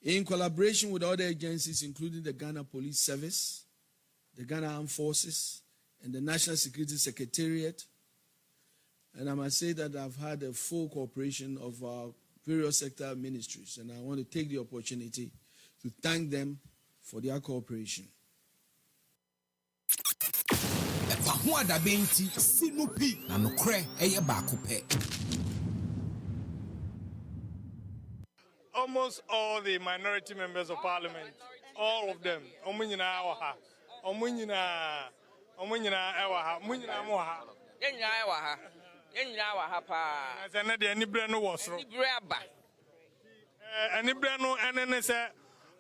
in collaboration with other agencies, including the Ghana Police Service, the Ghana Armed Forces, and the National Security Secretariat. And I must say that I've had a full cooperation of our various sector ministries, and I want to take the opportunity to thank them for their cooperation. EpaHoaDaben sinupi na nokre eye baako pe. Almost all the minority members of parliament, all of them, omunyina awaha, omunyina awaha, munyina moha. Yenya awaha, yenya awaha pa. Ase na de anibre no wosoro. Anibre aba. Anibre no enene se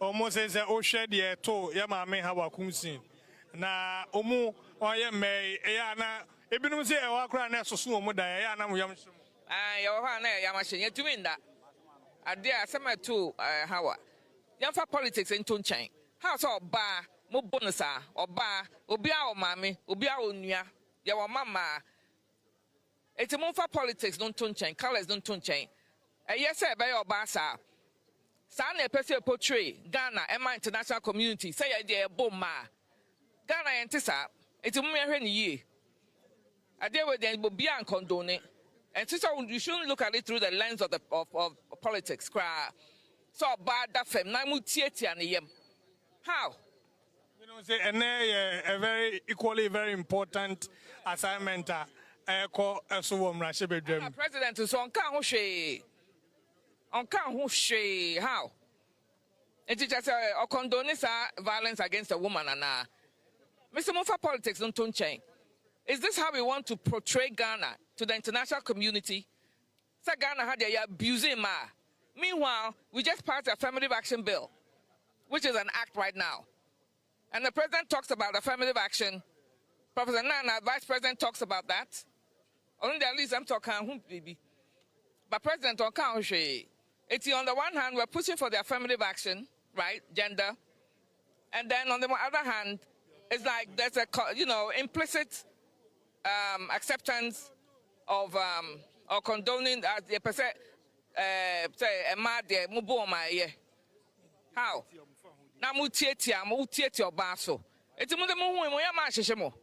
omo se ohwe de to ya maame ha wakumsin. Na omu oye me ya na ebinum se e wa kra na soso omu da ya na mo yamhye. Ya wa ha na ya mahye yetumi nda. Ade asema to hawa. Yamfa politics into nchen. How so oba mo bonusa oba obi a o maame obi a onua ya wa mama. Eti mo fa politics don't to nchen, colors don't to nchen. Yes e be oba sa. Sa na pese portray Ghana Emma international community say ya dey bomma. Ghana yentisa eti mo yehwe ni yie. Ade we dey obi an condone. And so you shouldn't look at it through the lens of politics. So bad that fem na mu tietia ne yem. How? You know, say a very equally very important assignment. President so on kan ho hwe. On kan ho hwe. How? It is just a condone violence against a woman and Mr. Mofa politics don't change. Is this how we want to portray Ghana to the international community? So Ghana had a abusing ma. Meanwhile, we just passed a affirmative action bill, which is an act right now. And the president talks about affirmative action. Professor Nana, vice president, talks about that. Only at least I'm talking baby. But President on it's on the one hand, we're pushing for the affirmative action, right? Gender. And then on the other hand, it's like there's a, implicit acceptance of or condoning the percent say a mad muboma. How? Na mutieti obaso. Eti mu de mu hu mo ya ma hyehyɛ mo.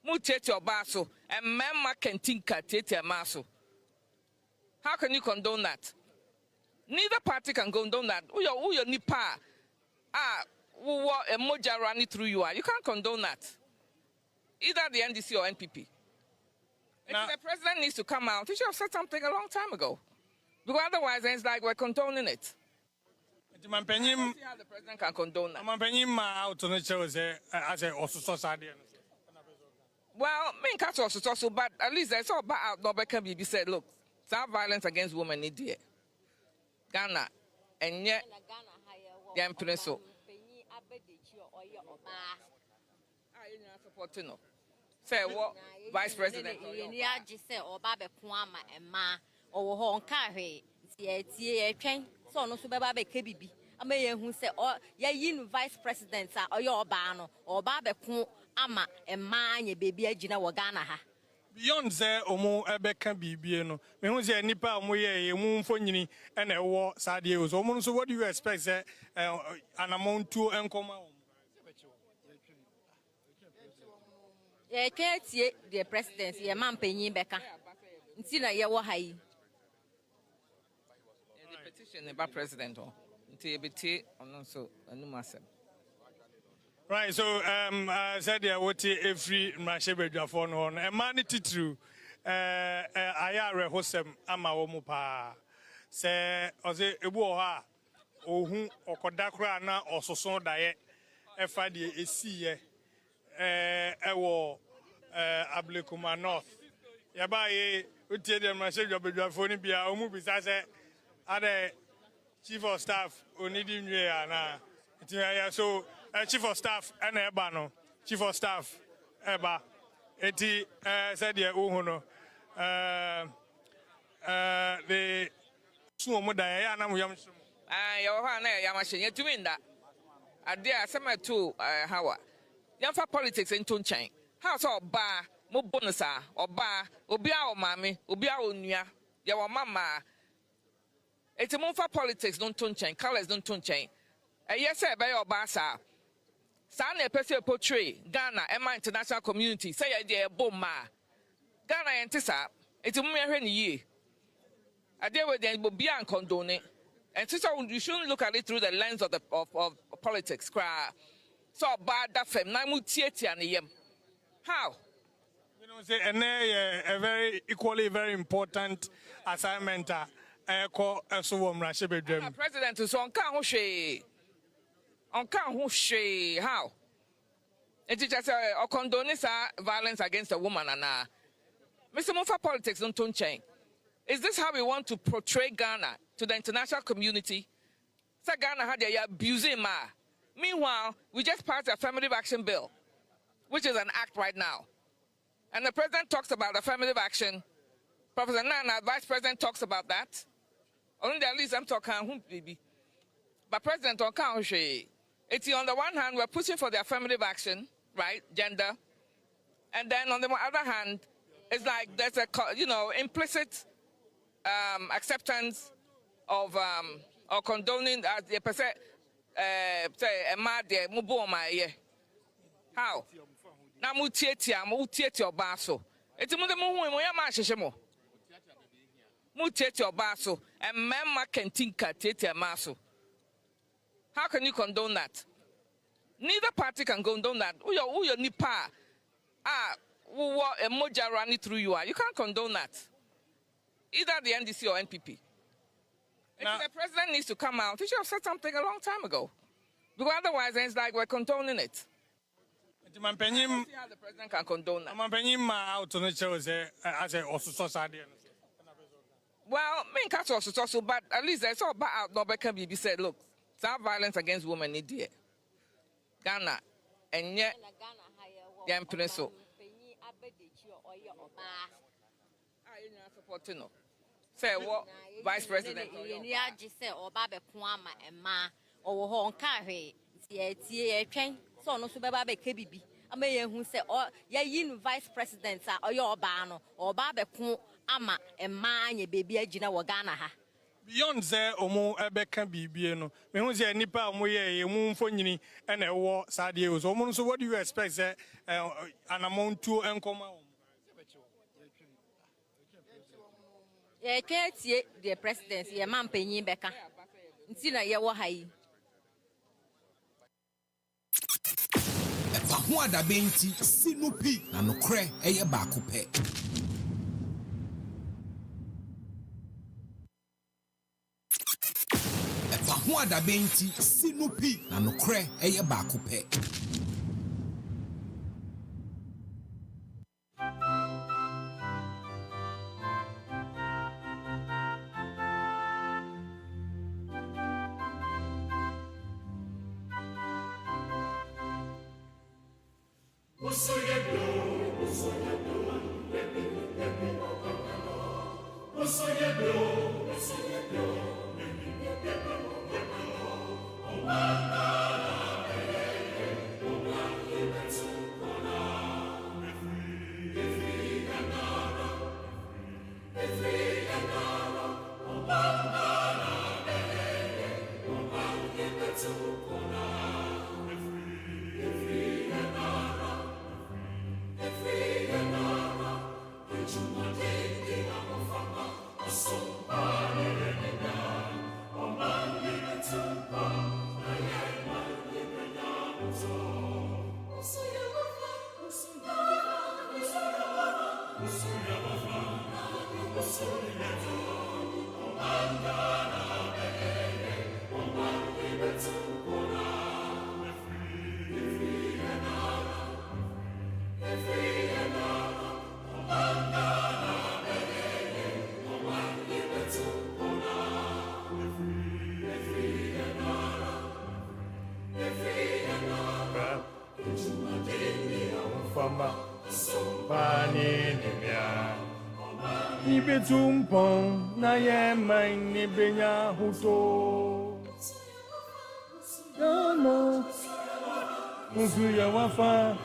Mutieti obaso and memma kentinka tieti amaso. How can you condone that? Neither party can condone that. Uyo nipa who a moja running through you are. You can't condone that. Either the NDC or NPP. Now, the president needs to come out. He should have said something a long time ago. Because otherwise, it's like we're condoning it. I don't see how the president can condone that. Well, me catch also, but at least I saw about Nobel can be said, look, some violence against women in India. Ghana, and yet, the empress so. Say what, Vice President? I just say, or Babe Puama and Ma, or Hong Carry, train, so no super Babe KBB. I may who say, or ye Vice President, or your Bano, or Babe Pu Ama and Ma, ye baby, Gina Wagana. Beyond there, Omo Ebeka Bibiano, me who say Nipa Moye, a moon for Nini, and a war Sadios. So, what do you expect, an amount to Encoma? Yeah, can't see the president, your man paying Becca. Until I hear what I petition about president until you be also a new master. Right, so I said there what every Mashebe phone on a man titru ayare hosem ama omupa se oze ebu oha ohun okodakra na ososo daye efa de esiye ewo Ablekuma North yaba ye utie de Mashebe phone bia omu bisa se ade chief of staff onidi nwe ana so Chief of Staff and Ebano, Chief of Staff Eba, Eti said ye uhuno the Sumoda Yana Yamsum. Yohana Yamashin, you doing that. I dare some two Hawa. Yamfa politics in Tunchain. House or bar, mo bonusa, or bar, Obia or mammy, Obia unia, your mama. It's a move for politics, don't turn change, colors don't turn change. Yes, sir, by your basa. Sana person portray Ghana, Emma international community, say idea boom ma. Ghana antisa, it's a mere year. I deal with them be condone. And so you shouldn't look at it through the lens of politics. So bad that fem, Namu Tieti and yem. How? You know, say a very equally very important assignment. President is on can't she how? It is just a condone violence against a woman and Mr. Mufa politics don't change. Is this how we want to portray Ghana to the international community? So Ghana had a abusing ma. Meanwhile, we just passed a affirmative action bill, which is an act right now. And the president talks about affirmative action. Professor Nana, vice president, talks about that. Only at least I'm talking, baby. But President Okanshi, it's on the one hand, we're pushing for the affirmative action, right, gender. And then on the other hand, it's like there's a, implicit acceptance of or condoning the percent, say, a mad, muboma, how? Na mutieti obaso. It's a mudemo, Mutieti obaso, and memma can tinka tieti maso. How can you condone that? Neither party can condone that. Uyo nipa, a moja running through you are. You can't condone that. Either the NDC or NPP. Now, the president needs to come out. He should have said something a long time ago. Because otherwise, it's like we're condoning it. I don't see how the president can condone that. Well, me catch also, but at least I saw about Nobel can be said, look, some violence against women in India. Ghana, and yet, young Prince. Say what, Vice President? Just say, or Baba Kuama and Ma, or Hong Carry, train, so no super Baba KBB. I may who say, or Yayin Vice President, or your Bano, or Baba Ku Ama and Ma, ye baby, Gina, or Ghana. Beyond there, Omo Ebeka Bibiano, me who say Nipa Moye, a moon for Nini, and a war Sadios. So, what do you expect, an amount to Uncle? Yeah, can't see the presidency, a man paying Becca. Until I were high. EpaHoaDaben sinupi na nokre eye baako pe. EpaHoaDaben sinupi na nokre eye baako pe. Tumpong na Agyemang ni benya huso. Yano, musuya wafa.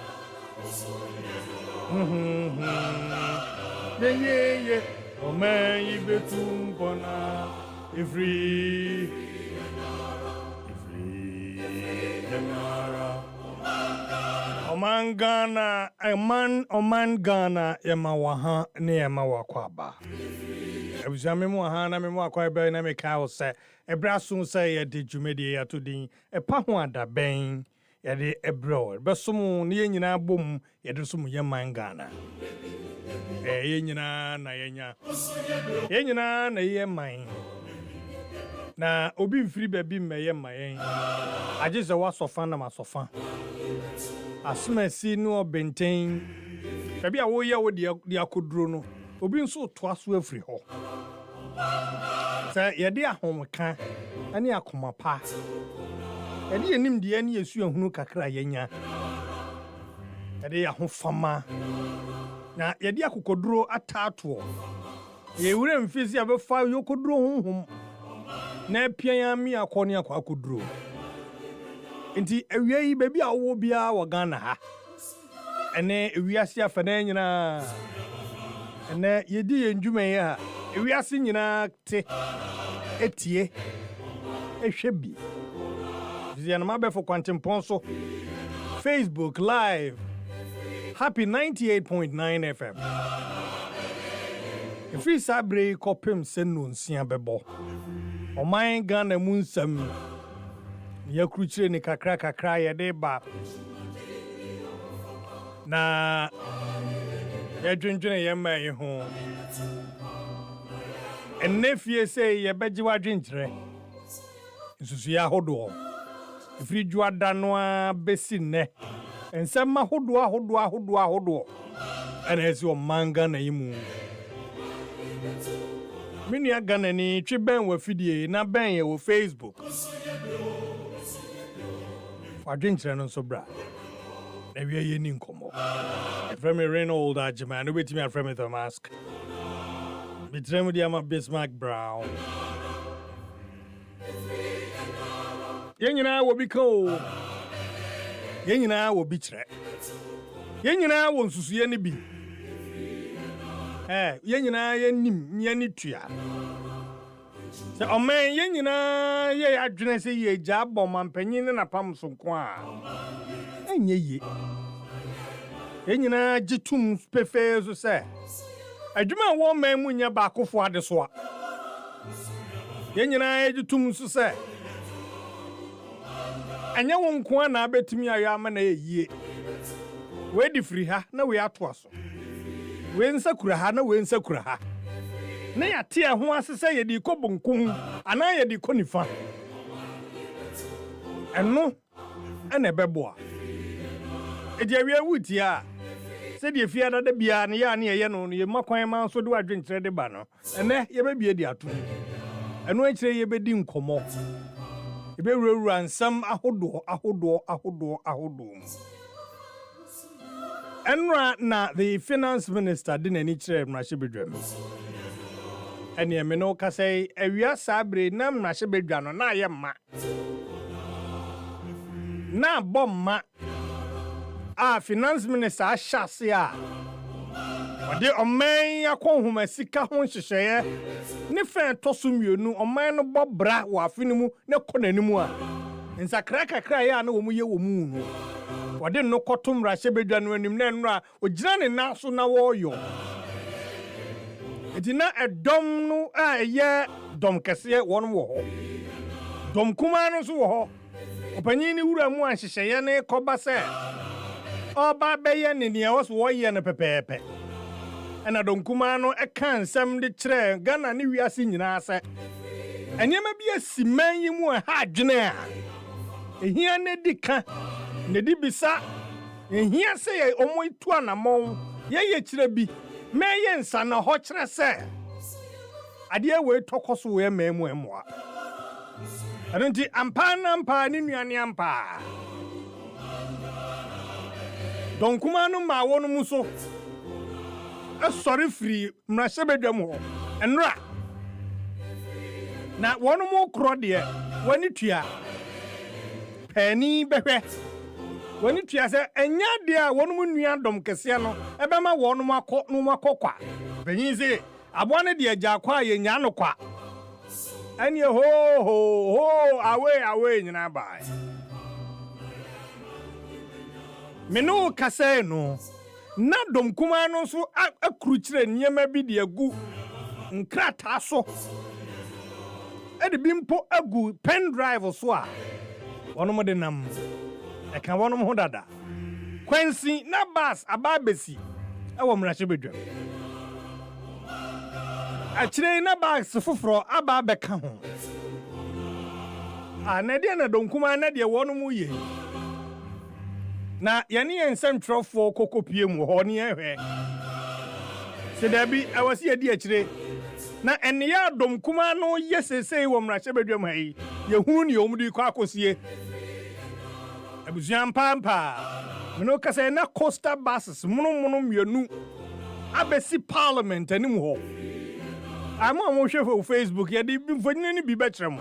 Ye, ome ibe tumpona. Every Oman Ghana, Oman Ghana, Yama Waha, Neama Wakwaba. Examine Wahana, Memwakwa, and make house say, a brassoon say, a did you media to the EpaHoaDaben, a abroad, but some near boom, yet do some Agyemang Ghana. Yena, Nayena, Yena, Agyemang. Na obi free baby meye mayen aje se wa sofa na masofa asmasi no benten baby a wo ye wo de akoduro no obi nso to aso afri ho sa ye de ahomka ani akoma pa ye de enim de ani esu ahunu kakra yenya ye de ahofama na ye de akokoduro atato ye wure mfisi abefa yokoduro honhom na pian mi akoni akwaduro nti ewie yi baby a wo bia wo Ghana ha ene ewiase afana nyina ene yedi yenjume ya ewiase nyina te etie ehwebi ziana mabefo kwantempon so Facebook live happy 98.9 FM Free sabre kopem senu nsia bebo Oman Ghana munsam yakruchire ni kakra ya deba na ya dwendwene yema yi ho ennefie se ye beji wadwenkyere nsusu ya hodo free juada no a besi ne ensema hodo ana esi Oman Ghana yimu Mini Ghana ni twi ben wa fidie na ben ye wo Facebook. Fadwenkyere no so bra. Na wie ye ni nkomo. From Reynolds Agyemang, no betimi afrem with MASQ. Bitrem di ama Bismarck Brown. Yenyina wo biko. Yenyina wo bikyere. Yenyina wo nsusuye ne bi. Yenyina yenim ye ni tua se omen yenyina ye adwene se ye gya bom panyin na pam so nko a enye ye yenyina gitum pefe so se adwuma wo man mu nya ba akofo ade so a yenyina gitum so se anya wo nko na abetimi ayo ama na ye we di free ha na we ato aso wensa kura ha na wensa kura ha na ya te ho asese ye di kobonkum ana ye di konifa eno ene beboa eje awie wuti a se di fia da bia na ya na ye no ye makwan man so de wadwenkyere de ba no ene ye be bia di ato eno akire ye be di nkomo ye be wurawura ansam ahodo Enra na the finance minister didn't any chair Mrashibedwam. And ye meno ka say ewia sabre na Mrashibedwa no na ye ma. Na bomma finance minister ashase a. Ode oman yakonhoma sika ho hyehyeye ne fen tosumienu oman no bobra wa afinimu ne konanimu a. Nsakra kakra ya na wo mu ye wo mu no. Wade no kotum Mrashibedwa no anim na enra ogina ne naso na woyo edina edom no a ye dom kese won wo ho dom kuma no so wo ho opanyin ni wura mu anhyehyeye ne koba se oba beye ne ne wo so wo ye ne pepepe ena dom kuma no e kan nsam de kire Ghana ne wiase nyina se enyema bi asiman yi mu ha adwene a ehia ne dika ne di bisa ehia se ye omo itu anamon ye kire bi me ye nsa na ho kire se ade we tokoso we memu emoa anti ampa ni nuane ampa don kuma no ma wonu muso sorry free Mrashibedwa ho enra na wonu mo kro de wani tua pani behwe wani tua se enya de a wonu mu nua dom kese no ebema wonu makọ kwa benyin se abo ne de agya kwa ye nya no kwa And you ho away nyina bai. Me no kase no. Na dom kuma no so akruchire nyema bi de agu nkrata so. E de bimpo agu pen drive so a. Wono mo de nam. E kan wono mo ho dada. Kwansi na bus ababesi. E wo mrahye bedwam. Achire na bags foforo aba beka ho. Na de na donkuma na de wono mu ye. Na yane ensem trofo kokopie mu ho ne ehwe. Se da bi awasi ye di achire. Na enne ya domkuma no yesesei wo mrahye bedwam hayi. Ye hunu ne omudi kwa akosie. Abuzian pampa. Meno kase na coastal buses munu mienu. Abesi parliament anim ho. Ama mo hwe for Facebook ya di mfonyine ni bi bekyerem.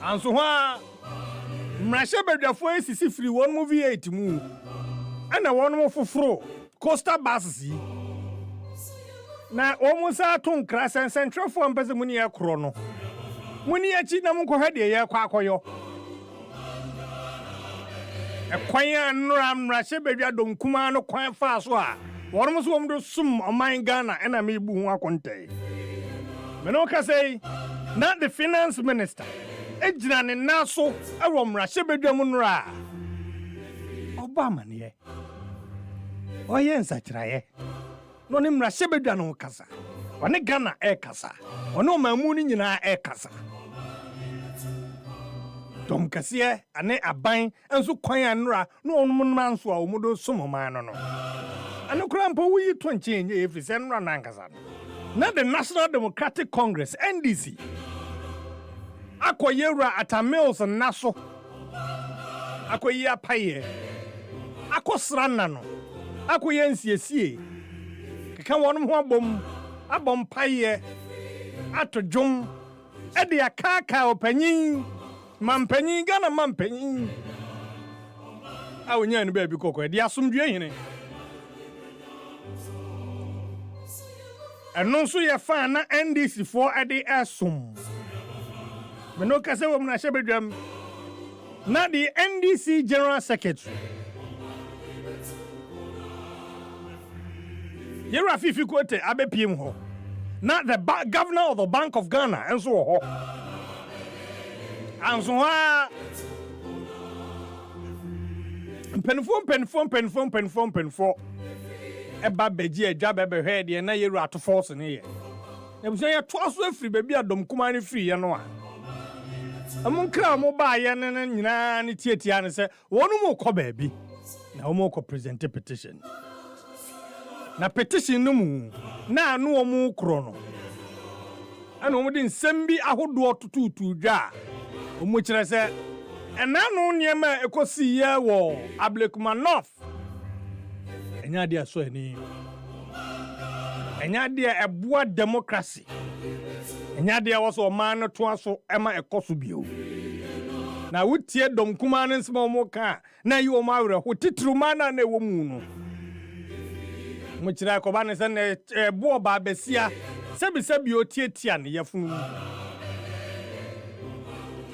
Anso ho mrahye bedwafo esisi free one movie 8 mu. Ana won mo foforo coastal buses yi. Na omo sa ton krasen central for mpese muni ya kro no. Muni ya chi na mo ko hade ya kwa akoyo. Kwanya nura mrahye bedwa domkuma no kwan fa so a. Wono so wom do sum oman Ghana ena me bu hu akontai. Me no ka say na the finance minister ejina ne naso ewo mrahye bedwam nura. Obama ne ye. Oye nsachiraye. No ni mrahye bedwa no kasa. One Ghana kasa. Ono mamu ni nyina kasa. Dom kase ane aban enso kwan anura no onum manso a omudo somoman no. Anokura mpo wi to nchenye efise nura nankasa. Na the National Democratic Congress NDC. Akoyewura atamils naso. Akoyi apaye. Akosranna no. Akoye nsiesie. Keka wonum ho abom paye. Atodwom. Ede akaka opanyin. Mampanyin Ghana mampanyin. Awonya no ba bi kokko. Ede asomdwe hene. Eno so ye fa na NDC for ade asum. Me no kase wo mrahye bedwam. Na the NDC General Secretary. Yera fifi kote abepiem ho. Na the governor of the Bank of Ghana enso ho. Anso ha penfo eba beji adwa bebe hwe de na yeru ato force ne ye. Na buso ye to aso afiri be bia dom kuma ne free ye no a. Amunkra mo ba ye ne nyina ne tietia ne se wonu mo kɔ baabi. Na wo mo kɔ present petition. Na petition no mu na anu o mu kro no. Ana o mu de nsɛm bi ahodo tututu dwa. O mu kyerɛ sɛ ɛna no niema ekosi ye wo Ablekuma North. Enya dia so ani. Enya dia eboa democracy. Enya dia wo so man no to aso ema ekoso bio. Na wutie domkuma ne nsema mo ka na yi o ma awre ho titru mana na ewo mu no. Mo kira ko ba ne se na ebo ba besia sebi o tietia ne yefunu.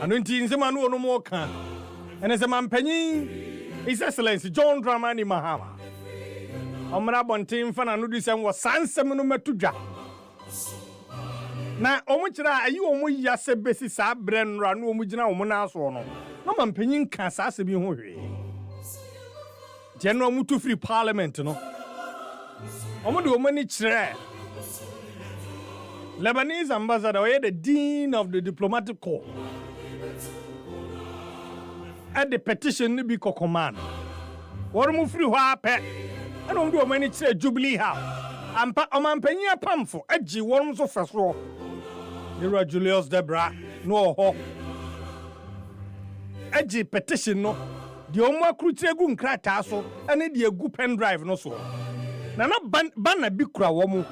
Anu nti nsema no mo ka. Ene se mampanyin His Excellency John Dramani Mahama. Omra bontin fa na no disem wo sansem no matudwa. Na omuchira ayi omu yase besi sa brenra no omugina omu na aso no. No mampanyin ka sa asebi ho hwe. General mutu free parliament no. Omu de omani kire. Lebanese ambassador we the dean of the diplomatic corps. At the petition ni bi kokoman. Woro mu free ho apɛ. And on do many say Jubilee House. Ampa omampanya pamfo agi worum so feso. Yera Julius Debra no ho. Agi petition no. The omo akruti egu nkrata so ene de egu pen drive no so. Na ban na bi kura wo mu.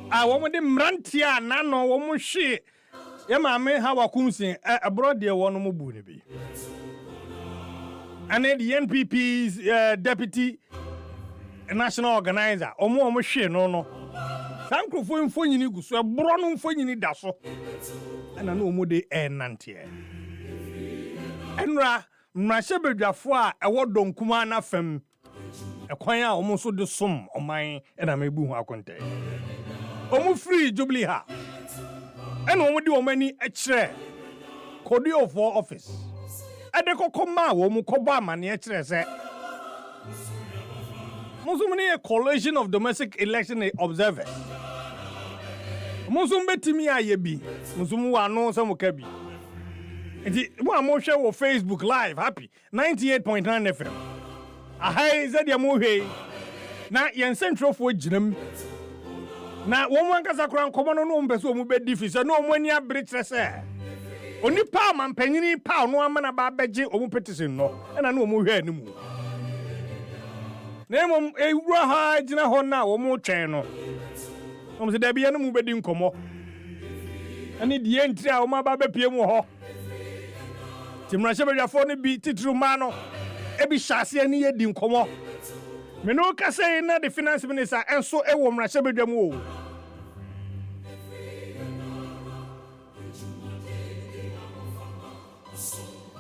Wo de mrantia na no wo mu hwe. Ye ma me ha wakumsin abroad de wo no mu bu ne bi. And the NPP's deputy national organizer omo hwe no sankrofo mfonyini gu so ebro no mfonyini da so na no omo de nante enra mmrahye bedwafo a ewo donkuma na fam ekwan a omo so de som oman na mebu hu akonte omo free Jubilee ha ena omo de omani ekire kodi of office ade kokoma wo mu kobo amane ekire se Musumni a coalition of domestic election observers. Musum betimi ayebi. Musumu wano samukabi. Enti mo mo share wo Facebook live happy 98.9 FM. Ahai zadia mo hwe. Na yen central fo ginam. Na wo mo ankasa kura nkomo no mbeso mo be diffise no mo ani abere trese. Oni pa man panyini pa no amana ba beje omu petition no. Na no mo hwe animu. Nemo ewura ha gina ho na wo mo twen no om se da bia no mu bedi nkomo ani die ntri a wo ma ba bepie mu ho timrahye bedwafo no bi titru ma no e bi hyase ani ye di nkomo me no ka say na the finance minister enso e wo mrahye bedwam o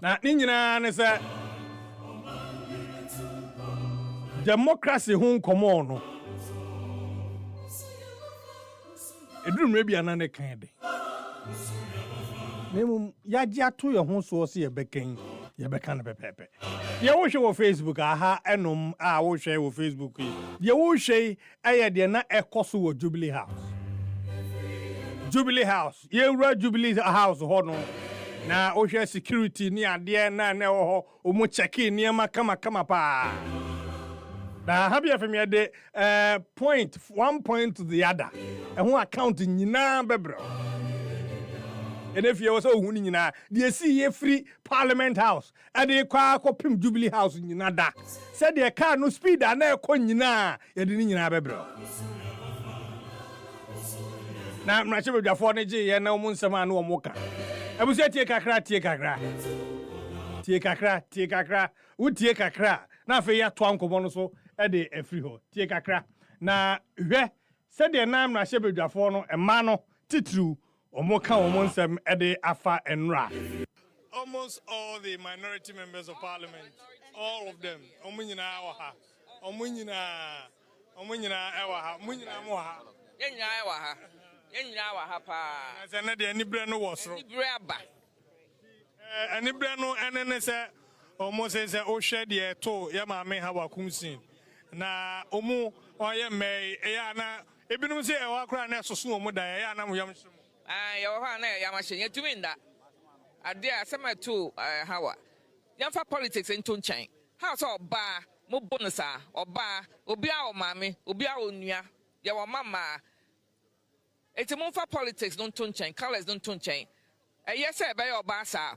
na ni nyina ne se democracy hun komo no eduru mre bia na ne kan de nemu yaji ato ye ho so se ye beken ye bekan pepepe ye wo hwe wo Facebook aha enom a wo hwe wo Facebook ye wo hwe aye de na ekoso wo Jubilee House ye wura Jubilee House ho no na wo hwe security ni ade na na wo ho o mu check in niam kama pa. Na happy FM de one point to the other. And who account nyina bebro. And if you also hu nyina, dey see ye free Parliament House. And dey kwa kopim Jubilee House nyina da. Said dey car no speed and na ekọ nyina, ye de nyina bebro. Na mrahye bedwafo ne je ye na omu nsema na omu ka. Ebuse tie kakra. Utie kakra. Na fe ya to ankomo no so e de afri ho tie kakra na hwe se de na mrahye bedwafo no ema no titru omo ka omo nsem e de afa enra. Almost all the minority members of parliament, all of them, omo nyina wa ha munyina ewa ha mo ha yenya wa ha pa se na de anibre no wo soro anibre aba anibre no enene se omo se o hwe de to ya ma me ha wa kumsin na omu oye me ya na ebinum se e wa kra na soso omu da ya na mo yam hye ya wa ha na ya ma hye yetumi nda ade asema to hawa yamfa politics into nchen how so oba mo bonusa oba obi a o mame obi a onua ya wa mama eti mo fa politics don't to nchen colors don't to nchen yes e be oba sa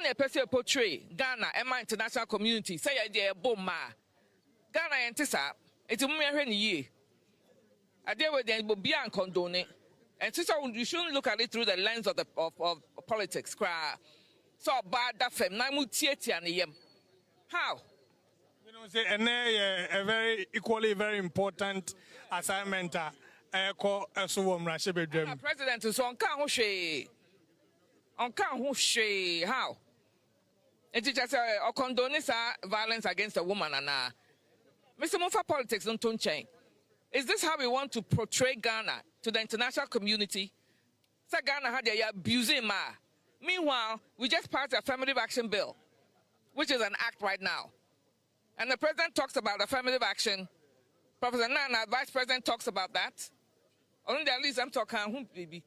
na epese portray Ghana Emma international community say ya dey bomma Ghana yentisa eti mo yehwe ni yie ade we dey bo bia condone and so you shouldn't look at it through the lens of politics cry so bad that fem na mu tietia ne yem how you know say a very equally very important assignment ko so wo mrahye bedwam president so onka ho hwe how it just say condone violence against a woman and Mr. Mufa politics don't change. Is this how we want to portray Ghana to the international community? Say Ghana had their abusing ma. Meanwhile, we just passed the affirmative action bill, which is an act right now. And the president talks about affirmative action. Professor Nana, vice president, talks about that. Only at least I'm talking baby.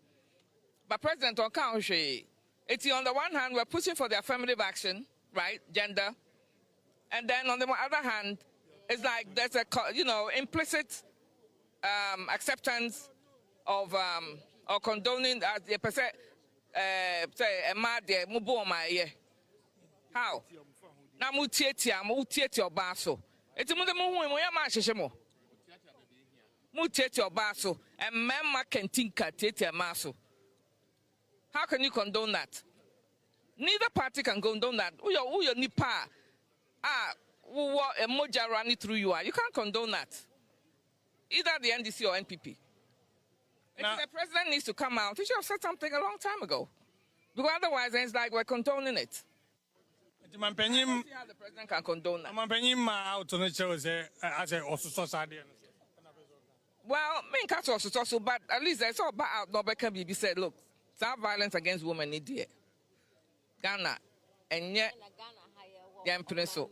But President on on the one hand, we're pushing for the affirmative action, right, gender. And then on the other hand, it's like there's a, implicit acceptance of or condoning the percent say a mad mubo how na mutieti obaso eti mu de mu hu mo ya ma hyehyɛ mo mutieti obaso and memma kentinka tieti amaso. How can you condone that? Neither party can condone that. Uyo nipa a moja running through you. You can't condone that. Either the NDC or NPP. Now, if the president needs to come out, he should have said something a long time ago. Because otherwise, it's like we're condoning it. I don't see how the president can condone that. Well, but at least I saw out Nobel be said, look, that violence against women in there. Ghana, and yet, the empress. So.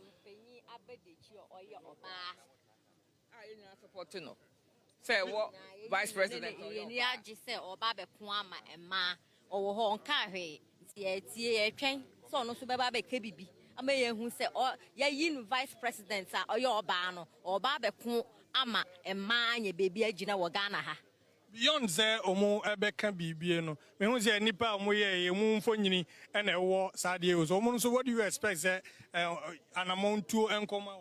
Say what, Vice President? So no so baba be kebibi ama ye hu se ya yi no vice president a oye oba no oba be ko ama ema anya bebi agina wo Ghana ha beyond say omo ebeka bibie no me hu say nipa omo ye mu mfonyini na ewo sade e so omo so what do you expect say an amount to enkoma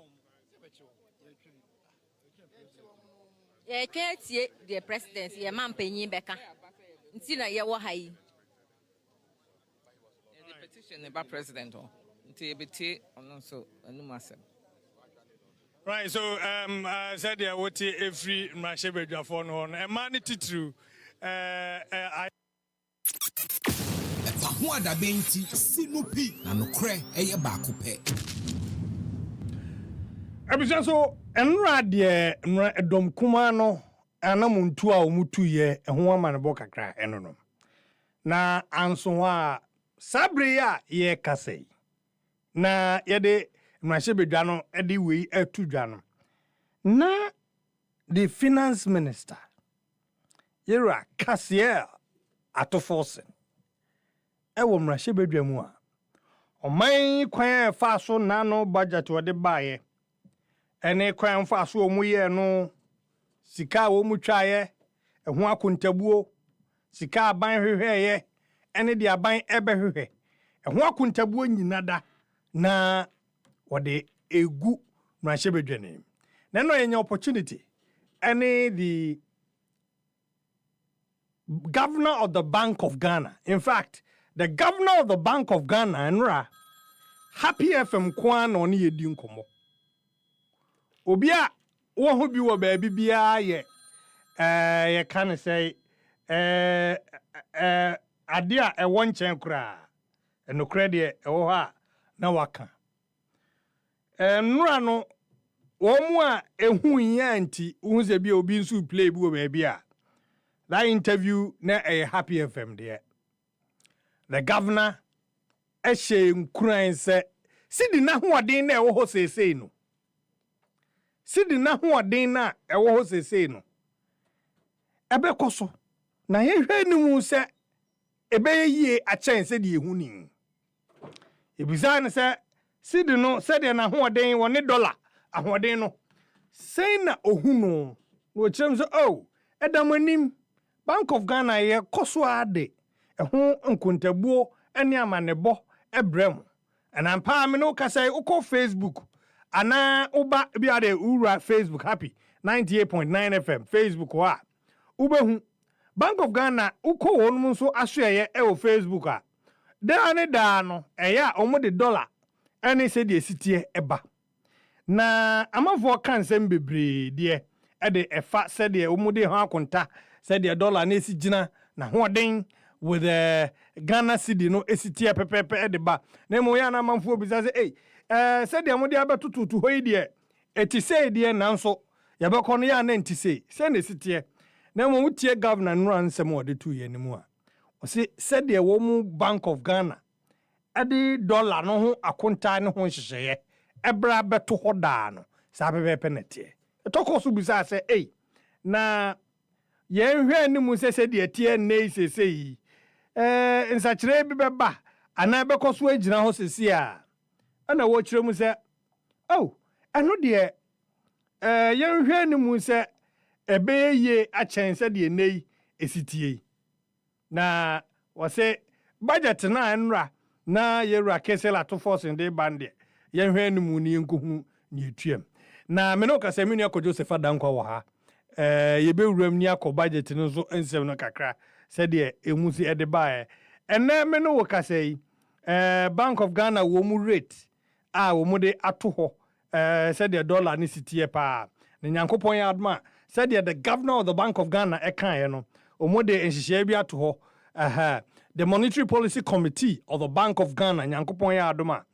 ye twetie the president ye mampanyin beka nti na ye wo ha yi about president right, so I said yeah, what every Mashebe phone on a man titru EpaHoaDaben sinupi na nokre eye baako pe abisa so enra de edom kuma no anamuntu a omutu ye eho amanebo kakra enono na anso a sabre ya ye kasei na yede mrashebedwa no edi wei atudwa no na the finance minister yera kasiel atoforsen ewo mrashebedwa mu a oman kwan fa so na no budget wode baaye ene kwan fa so omuye no sika wo mu twaye eho akontabuo sika aban hwehweye ene di aban ebehwehwe eho akontabuo nyinada na wode egu mrashebedwane na no enya opportunity ene the governor of the Bank of Ghana, in fact the governor of the Bank of Ghana enra Happy FM kwan oni yedi nkomo obi a wo ho bi wo ba bibia ye ye kan say ade a ewo nchen kura enokre de ewo ha na waka nura no wo mu a ehu nya nti unze bi obi nsu play bi wo ba bia that interview na Happy FM there the governor nkran se sidi na hoɔden na ɛwɔ hɔ sesei no sidi na hoɔden na ɛwɔ hɔ sesei no ɛbɛkɔ so na yɛhwɛ ni mu sɛ ɛbɛyɛ akyɛn sɛ de ehu ni ebisa ne sɛ sidi no sɛ de na hoɔden wɔ ne dollar ahoɔden no sɛn na ohu no no kyerɛm sɛ oh ɛdamanim Bank of Ghana yɛ kɔso ade ɛho nkontabuo ɛne amanebɔ ebrem and I'm pa me no ka say uko Facebook ana uba bi ade ura Facebook Happy 98.9 FM Facebook wa ubehu Bank of Ghana uko wonum so ahweye e wo Facebook a da ne da no eya omo de dollar ene se de sitie eba na amafo kan sem bebre de e de efa se de omo de ho akonta se de dollar na esi gina na hoden with the Ghana city no esitia pepepe de ba na mo ya na manfo bi say say de mo de abetotutu hoyi de eti say de na nso ya be kono ya na enti say na esitie na mo mutie governor no ansem o de 2 year ni mu a o say de wo mu Bank of Ghana ade dollar no ho akonta ne ho hyehyeye ebra beto ho da no sa pepepe na tie etoko bi say na yenhwe ni mu say de tie na say nsachire bi beba ana bekoso agina ho sesi a ana wo kire mu se oh eno de yenhwe ni mu se ebeye achense de nei esitie na wo se budget na enra na yewura kesela to force in de bande yenhwe ni mu ni nkohu ni etuam na me no kasa me ni akojo se fada nkwa wo ha yebewuram ni akọ budget no so ensem no kakra said the emusi edebae ene me no wokasei Bank of Ghana wo mu rate a wo mu de ato ho said the dollar ni sitie pa ne nyankopon ya adma said the governor of the Bank of Ghana ekan no omode enhihye bi ato ho the Monetary Policy Committee of the Bank of Ghana nyankopon ya adma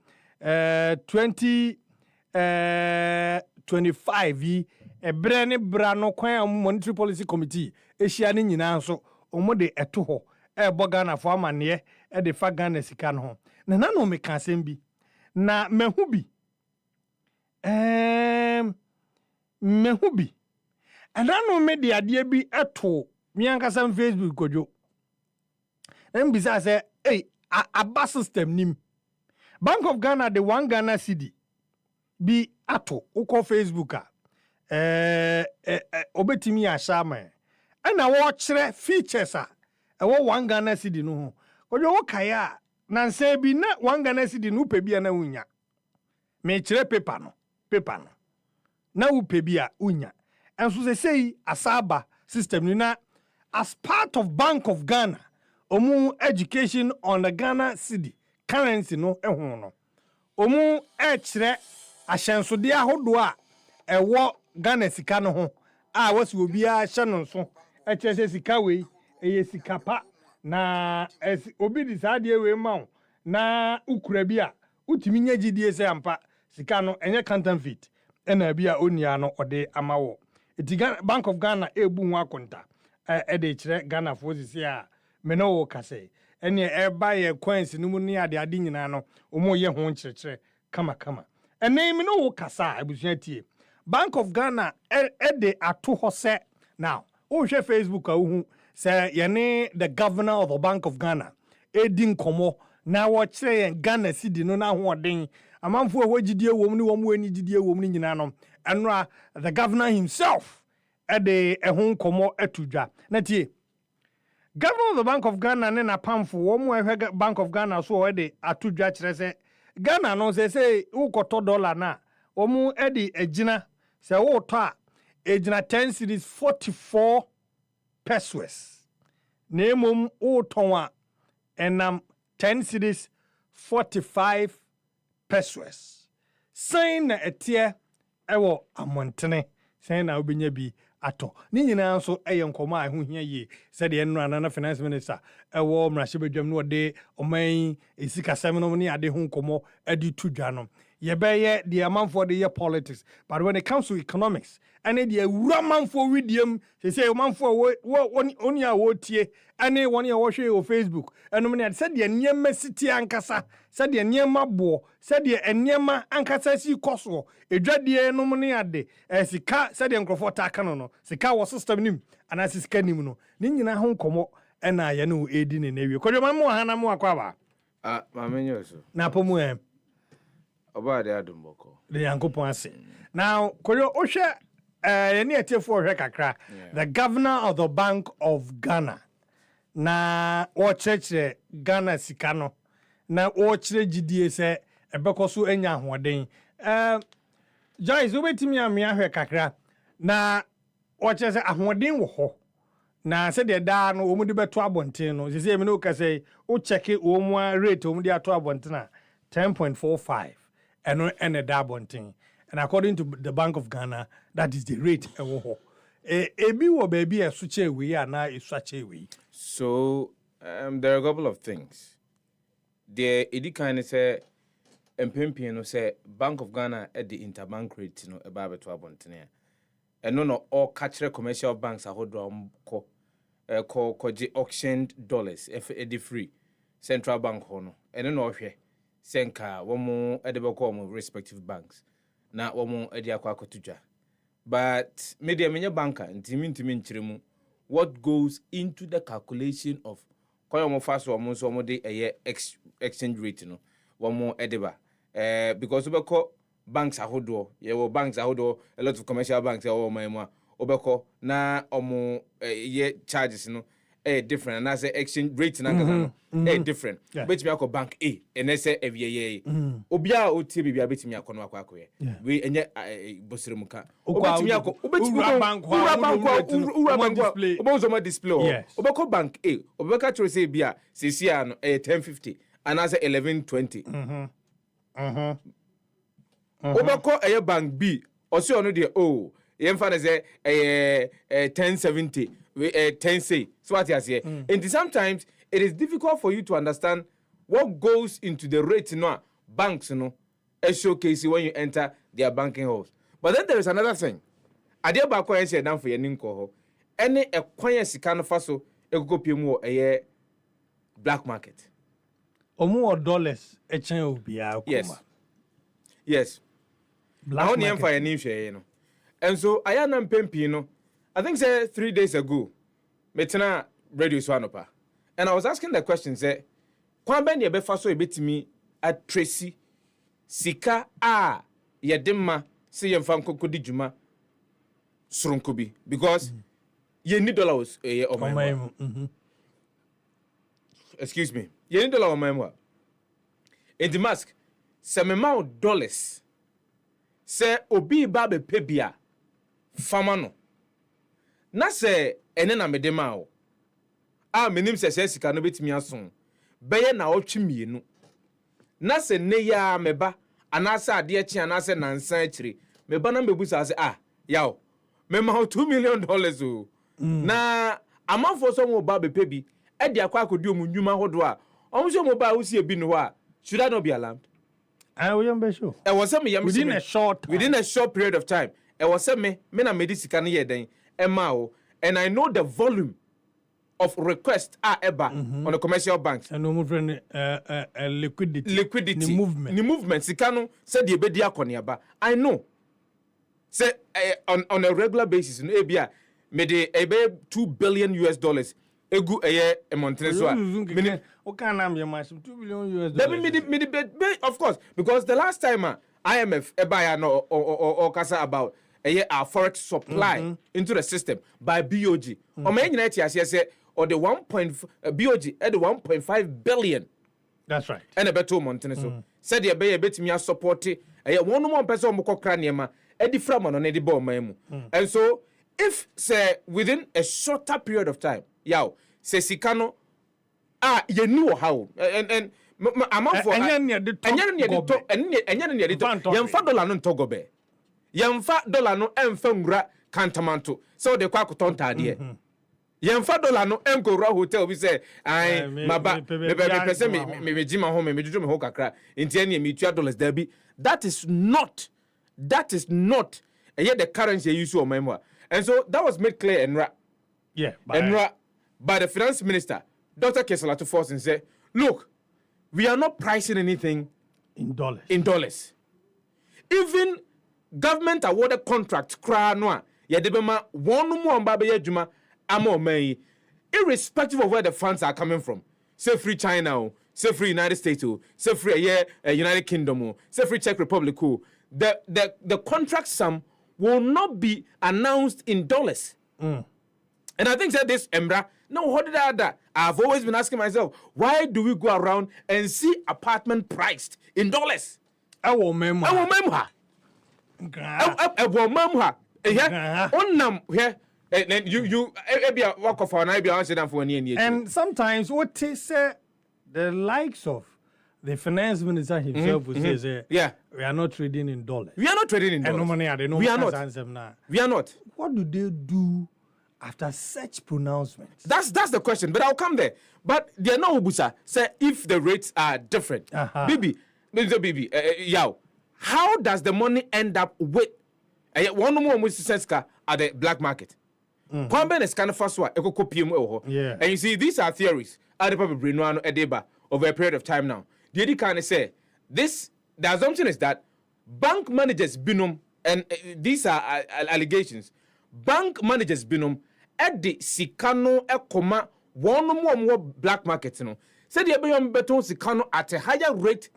2025 yi ebre ne bra no kwan Monetary Policy Committee ehia ne nyina so omode eto ho ebo Ghana fo amane e de fa Ghana sika no ho na no me ka asem bi na mehu bi mehu bi ana no me de ade bi eto mi ankasa Facebook kojo mbisa say aba system nim Bank of Ghana the one Ghana cedi bi ato uko Facebook obetimi ashama ana wo kire features wo one Ghana cedi no ho kojo wo kaya na nse bi na one Ghana cedi no pe bia na wunya me kire paper no na wo pe bia unya enso se sei asaba system ni na as part of Bank of Ghana omu education on the Ghana cedi currency no ehun no omu kire ahyensode ahodo a ewo Ghana sika no ho a wasi obi a hye no so kire se sika we eye sika pa na obi di saade we ma na ukura bi a utimi nya gidie se ampa sika no enye counterfeit ena bi a onia no ode amawo Bank of Ghana ebu hu akonta de kire Ghana fo sisi a me no wo kase ene eba ye coins no mu ne ade nyina no omo ye ho nkyerkyere kama ene me no wo kasa abusua tie Bank of Ghana de ato ho se now wo hwe Facebook a wo hu se ye ne the governor of the Bank of Ghana edin komo na wo kire ye Ghana cedi no na ho oden amanfo ho gidie wom ni wom ani gidie wom ni nyina no enra the governor himself de ehun komo atudwa na tie governor of the Bank of Ghana ne na pamfo wom ehwe Bank of Ghana so de atudwa kire se Ghana no se ukoto dollar na wom de agina se wo to a agina 10 cedis 44 pesos na emom wo ton a enam 10 cedis 45 pesos sign na etie ewo amontene sign na obenya bi ato ni nyina so eye nkomo a ho hia ye se de enno na finance minister ewo mrahye bedwam no de oman esika sem no ne ade ho nkomo adi tudwa no ye beye the amanfo de ye politics but when it comes to economics ane de uramanfo widiem say amanfo oni a wo tie ane woni a wo hwe o Facebook enom ne se de niema siti ankasa se de niema bo se de niema ankasa si koso edwade enom ne ade sika se de nkrofo ta aka no sika wo system nim ana sika nim no ni nyina ho nkomo ena ye no edi ne na wie kodwo man mo hana mo akwa ba ma menyo so na pomu oba de adumboko the yankopon ase now kodwo ohwe any atefo ohwe kakra the governor of the Bank of Ghana na ochechre Ghana sika no na ochre gidie se ebekoso enya hoden Joyce obetimi amia ahwe kakra na ochese ahoden wo ho na se de da no omu de beto abonten no se me no ka say o check omu rate omu de ato abonten na 10.45 and da abonten and according to the Bank of Ghana that is the rate ewo ho ebi wo baby esuche we na esuache we. So there are a couple of things. The edikane say empempien no say Bank of Ghana at the interbank rate no eba beto abonten and no all catch commercial banks ahodo ko auctioned dollars e free central bank hono and no hwe senka womo edebeko mo respective banks na womo edi akwa tudwa but media menye banker ntimi nchiremu what goes into the calculation of koyomo faso womo so womo de exchange rate no womo edeba because obeko banks ahodo ye wo banks ahodo a lot of commercial banks o maimu obeko na omo ye charges no different and as exchange rate na no different but me akọ bank A and say evieye obia o tie bibia betimi akọ no akọ akoye we enye bosremuka obetimi akọ bank obo display obeko bank A obeka tro say bia sesia no 1050 and as 1120 Obako a bank B, or so on the O, Yemfan is a 1070, 10 say. So what you say? And sometimes it is difficult for you to understand what goes into the rate banks, a showcase when you enter their banking halls. But then there is another thing. Adia bako ense dan for yeninko ho. Any a kwanya sika no faso ekokopi mu a black market. Omo dollars echen obia Yes. Yes. Black market. For yenin hwe no. And so ayana mpempi no. I think say 3 days ago metena radio swanopa. And I was asking the question say kwan ben ye be faso ebetimi at Tracy sika a yedema se yemfa nkokodi djuma Surunkubi because you need dollars on my excuse me. You need dollar on my in the MASQ, some amount dollars say obi babe pebia famano. Na say enena medema o. Menim se sika no betimi aso. Beye na otwe mienu. Na se ne ya meba anasa ade chi anasa nansan akire. Meba na mebusa say yaw Mema $2 million o. Na amanfo so mo ba be pebi e de akwa akodi omu nnwuma hodo a. Omo so mo ba wo sie bi no a. Should I not be alarmed? I will be sure. E was me within a short period of time. E was me na medicine na ye den e ma o. And I know the volume of requests are ever on the commercial banks. And no friend liquidity. The movement sika no said the ebedi akoniaba. I know. Say on a regular basis, no ebia me de $2 billion egu eye e montene so a o kan am ye mas $2 billion. Of course, because the last time IMF ebaya no or kasa about our forex supply into the system by BOG. O me nyina ti ase say or the BOG at the 1.5 billion. That's right. And a better montene so said the ebaya betimi support one more person mo kokra niema Eddie Framan on Eddie Bomb. And so, if say within a shorter period of time, say Sikano, you knew how, and I'm out for $4 no togobe. $4 no enfengra cantamanto. So the quacotonta dear. $4 no enkora hotel we say, I me Jim home, me do me hoka in 10 years, me $2 Debbie. That is not and yet the currency you use on memoir. And so that was made clear by the finance minister, Dr. Kesela, to force and say, look, we are not pricing anything in dollars. Even government awarded contracts, irrespective of where the funds are coming from. Say free China, say free United States, say free United Kingdom, say free Czech Republic. The contract sum will not be announced in dollars. And I think that this Embra, no, what did I? I've always been asking myself, why do we go around and see apartment priced in dollars? I will remember. And sometimes what they say, the likes of the finance minister himself will say, we are not trading in dollars. We are not trading in dollars. No money, we are not. What do they do after such pronouncements? That's the question, but I'll come there. But they are not Ubusa. Say if the rates are different. Bibi, how does the money end up with one more at the black market? And you see, these are theories. Over a period of time now. The other kind of say this. The assumption is that bank managers binum, and these are allegations. Bank managers binum at the Sikano Ekoma one more black market. Said the Abyam beton Sikano at a higher rate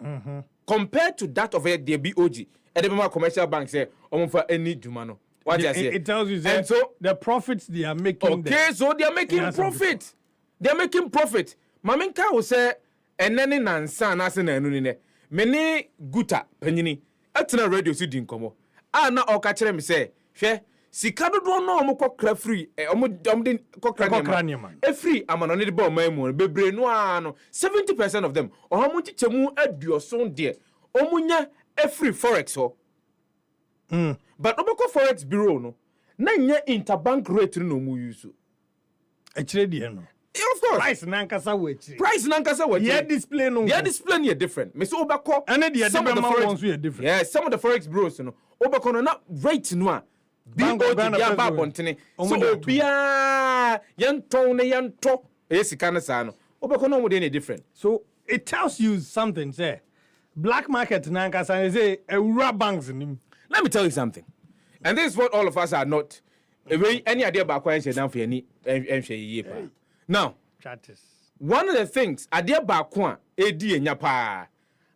compared to that of the BOG. And the commercial bank say for any Jumano. What I say? It tells you that. And so the profits they are making. Okay, so they are making profit. They are making profit. Maminka will say. And then in Nansan as an enune, many guta penini, at a radio sitting como. Na or catch them say, She, Sikado don't know Moko free, Cocranium. A free, I'm on the bomb, Bebre no 70% of them, or how much chemu at your son dear. Omunya, a free forex, But obeko forex bureau no na nye interbank rate no mu use. Actually, dear no. Of course. Price nankasa wechi. Price nankasa wechi. Yeah, display no. Their display is different. Me so obeko. And the some of the forex forex ones are different. Yeah, some of the forex bureaus no obeko no na rate no a. Bank of Ghana ya ba bontene. So obia yanton ne yanto esika na sa no. Obeko no mo dey different. So it tells you something, say. Black market nankasa say ewura banks nim. Let me tell you something. And this is what all of us are not. Any idea about why down for any now. One of the things idea about kwa edi nyapa.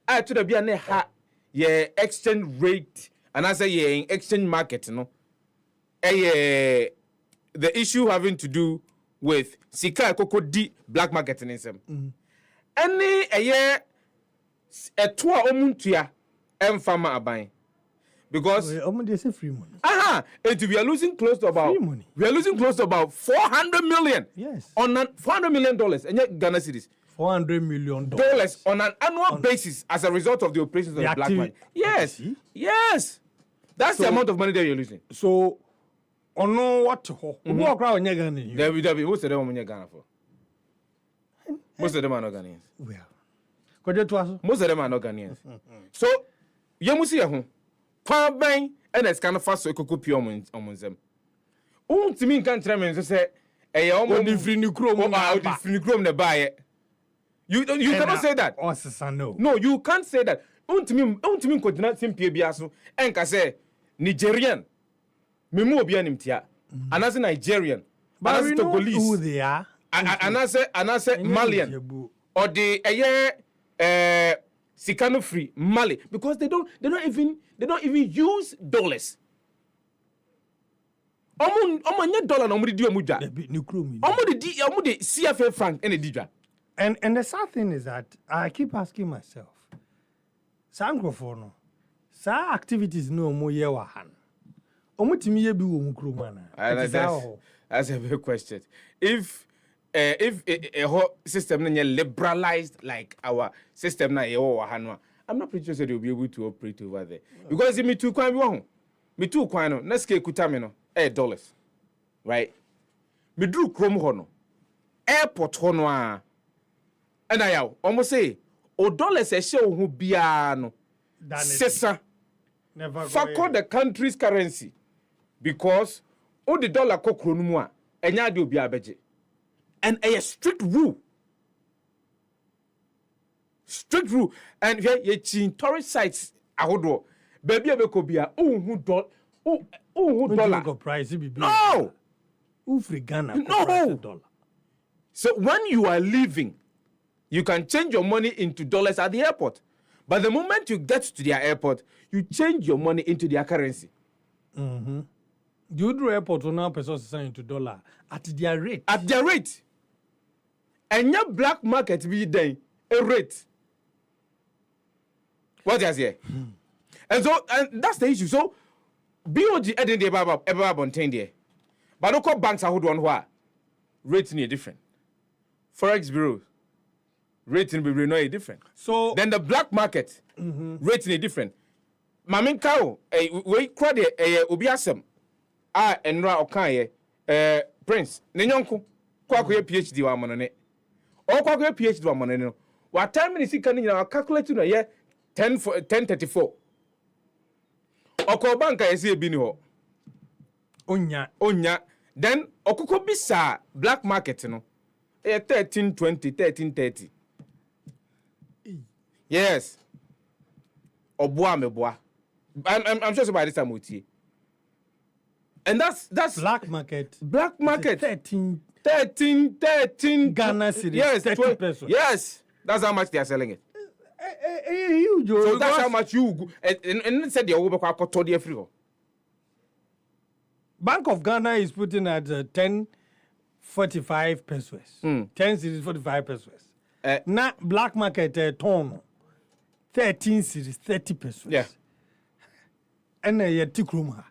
I to the be an ha ye exchange rate and I say ye exchange market no. The issue having to do with sika koko di black market in some. Any a year a tour omuntia emfama abai. Because free money. We are losing close to about free money. We are losing close to about 400 million. Yes. On $400 million and yet Ghana cities. $400 million on an annual basis as a result of the operations of the black money. Yes. Yes. That's the amount of money that you're losing. So on what walk around Ghana. There will be most of them are Ghana for. Most of them are not Ghanaians. Well. Most of them are not Ghanaians. So you must see a Kwabang and it's kind of fast so could be on them. To me, can't tell me to say, a almost free new chrome the buy. You cannot say that. No, you can't say that. To me, could not simply be asked and can say Nigerian. Memo be an imtia. And as a Nigerian, but as police who they are, and I say Malian or the Sikano free Mali because they don't even use dollars. $1 no di omuja. The CFA franc and the And the sad thing is that I keep asking myself, Sankrofo sa activities no mo ye wa han. Omutimi ye bi wo mukro That's a big question. If a whole system liberalized like our system na I'm not pretty sure they'll be able to operate over there. Because me too kwan me too kwan no na ske kuta me no dollars. Right? Me drew chrome ho no airport ho no a and I almost say o dollars e she ho bia no sesa never go the country's currency because o the dollar kokro no mu a enya de obi abeje. And a strict rule. Strict rule. And here, you tourist sites, ahodo. Baby, abekobia. Dollar. Price no. Free Ghana. No. So when you are leaving, you can change your money into dollars at the airport. But the moment you get to their airport, you change your money into their currency. Mm-hmm. You do airport will now pesos into dollar at their rate. At their rate. And your black market be then a rate. What is here? And so that's the issue. So BOG edin the ever bontain there. But local banks are one who rating is different. Forex bureaus rating will be no different. So then the black market rating is different. Mamin cow we crowd obiasem enra okan Prince nenyonko kwa PhD wa monone. All kwa PhD wa monone no. What time is he can calculate no ye 1034. Oko banka yesi ebi ni ho. Onya. Then okoko bisa black market no. 1320, 1330. Yes. Oboa meboa. I'm sure by this time we see. And that's black market. Black market. 13 Ghana cedis. Yes, 30 pesos. Yes. That's how much they are selling it. Huge. So that's how much you go. And said they will be quite totally free. Bank of Ghana is putting at 10.45 pesos. 10 cedis 45 pesos. Now black market ton 13 cedis 30 pesos. Yeah. And tikrum.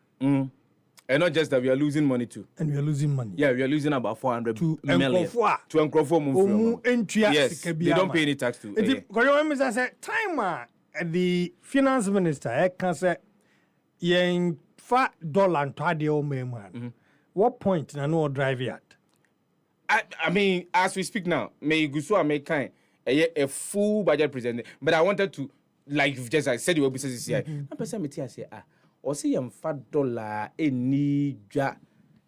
And not just that, we are losing money too. And we are losing money. Yeah, we are losing about 400 million. To Nkrofo. Yes, they don't pay any tax to. Because you say time the finance minister can say yen fa dollar and ade o man. What point na no drive it? I mean, as we speak now, may Gusua make kind a full budget presented, but I wanted to, like you've just said, you will be saying, I'm person me say or see $5 any ja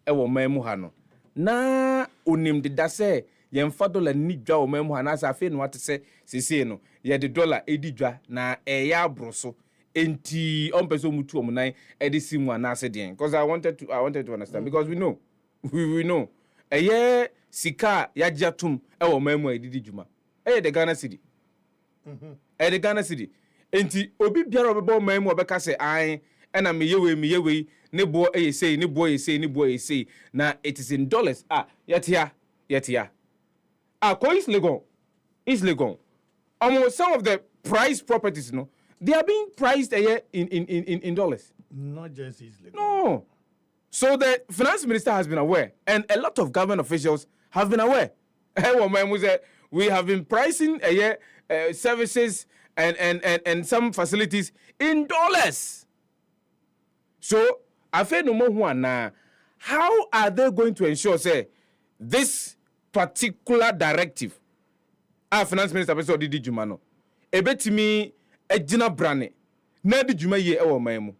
ewo memu hano na onim de da say $5 ni dwa o memu hana sa fe no what say sese no ye de dollar edi dwa na eya abroso enti on person mutu omunan edi simu ana se den because I wanted to understand because we know eye sika ya jatum ewo memu edidi djuma the Ghana city the Ghana city enti obi biara obebo memu obeka say an ena me yewe ne bo say na it is in dollars yetia is legon almost some of the priced properties they are being priced a year in dollars, not just easily. No, so the finance minister has been aware and a lot of government officials have been aware. We have been pricing a year services and some facilities in dollars. So, I feel no more now. How are they going to ensure, say, this particular directive? Our finance minister, Professor Didi Jumano, ebetimi ejina brane, na di juma ye ewo maimu.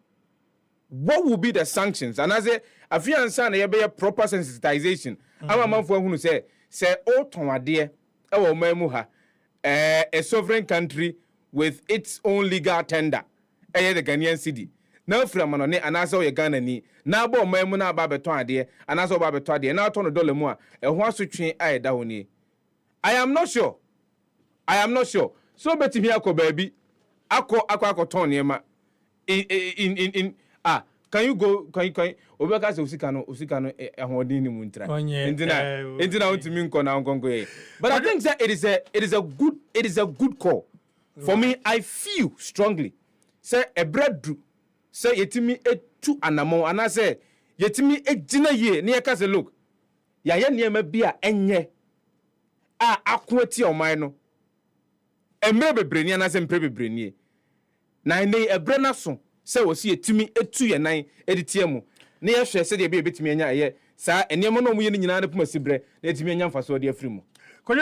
What will be the sanctions? And as a few answer na be proper sensitization. Ama manfo hunu say o tonwade ewo maimu ha. A sovereign country with its own legal tender. The Ghanaian cedi. Now from manone anaso ye Ghana ni na bo maimu na ba beton ade anaso ba beton ade na ton dollar mu a ho asotwe ayeda honi. I am not sure. So betimi akọ baby akọ ton niema in can you obeka se usika no ehodin ni mu ntra entina utimi nko na nkonko e. But I think that it is a good call. For me, I feel strongly say a breadthrough say yetimi etu anamo ana say yetimi ejina ye na yeka say look ya ye niema bia enye akwati oman no emre bebreni ana say mpre bebreni na ne ebre na so say wo si yetimi etu ye nan editie mu na ye hwe say de bia betimi anya ye sa eniemo no mu ye nyina na puma sibre na etimi anya mfaso de afiri mu.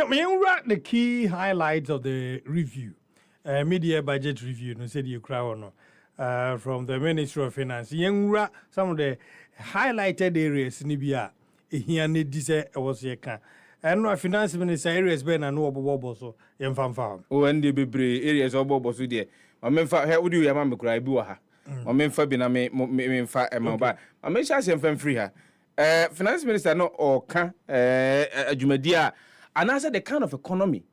Me the key highlights of the review, media budget review, no said you crowd from the Ministry of Finance. Some of the highlighted areas Nibia here need this was ye can. And no finance minister areas ben and no bobo so yem farm. Oh, and the baby areas of bobo so there. I mean, how would you yamam cry buaha? I mean, Fabina me fa a mobile. I mean, shall say free her. Finance minister no or can Jumedia. And I said the kind of economy.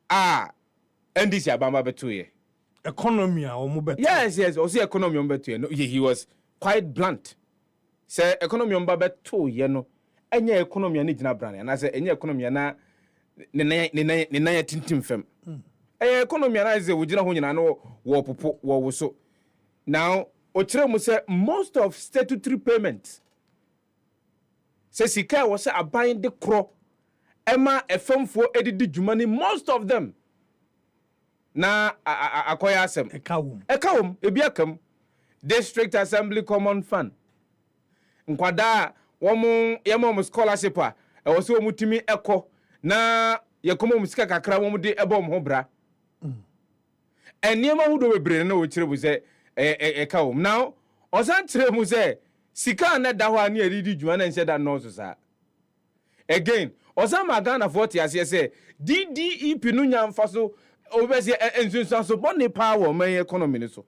And this Abamba Betuye. Economy or mobile. Yes, or see economy on Betuye. No, he was quite blunt. Say economy on Babetu, you know. Any economy need na brand. And I said any economy na nina tintim fem. Economy na is wujina ho nyina no wo popo wo so. Now, Ochiremu say most of statutory payments. Say sika was a buying the crop. Emma FM4 edidi jumani most of them na akoya asem ekawum ebiakam district assembly common fund nkwada womu yemo scholarship a ewo se omutimi eko na yekomo musika kakra womu de ebom ho bra eniema hudo bebre na wo kirebu se ekawum now osan kiremu se sika na da ho ani edidi juma na nse da no so sa again Osama Ghana 40 as say DDEP no nyamfa so obese ensunsan so boni power man economy so.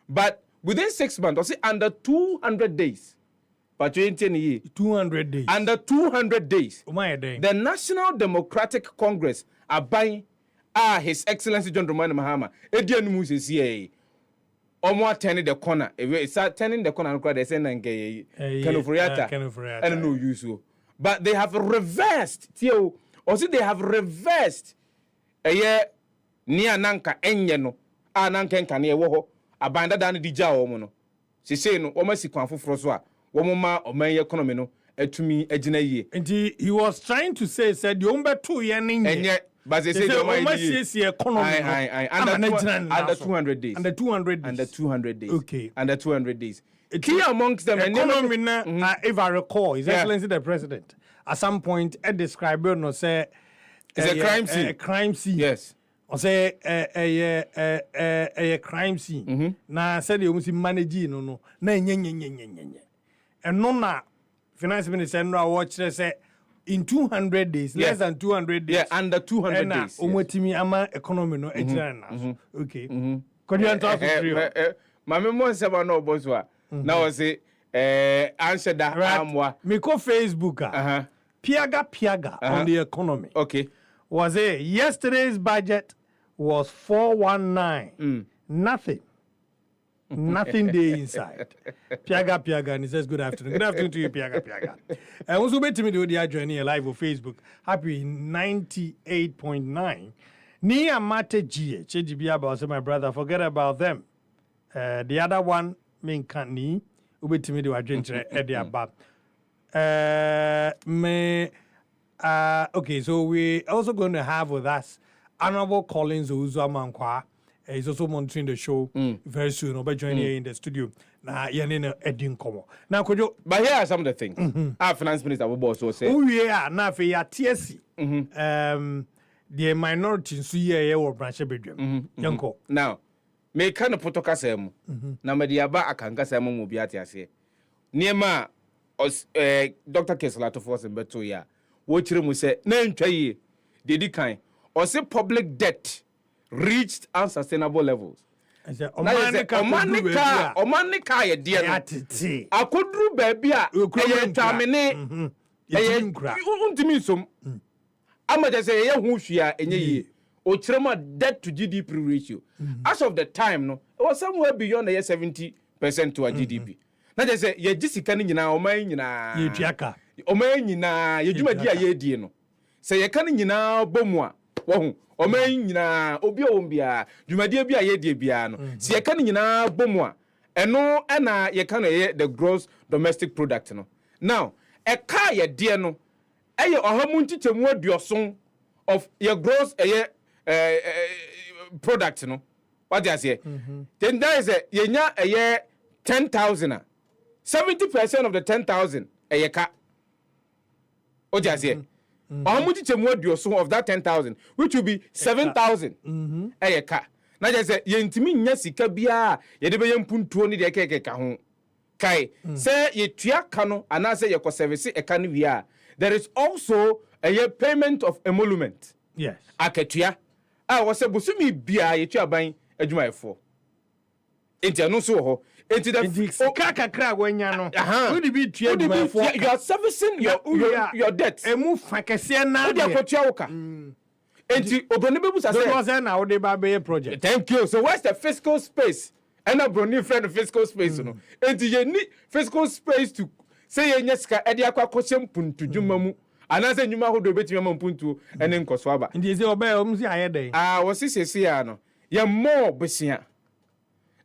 But within 6 months or say under 200 days. But 200 days. Under 200 days. The National Democratic Congress are buying His Excellency John Dramani Mahama. Edian mu se see omo turning the corner. It's turning the corner and they say nange Kenoforiata. And no use. But they have reversed, they have reversed a year near Nanka Enyano, Nanka near Woho, abandoned than the Jaomono. She say no, almost equal for Froswa, Womoma or my economy, to me, a gene. And he was trying to say, said, you umber 2 years, and yet But they say the economy under 200 days. Under 200 days. Under 200 days. Okay. Under 200 days. Key amongst them, economy, if I recall, His Excellency the President, at some point, described no say it's a crime scene. A crime scene. Yes. Or say a crime scene. Na said you must manage no. And no na Finance Minister no watch say in 200 days, less than 200 days. Yeah, under 200 days. Umotimi ama economy no okay. Could you talk to my memory say no boswa. Now say answer that amwa. Me ko Facebook piaga on the economy. Okay. Was it yesterday's budget was 419. Nothing there inside. Piaga, and he says, good afternoon. Good afternoon to you, Piaga. And also, bet me do the journey live on Facebook. Happy 98.9. Nia Mate GH, HGB, my brother, forget about them. The other one, main can't ni. Ubet me do a journey at the above. Okay, so we're also going to have with us Honorable Collins Uzamankwa. He's also monitoring the show very soon. I'll be joining here in the studio. Now, you're Edin Como. Now, could you? But here are some of the things. Our finance minister will also say. Oh, yeah, now for your TSC. The minority in Suya or branch bedroom. Yanko. Now, me kind of potoka semu. Na mediaba akanga semu mubiati ase. Niema Dr. Kesla to force in beto ya. Wochire mu se na ntwa yi. Dedi kan. Or say public debt reached unsustainable levels. Omanika ye dear akodru baby a tamene untimi som amaje say ye hu hwia enye yi o kirema debt to GDP ratio as of the time no it was somewhere beyond the 70% to our GDP na je say ye gisika ni nyina oman nyina ye duaka oman nyina ye dwumadi a ye die no say ye kan nyina bomu a wo oman nyina obi ombia dwumadie bia ye die bia no se ye kan nyina bomu a eno na ye kan ye the gross domestic product no now e ka ye die no eye ohamu ntichemu aduoson of your gross product no what you say then there is ye nya 10,000 70% of the 10,000 eye ka o ja say how much of that 10,000 which will be 7,000 ka na je say ye ntimi nya sika bia ye de be ye mpuntuo ni de keke ka ho kai say ye tua ka no ana say ye ko service e ka no wi a there is also a payment of emolument yes akatua was say busumi bia ye tua ban adwuma efo enti anu so ho enti the kakra wanya no who dey be tua adwuma efo you are servicing your debt emu fakese na de akotua woka enti obroni bebusa say was na wo dey ba be project thank you so where's the fiscal space and obroni friend fiscal space no enti ye ni fiscal space to say ye nyesika e de akwakohyem puntu dwuma mu anase nyuma hodo betimi am puntu ene nkoso aba ndi say oba o msi ayeden wo sisi ya no ye more besia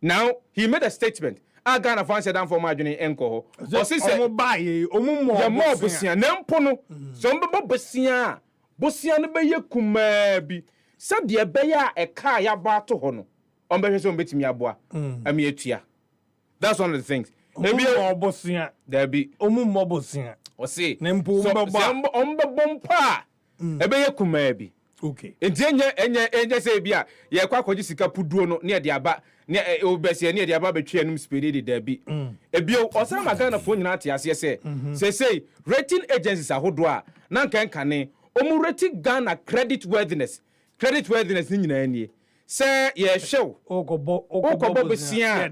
now he made a statement Ghana fans down for margin enko ho o sisi omo bae omo mo ye more besia na mpo no so mbebo besia bosia no be ye kuma bi sade be ya e ka ya ba to ho no on be hwe so betimi aboa am ye tua that's one of the things maybe obosia there be omo mobosia o say nempo ombompa ebe ye kuma bi okay enti enye say bia ye kwa kwaji sika puduo no ne de aba ne obesia ne de aba betwe anum spedi de bi ebio osama Ghana fo nyina ate ase say rating agencies ahodo a na nkankane omu rating Ghana credit worthiness ni nyina anie say ye hwew okobo besia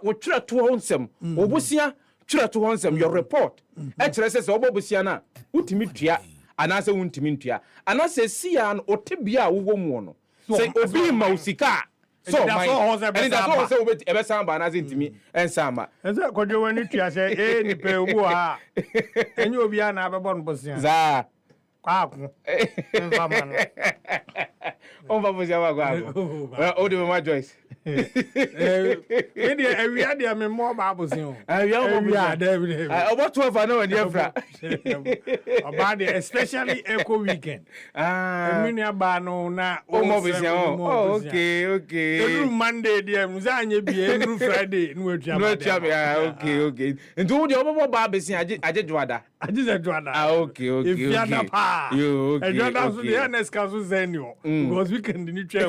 wo twa to honsem obosia twa to honsem your report e kire say obobosia na utimi tua anase wuntimi ntua anase sia no otebia wo mu no say obi ma usika so my and that's all say obet ebe samba anase ntimi ensamba eze kodwo wani tua say ni pe obu ha enye obi a na abebo no bosia za kwaku mfama no on va vous avoir quoi o de ma Joyce Maybe every idea me more Bibles. About 12 I know when you're from. About it, especially Echo Weekend. Bano na. Oh, okay. Every Monday, dear Muzanya be every Friday. Okay. And do the other Barbie, I did Wada. I just a drama. Okay. If you are not pa, you okay. And that's the honest council Zenio. Because we can need to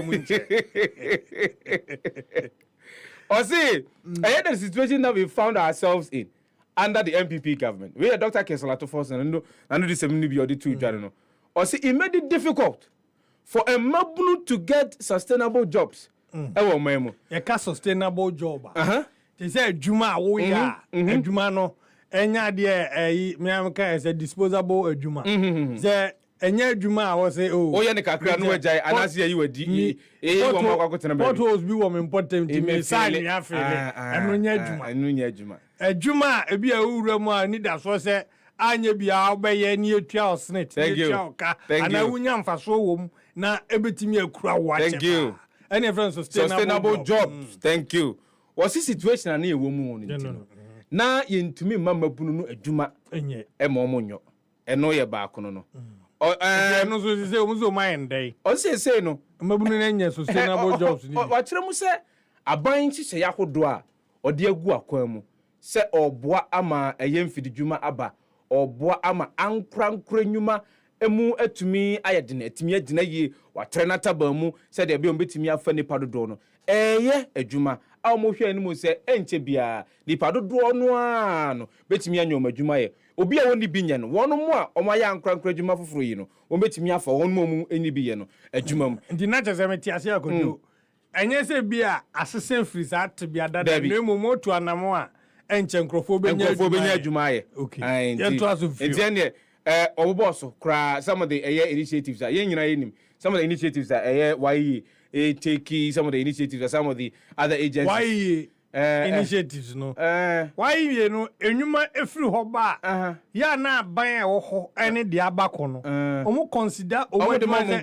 or see, I had the situation that we found ourselves in under the MPP government. We had Dr. Kesalato Force and I know this is the two. Or see, it made it difficult for a Mabunu to get sustainable jobs. You can't sustainable job. They say Juma, Juma no. Enya de me am ka as a disposable Juma. Say enya Juma was say oh ya ne kakra no agya anase yi wadi wo ma kwakotena ba. What was be wo important to me sign ya fe eno nya Juma. Juma e bia wura mu a ni da so say anya bia obeye ni etua osnet etua ka ana wunya mfaso wo mu na ebetimi akura wo ache. Thank you. Any friends sustainable jobs. Thank you. Was this situation na e wo mu no. Na yentumi mamabunu no adwuma enye emomonyo eno ye baako no no so say omuzo mind dey o say no mabunu na enye sustainable jobs ni wa kire mu se aban hihye yakodo a ode agu akwan mu se oboa ama eyemfididwuma aba oboa ama ankrankra nyuma emu atumi ayedene atumi adina yi wa tere na taba mu se de be ombetumi afa nipa dodo no eye adwuma a mo hwe ani mu se enche bia nipa dodo no a no betumi anyom adwuma ye obi a woni bi nye no wono mu a omo ya ankrankra adwuma foforo yi no o betumi afa wono mu eni bi ye no adwuma mu ndi na chese meti ase akodo enye se bia asesen free sa te bia dada na mu moto anamo a enche nkrofo benya adwuma ye okay yento aso fi enti oboboso kra some of the initiatives are yen nyina yenim some of the initiatives are why take some of the initiatives are some of the other agencies why initiatives no why you know enuma efri ho ba ya na ban wo ho ene de abako no omo consider omo de man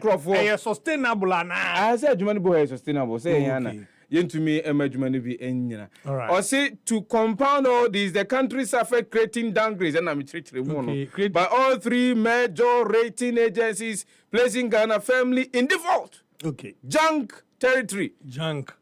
sustainable ana I say adwuma no bo sustainable say yana yentumi emadwuma no bi enyina or say to compound all these the country suffered creating downgrades and I'm treating by all three major rating agencies placing Ghana firmly in default. Junk territory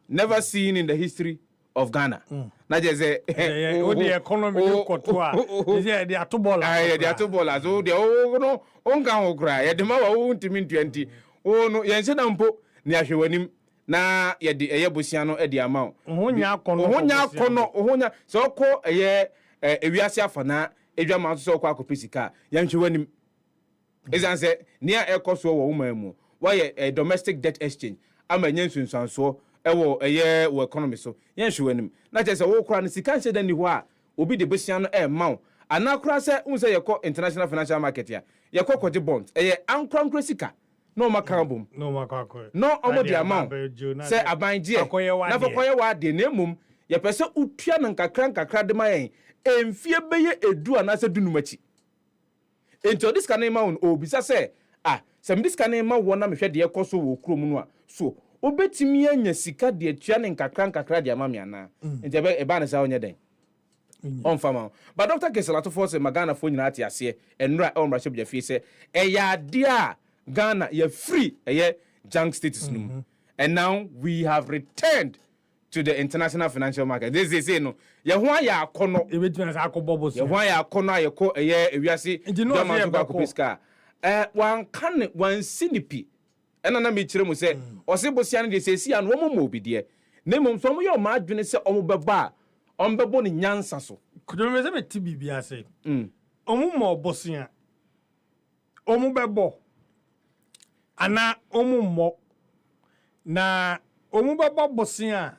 never seen in the history of Ghana. Na je say the economy kotoa is the atobola the atobola so the no onka ho kra ye de ma wa untimi 20 no yense na mpo ni ahwewanim na ye de bosia no e de ama ohonya so ko ewiase afana edwama so ko akopesika yanhwewanim ezanse nia ekoso wo womamu why domestic debt exchange ama nyensunsanso ewo wo economy so yanhwewanim na je se wo kra no sika nche dani ho a obi de bosia no ma anakra se unse yeko international financial market ya yeko kwaje bonds ankrankra sika no makabum no makako no omo di amount say abanje na fokoye wa de na mum ye pese utua na nkakra de mayen emfie beye edu anase dunumachi ento this can ma on obisa say sem this can ma wona mehwe de ekoso wo krom no a so obetimi anya sika de atua na nkakra de amame ana ento e ba na sa onye den on fama but Dr. Kesalato Force magana fo nyina ati ase enra omra shebja fie say eya dia Ghana you're free junk status and now we have returned to the international financial market. This is no ya ho ya akono ya ho ya akono ayeko ewiase dama ko akopiska wan kan wan sinipi ena na me kire mu se osebosia no de sesi an wo mo obidie na mom so mo yo ma adwene se omo beba ombebo ni nyansa so kudo me se me tibibia se omo mo obosia omo bebo ana omummo na omubabo bosia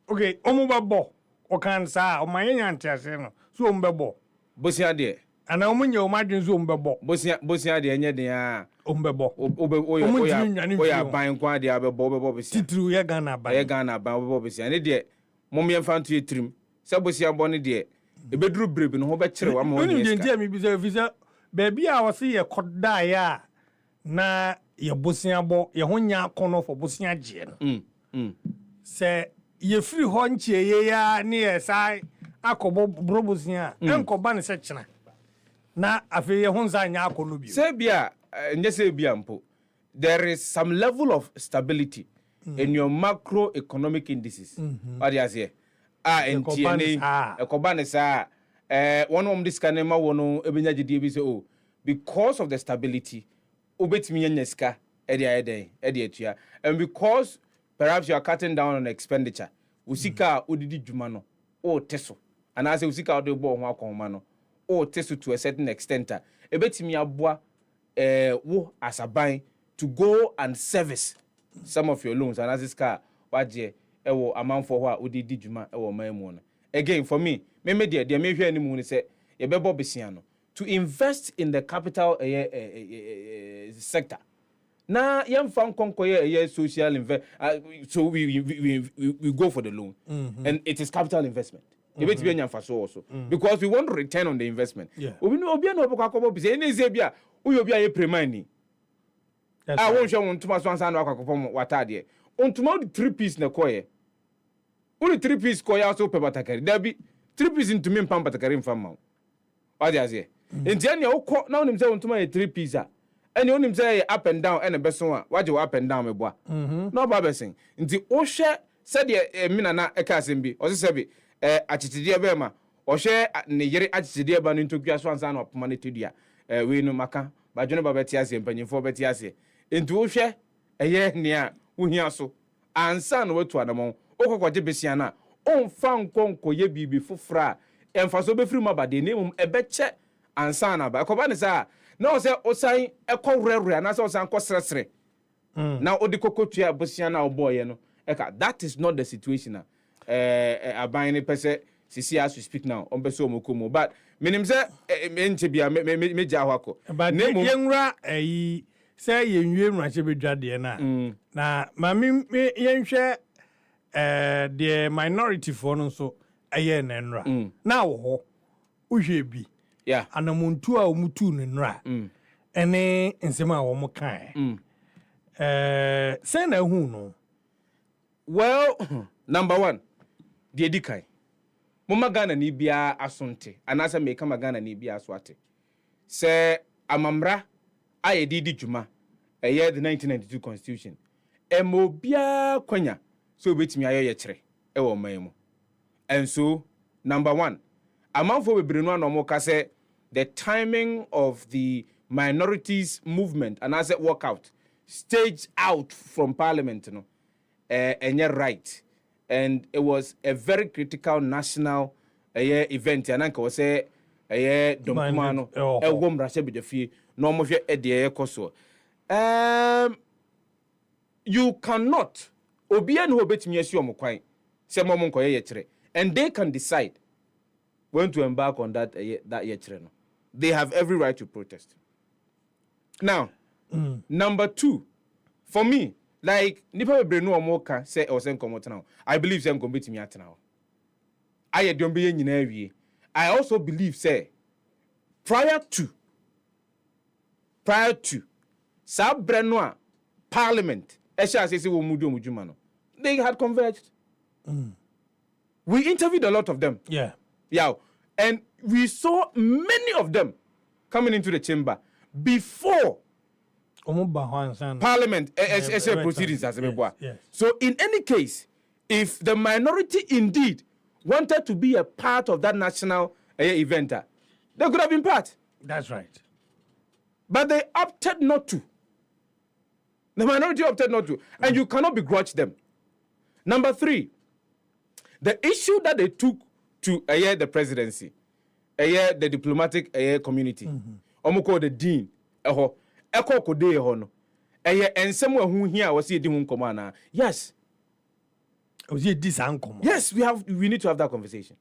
okay omubabo okansa omanyanya ntiase no so ombebo bosia de ana omunye omadwen so ombebo bosia de enye de a ombebo oya ban kwa de abebo bosia titru ye Ghana ban obebo bosia ne de momye mfanto etrim se bosia bone de ebeduru brebe no ho be kire wa mo ne ska ndi mi bi se visa baby a wose ye koda ya na ye bosia bo ye honya kono for bosia je no se ye free ho nchie ye ya ne ye sai akobo brobusia enkoba ne se chena na afi ye hunza nya akono bi say bia nye say bia mpo there is some level of stability in your macroeconomic indices what do you say entiene ekoba ne sa one of this kind ma wono ebenya gidi bi say oh because of the stability obetimi nya sika ede atua and because perhaps you are cutting down on expenditure usika odidi dwuma no o teso and as usika ode bo ho akoma no o teso to a certain extent ebetimi aboa wo asaban to go and service some of your loans and as this car waje ewo amanfo ho a odidi dwuma ewo mamu no again for me me de me hwe animu ni say ye bebo besia no to invest in the capital sector na yemfa nkonkoye social invest so we go for the loan and it is capital investment you bet be nyamfa so also because we want to return on the investment obi no oboko akobo bi say ene bia uyo bia ye premani won hwe won tuma so ansa na akakopom watade ontuma 3 piece na koye uni 3 piece koya so pe batakari dabi 3 piece into me pam batakari mfa ma odi azie enti ne ukọ na onim say ontuma ye 3 piece ene onim say up and down ene beso a waje up and down meboa no ba besin nti o hwe se de mina na eka asem bi o se bi achitide be ma o hwe ne yere achitide ba no ntokua so ansa na opoma ne tedua we no maka ba dwene ba beti ase mpanyimfo beti ase nti o hwe eye nea wo hia so ansa na watu adamon okokwaje besia na onfa nkonko ye bibi fofra emfa so be firi mabade ne mum ebeche ansa na ba ekoba ne sa na o se osan ekowrere na se osan kosresre na odi kokotua besia na oboye no eka that is not the situation aban ne pese sisi as we speak now on beso omokomo but minim se enche bia meja hwako ne mum yenwra say yenwie nwache bedwade na mami yenhwe the minority for no so aye na nra na wo ho uhwe bi anamuntu a omutu ne nra ene nsema wo mo kan say na hu no well number 1 the edikai mama Ghana ni bia asonte anasa meka magana ni bia aswate say amamra aye didi djuma the 1992 constitution emobia kwanya so obetimi aye kire e wo man mu and so number 1 amanfo bebrenu anomo ka say the timing of the minorities movement and as it work out stage out from parliament no enye right and it was a very critical national event and anka was say donkuma no e wo mrahye bedefie no mo hwe ede ekoso you cannot obia no obetimi asi omkwan se mo nkoye ye kire and they can decide when to embark on that ye kire no they have every right to protest now number 2 for me like nipa bebrenu omoka say o sen komotena I believe say nkom betimi atena aye de ombe nyina awie I also believe say prior to sabreno a parliament esha say wo mudu omudwuma no they had converged we interviewed a lot of them and we saw many of them coming into the chamber before parliament proceedings as so in any case if the minority indeed wanted to be a part of that national event they could have been part. That's right. But they opted not to. The minority opted not to. And you cannot begrudge them. Number 3, the issue that they took to the presidency, the diplomatic community, omoko the dean, eko kode no, and somewhere who here was here doing command. Yes. Yes, we need to have that conversation.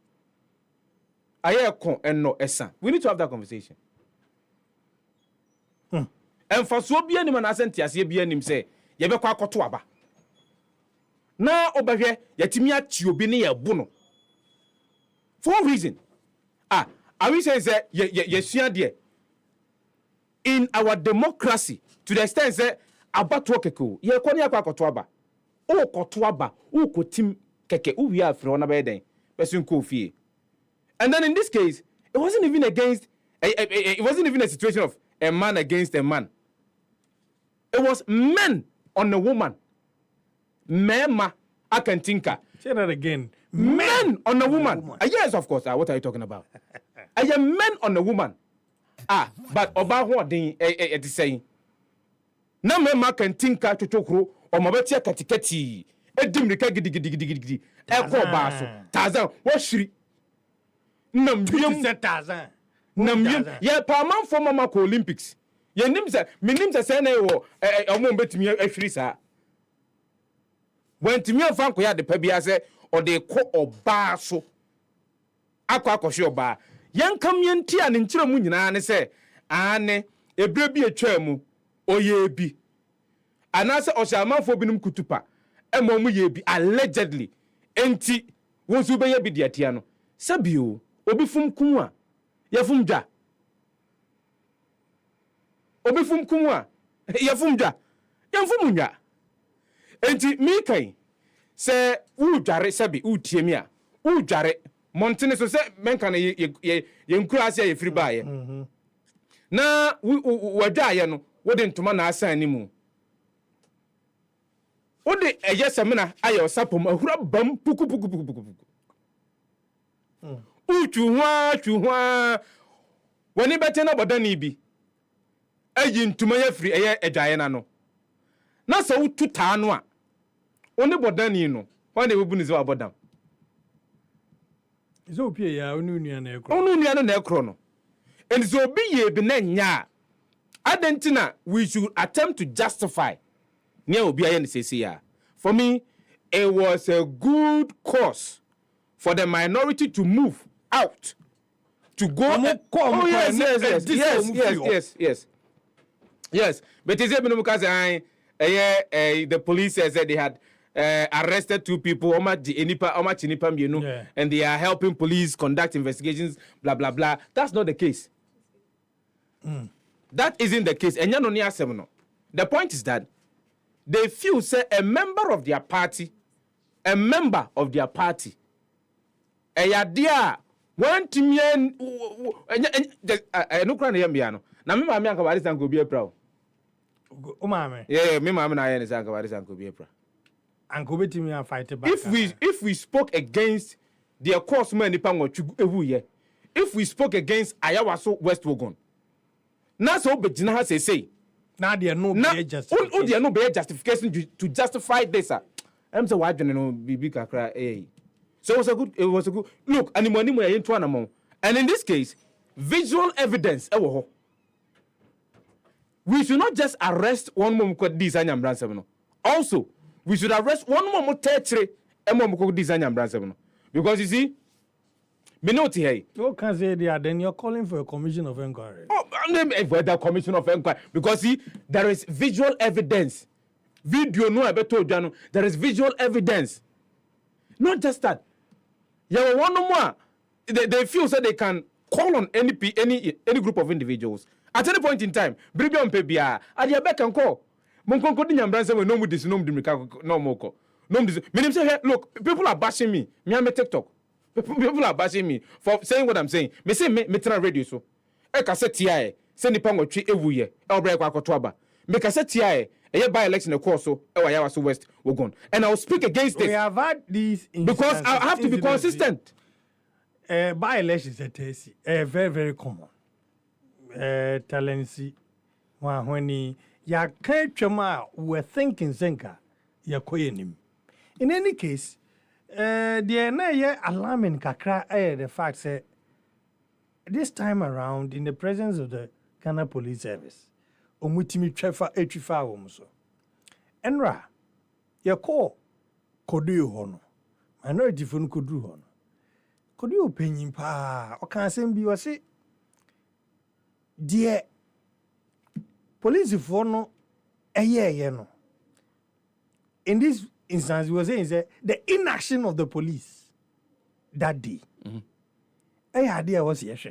And no esa. We need to have that conversation. And for so be any man asent yase be anim say ye be kwa akoto aba. Na obahwe yatimi achi obi ne ye bu no. For reason. Are we saying say ye sua de in our democracy to the extent say abato keko ye kwani akwa akoto aba. o kotoaba o kotim keke o wi afre ona be den person ko fie. And then in this case it wasn't even a situation of a man against a man. It was men on a woman. Mema akantinka. Say that again. Men on a woman. Yes, of course. What are you talking about? I am men on a woman. But oba ho den e saying. Na mema akantinka chotokro o mabetia katikati. Edimrika gidigidi. E ko ba so. Tazan wo shiri. Nam biem Tarzan. Nam biem. Ye pa man for mama ko Olympics. Ye nim se minim se se na e wo omo betimi ahwiri sa. When Timmy of Franco had the Pebia or they call or bar so aqua bar. Young come yen tea and in Chiramunina and say, Anne, a baby a tremu, or ye be. And answer or shall man for Binum Kutupa, and Momu ye be allegedly empty was Ubaya be diatiano. Sabio, Obifum Kuma, Yafumja. Obifum Kuma, Yafumja, Yafumuja. Enti mi kai se u dware sabi u tiemia u dware montene so se menka na ye nkura ase ye free baaye na wadwa ye no wode ntoma na asan ni mu wode eye semina aye osapom ahura bam puku u chuhwa woni bete na bodani bi ayi ntoma ye free eye adwaye na no na so utu taa no a oni bodani no wane we buni zo abodam zo pie ya onu nua na ekro no and so be ye bi na nya adentina we should attempt to justify near obi aye sesi ya. For me it was a good cause for the minority to move out to go yes but is it because the police said they had arrested 2 people and they are helping police conduct investigations blah blah blah. That's not the case. That isn't the case. The point is that they feel say a member of their party a dear one to me no cry na me mama anka barisa nko bi proud. Yeah, me mama na yen sanka barisa nko bi proud. Anko betimi a fight back. If we spoke against their course man nipa nwotwu ewu ye. If we spoke against Ayawaso West Wogon. Na so begina ha say. Na there no be justification. There no be justification to justify this. Em say wa dwene no bibi kakra So it was a good look animani mo ye nto anamo. And in this case, visual evidence we should not just arrest one mom ko design and brand no. Also, we should arrest one mom tetre mom ko design and brand no. Because you see, me know here. You can say there, then you're calling for a commission of inquiry. Oh, the commission of inquiry because see, there is visual evidence. Video no abeto jano. There is visual evidence. Not just that. Yeah, one more. They feel so they can call on any group of individuals at any point in time. Bribion pebia. Adia back and call. Monkonko di nyambranse we no mu dis no mu dimika no moko. No mu dis. Meaning say look, people are bashing me. Me am TikTok. People are bashing me for saying what I'm saying. Me say me try radio so. E ka say tia say nipa nwotwe ewuye. E obra kwa akoto aba. Me ka say tia by election course so e wa Ayawaso West Wogon. And I will speak against it. We have had these because I have to be consistent. By elections very very common. Talency when ya can't we're thinking zenka ya koyenim. In any case, the na alarming kakra the fact say this time around in the presence of the Ghana Police Service, omutimi twifa womso. Enra ya call kodu hono. Minority fun kodu hono. Kodu opinion pa o kan sem bi wase die police for no no. In this instance, he was saying the inaction of the police that day. Idea was yes.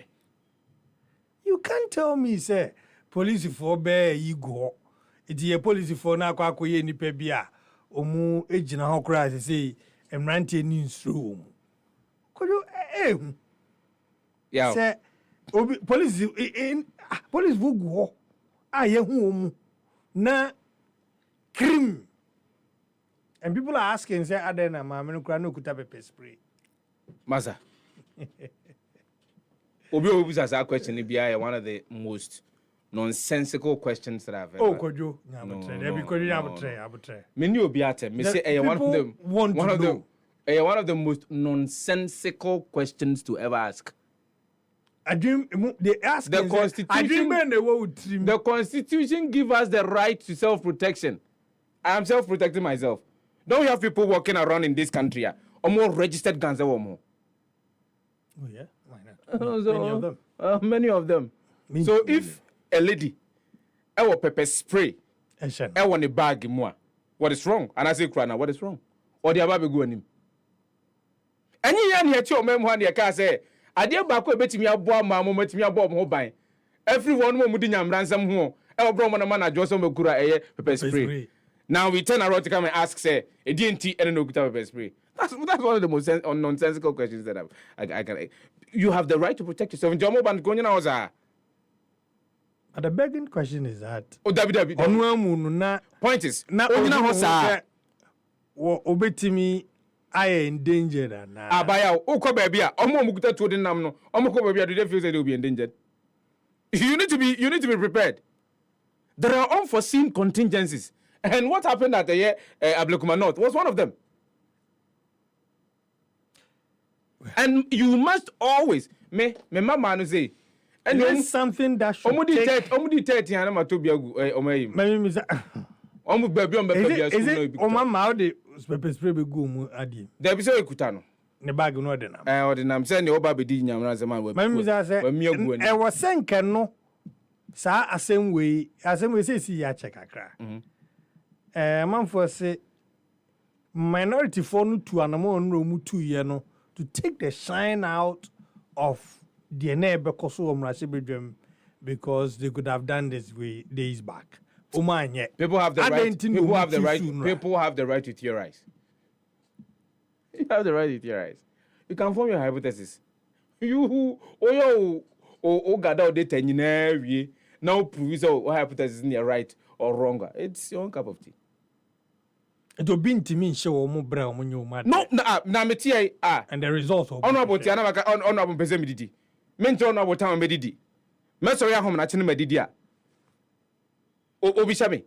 You can't tell me, say, police for bear ego. It's a police for na kwa koye ni pebia. omu ejina ho kra say emrante ni nsuro omu kojo Yeah. say police police vugu ho ye hu omu na cream and people are asking say adena ma me no kra no kuta pepper spray Masa. Obi says that question be one of the most nonsensical questions that I've ever. Oh, kojo nyabotre. Many obi ate me say one of them one of the most nonsensical questions to ever ask. They ask the Constitution. The Constitution give us the right to self-protection. I am self-protecting myself. Don't we have people walking around in this country or more registered guns or more? Oh yeah, why not? Many of them. So if a lady, I will pepper spray, I want a bag more. What is wrong? And I say, Krana, what is wrong? Or the ababe go on him. And you hear your mem one your car say, I dear back with betting me a bomb, mamma, met me a bomb hobby. Everyone will be ransom home. I will bring a man at Joseph Makura pepper spray. Now we turn around to come and ask, say, a DNT and no pepper spray. That's one of the most nonsensical questions that I can. You have the right to protect yourself. But the begging question is that. Oh, David. Point is, now obetimi I endangered na. Abaya, oko baby, omo mukuta to the namno. Omo ko baby, do they feel that they'll be endangered? You need to be prepared. There are unforeseen contingencies, and what happened at the Ablekuma North was one of them. And you must always me mama no say and there's something that should omudi 30 and ma to bia omai omu baby on baby bia is it o mama the pepper spray be go mu adi there be say ekuta no ne bag no de nam ordinam say ne oba be di nyamra say man we e was senken no sa asem we say si ya check akra man for say minority for no tu anamo no mu tu ye no to take the shine out of the neighbor because they could have done this way days back. People have the right. People have the right. People have the right to theorize. You have the right to theorize. You can form your hypothesis. You gather data in now prove what hypothesis is right or wrong. It's your own cup of tea. It will be to me show more brown when you mad. No, and the results of honorable Tiana honorable Pesemidi. Mentor honorable town medidi. Messoya home natin medidia. Obishami.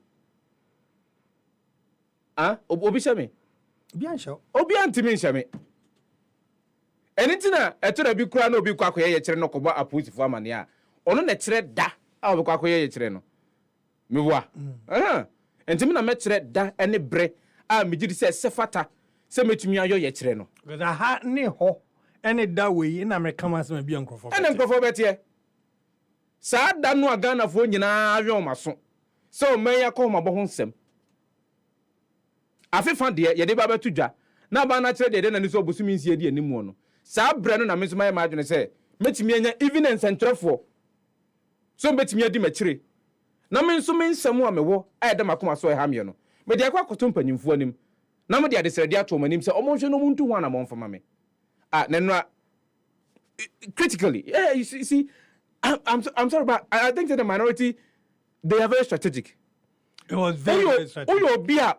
Obishami. Bien sure. Obian Timinshami. Anything a to be crown no be quack no coba a pussy for mania. On a thread da, I'll be quack treno. Miwa. And Timina met da any bre. Me did say sefata se metumi ayo ye kire no because I had ne ho any that way in America mas me bi enkrofo and enkrofo betie sa da no agana fo nyina awe omaso so man yakọ mabo ho nsem afefa de ye de ba betu dwa na ba na kire de na ni so obosumi nsie de animu no sa bre no na me so ma adwene se metumi anya evidence entrefo so metumi adi makire na me nso me nsem a mewo ayede makoma so e ha me no me de akwa koto mpanyimfo anim na me de adesrede ato manim se omonhwe no muntu ho na monfa ma me nenra critically yeah you see I'm sorry but I think that the minority they are very strategic. It was very strategic. Oyo PR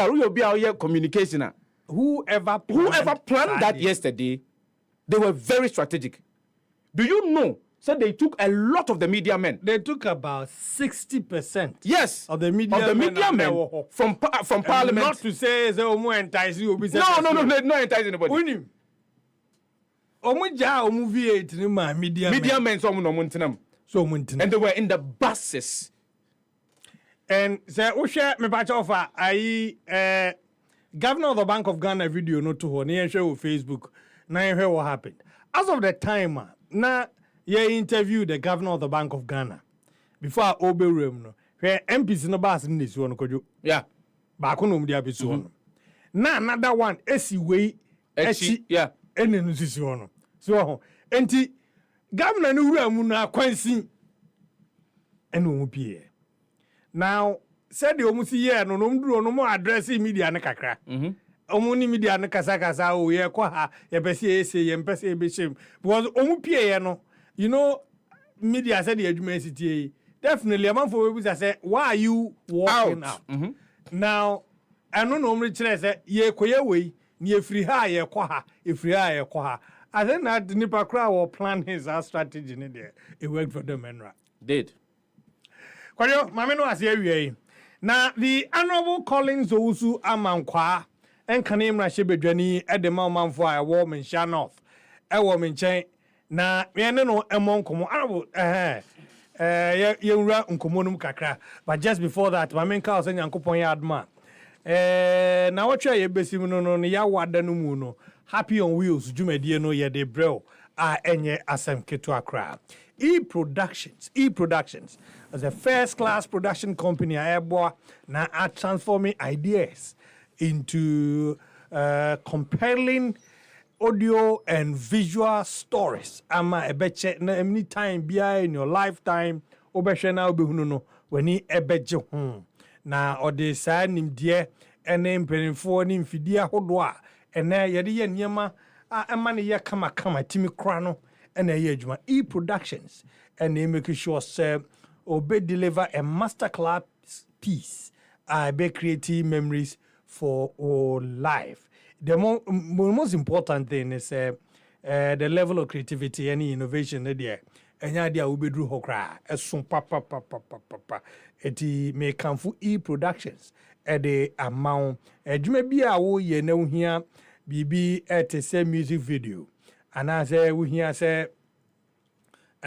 oyo communication whoever planned that yesterday they were very strategic. Do you know so they took a lot of the media men. They took about 60%. Yes, of the media men from parliament. Not to say omo entice you. No, not entice anybody. Unim. Omo ja omo V8 ni ma media men so omo no muntinam. And they were in the buses. And say o share me patch offer governor of the Bank of Ghana video no to ho na share on Facebook. Na hear what happened. As of the time na interviewed the governor of the Bank of Ghana before Oberem no where MPs no bas ni si wono kojo yeah ba ko no mu dia besu wono na another one esi wei echi yeah ene no sisi wono so enti governor no wura mu na akwansi ene wo pie now said the omusi ye no mduro no mo address media ne kakra omu ni media ne kasa o ye kwa ha ye pese ese ye mpese e be shame because omu pie ye no you know media said the adwuma city definitely am for we say why are you walking out now eno no omri kire say ye koye we ni efiri ha ye kwa ha efiri ha ye kwa ha I think that nipa kra will plan his strategy in there. It worked for them, Enra. Did. Kwayo, mameno asiye. Now, the Honorable Collins Owusu Amankwa and Kanim Rashibedwani at the Mount for a woman Shanoff. A woman chain. Na, no among Komo Honorable, Yura Unkomonum Kakra. But just before that, my main cows and Yankopon Yardman. Now, what you're basing on Yawadanu Happy on Wheels, Jumedi no ye de bro, enye asem ketu akra. E-Productions as a first-class production company airboa na are transforming ideas into compelling audio and visual stories. Ama ebeche na any time bia in your lifetime obehwe na obehunu no wani ebeje ho. Na ode saa nimdie ene mpenfo ni mfidie ahodo a ene yede ye niema ama ne ye kama timi kra no ene ye adwuma E-Productions ene make sure say obe deliver a masterclass piece be creating memories for all life. The most important thing is the level of creativity and innovation there enya dia obedru hokra esun papa eti me kamfu E-Productions the amount adwuma bi a wo ye na ohia bibi te say music video and I say we hear say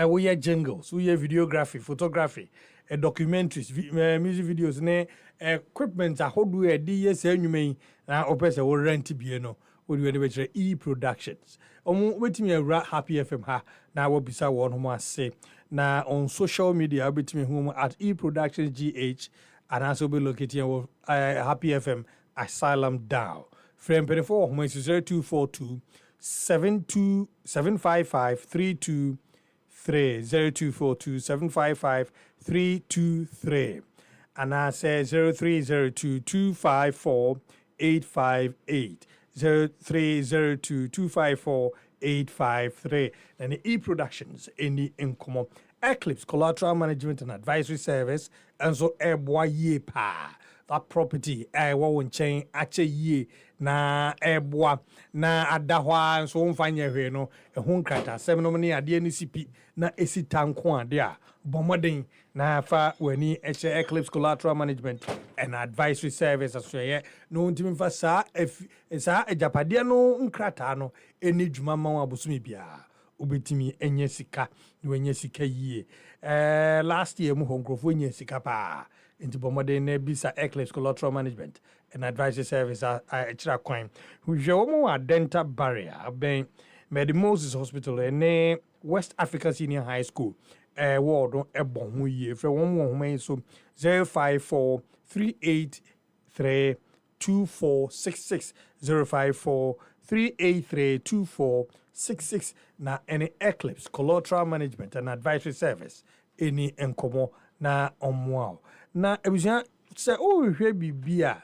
we hear jingles, we hear videography, photography, documentaries, music videos, ne equipment a hold we yes anyway na opese we rent bi no we do E-Productions. Wetimi awura Happy FM ha na wo bisa won ho ase na on social media betimi hu at E-Productions GH and also be located Happy FM Asylum Down. Frame 24 ho is 0242 755 323 0242 755 323 and I say 0302 254 858 0302 254 853 and the E-Productions in the Incomo Eclipse Collateral Management and Advisory Service and so Eboye pa that property won chain ache ye na eboa na adahwa so mfanya hwe no ehun krata sem no ne ade ni sipi na esitanko ade a bomoden na fa wani Eclipse Collateral Management and Advisory Service asoye no ntimi fa sa ejapade no nkrata no eni dwuma ma abosumi bia obetimi enye sika no enye sika yie last year mu honkrofo enye sika pa into bomode na bisa Eclipse Collateral Management and Advisory Service chira kwan we show a dental barrier ben Medi Moses Hospital and West Africa Senior High School ward ebon hu ye fre won mo homa so 054 383 2466 054 383 2466 na any Eclipse Collateral Management and Advisory Service any enkomo na omwao na ebusia se o hwe bibia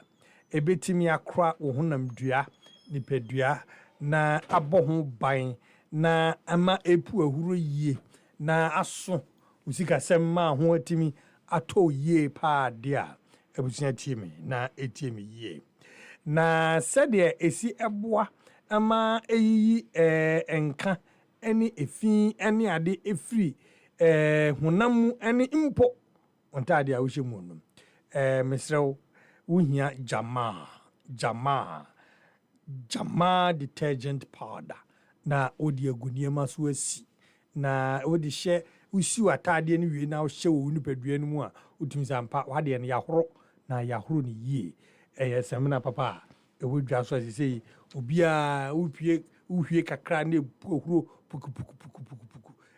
ebetimi akra wo honam dua nipadua na aboho ban na ama epu ahuro yie na aso usika semma ho atimi ato yie pa de a ebusia tiemi na etiemi yie na sede esi eboa ama eyi enka eni efi eni ade efiri hunamu eni impo ontade a wo hyemu no mesrew wuhia jama detergent powder na odi aguniema so asi na odi hye usi watade ne wie na wo hye wo nipadua no mu a utimi sampa wade ne yahoro na yahoro ne yie semna papa wodwa so asisi obia uhwie kakra na ehuro puku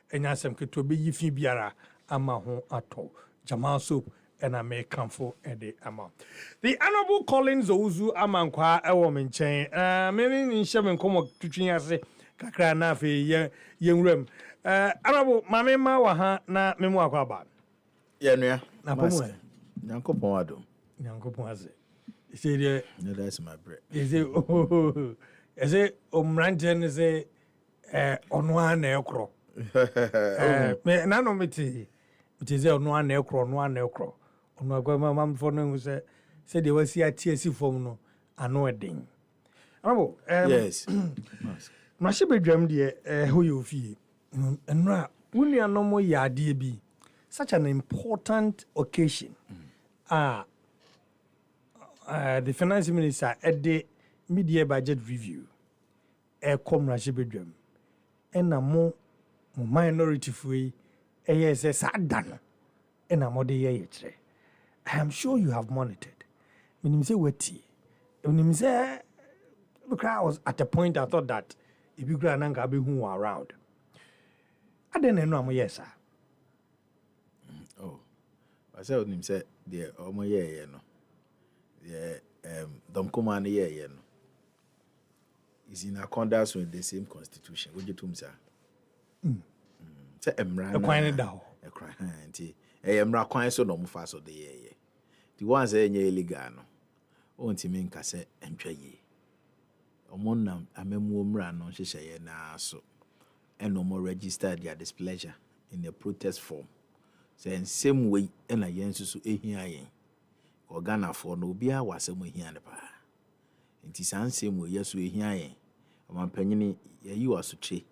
enya sem keto be yifi biara ama ho ato Jamal soap and I make comfort at the amount. The Honorable Collins Owusu Amankwa ewo menchen many in shaman come twitching as kakra na fe yenwrem Honorable mama wa ha na memo akwa ba yenua na pomo nyankopon ado Nyankopon ase. Say there. No, that's my bread. Is it? Oh, is it? Omranten is it? On one ekro. Me na no meti. It is on one ekro, on one ekro. On my grandma, mom for no say they was here TSC form no. I know a ding. Yes. Mashibe drum dear, who you feel. And now, when you are no more yardie be such an important occasion. The finance minister at the mid-year budget review. Come Mashibe drum. And a more minority free. Yes, sad done. And a more day. I am sure you have monitored. When you say wetty, when you say, look, I was at a point I thought that if you grant Nanga be who are around. I didn't know, yes, sir. Oh, I said him said the Omo ye no. The Dom Command ye no. Is in accordance with the same constitution. Would you to sir? Say Emra. A quine down. A cry. Emra quine so no fast of the ye. The ones say ye illegal no. Onti me nka se entwa ye omonam amemu omra no hyehyeye na so eno mo register their displeasure in a protest form say same way na yensusu ehia yen Ghana for no bia wasem ehia ne pa nti san same way yeso ehia yen amampanyini yayi wasoche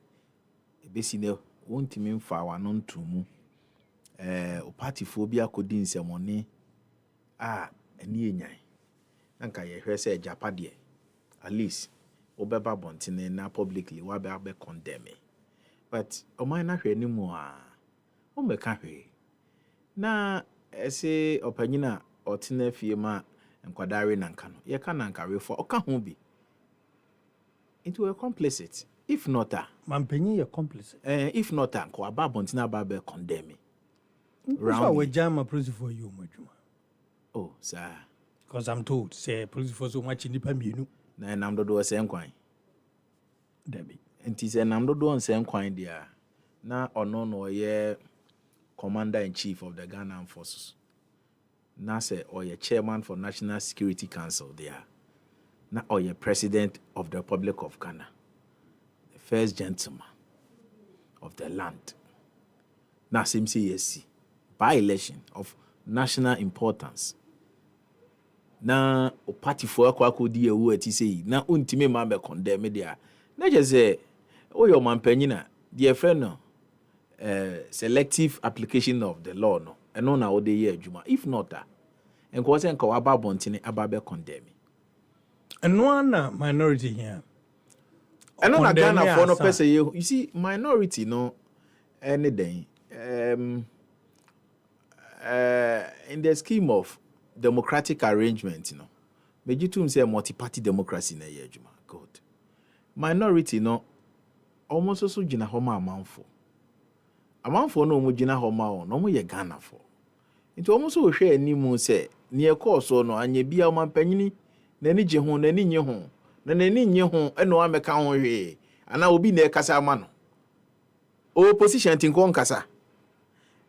ebesi ne wontimi mfa wa no ntumu o party fo bia kodi nsemone eni enyan Nanka ye hwe say Japade at least obeba bontine na publicly wa be condemn but oman na hwe ni mu o meka hwe na ese opanyina otine fie ma nkwadare nanka no ye ka nanka we for oka ho bi into a complicit if not mampanyi ye complicit if not ko aba bontine ba be condemn round we jam approach for you madwuma oh sir. Because I'm told, say, police for so much in the Pamino. Na nam dodo same kwan. Debbie. Enti say nam dodo on same kwan dia. Na ono no ye commander in chief of the Ghana Armed Forces. Na say oye chairman for National Security Council there. Na oye president of the Republic of Ghana. The first gentleman of the land. Na CMCSC. By election of national importance. Na o party for akwa di ewu ati sei na ontime ma be condemn dia na je say o your mampanyina dear friend no selective application of the law no eno na o de ye adwuma if not enko se nka wa ba bontene aba be condemn eno na minority here eno na Ghana for no person you see minority no anything in the scheme of democratic arrangement, you know. Mejitum say multi-party democracy na yejuma. God. Minority, no, almost also jina homa amanfo. Amanfo no mo jina homa o, no mo ye Ghana for. Into almost so share ni mu say, ni course no anye bia mampanyini, nani je ho, nani nye ho, na nani nye ho, eno ameka ho hwe. Ana obi na kasa ama no. Opposition tinko nkasa.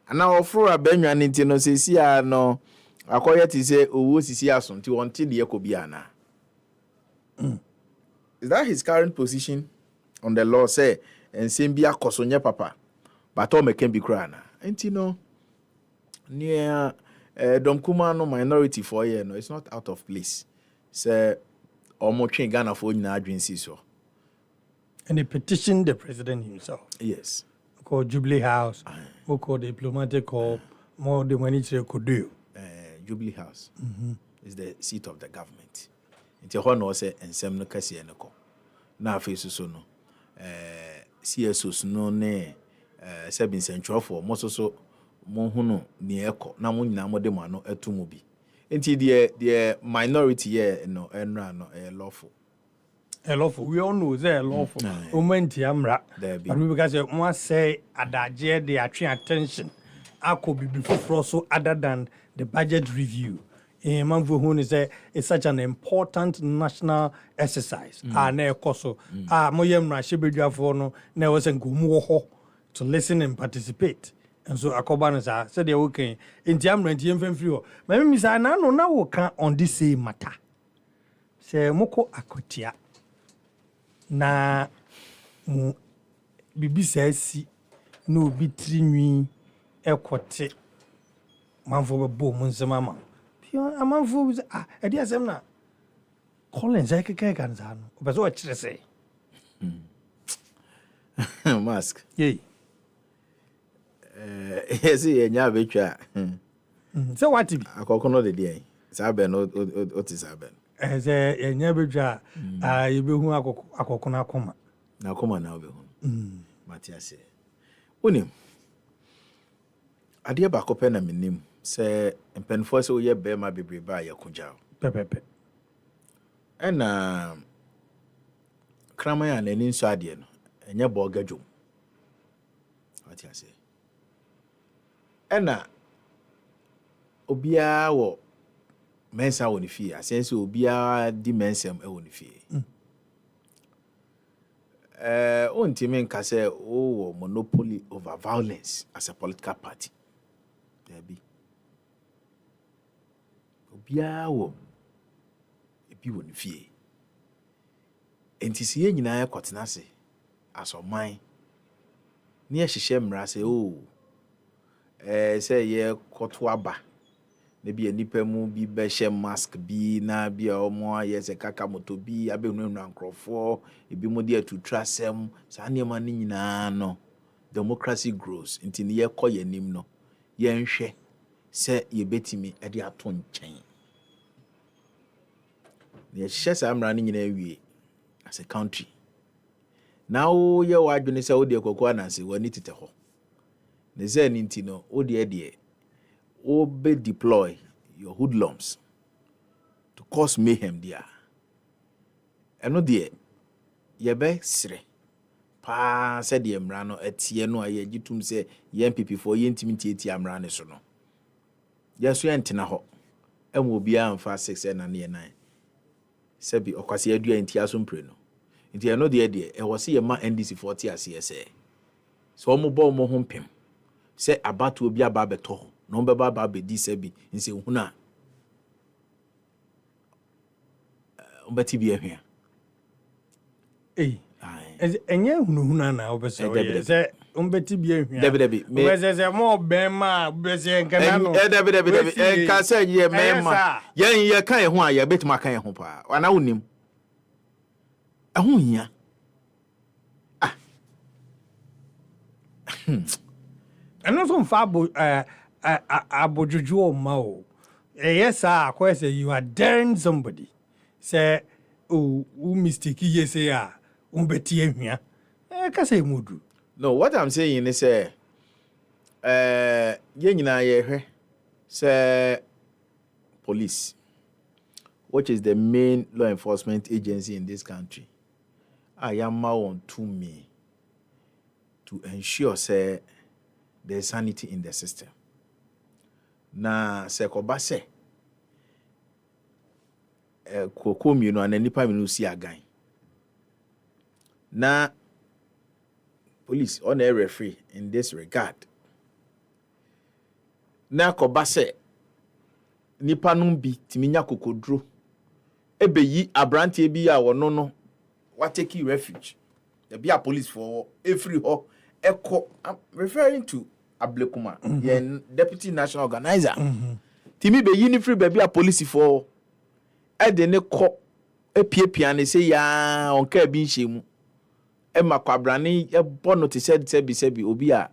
Ana ofro abenwa nti no sesi a no akoye ti say owo sisi aso nti wonte de ekobia na. Is that his current position on the law say ensem bia kosonye papa but o meken bi kra na. Nti no near Dom Kuma no minority for here no it's not out of place. Say omo twen Ghana for nyina adwensi so. And he petitioned the president himself. Yes. Called Jubilee House, who called diplomatic corps, more than when he could do. Jubilee House is the seat of the government. It's a honor say and some no kasi enoko. Na face so no. CSOs no ne 7 central for most so mo hunu ni eko na mo nyina mo de mo ano etumu bi. Enti the minority here no enra no lawful. Lawful. We all know they're lawful. Umenti amra. But because one say adaje they are paying attention. I could be before so other than the budget review. Manvuhun is it's such an important national exercise. Ne koso. Moyem na shibidwa for no ne was en gumu ho to listen and participate. And so akoba no sa said they okay enti amrant yemfam free ho ma me misa na no na wo ka on this same matter se moko akotia na mu bibi sa si no bi trinwi ekote manfo be bo mu nsema ma pio amanfo e dia asem na Collins I kan za no obeso o kire se mask yey yes enya betwa so what be akoko no de dey saben o ti saben ze enya betwa yebehu akoko na akoma na obehu matiase onim ade ba kope na menim se mpenfo se oye be ma bebre ba yakugya pepepe ena krama ya na ni nso ade no enya bo gadwom matiase ena obia wo mensa wo ni fie asense obia di mensem e wo ni fie ontimi nka say wo monopoly over violence as a political party there be obia wo ebi wo ni fie enti se ye nyina ya kotena se asoman ne ye hihye mra se say ye koto aba ne bi enipa mu bi be hye mask bi na bi omo aye se kaka moto bi abenu ankrofo ebi mo de atutrasem sa ne ma ni nyina no democracy grows inti ne ye koye nim no ye nhwe se ye betimi e de ato nchen ne hye sa amra ni nyina wie as a country now ye wa adwene se wo de kokwa na se wani tete ho ne ze ni nti no wo de be deploy your hoodlums to cause mayhem there. Eno de ye be sire pa se de mra no etie no aye gitum se ye MPP for ye ntimi tie amra ne so no. Ye so ye ntena ho. Emo obi amfa 6 na ne 9. Se bi okwase adua nti aso mpre no. Nti eno de e wo se ye ma NDC 40 ase se. So omo bo mo ho mpem. Se abatu obi aba beto no beba ba be di se bi nse huna ombati bi ehia enye huna na obeso se ombati bi ehia debi obese mo bema obese nkana no debi ka se ye mema ye kan ye ho a ye betima kan ye ho pa wana wonim ehun hia eno so mfa abojuju o ma o yes sir say you are daring somebody say mistake yes say beti ehua ka say mudu. No, what I'm saying is ye nyina ye hwe say police, which is the main law enforcement agency in this country, I am on to me to ensure say there's sanity in the system. Na se koba se kokomi no ananipa minu si agan na police on a referee in this regard na koba se nipa no bi timinya kokodro ebeyi abrante bi a wono no wateki refuge there be a police for every ho echo. I'm referring to Ablekuma, the deputy national organizer. Timi be unifree baby a police for e de ne ko e pie ne say ya onka bi nhemu e makwabrane e bono te said sebi obi a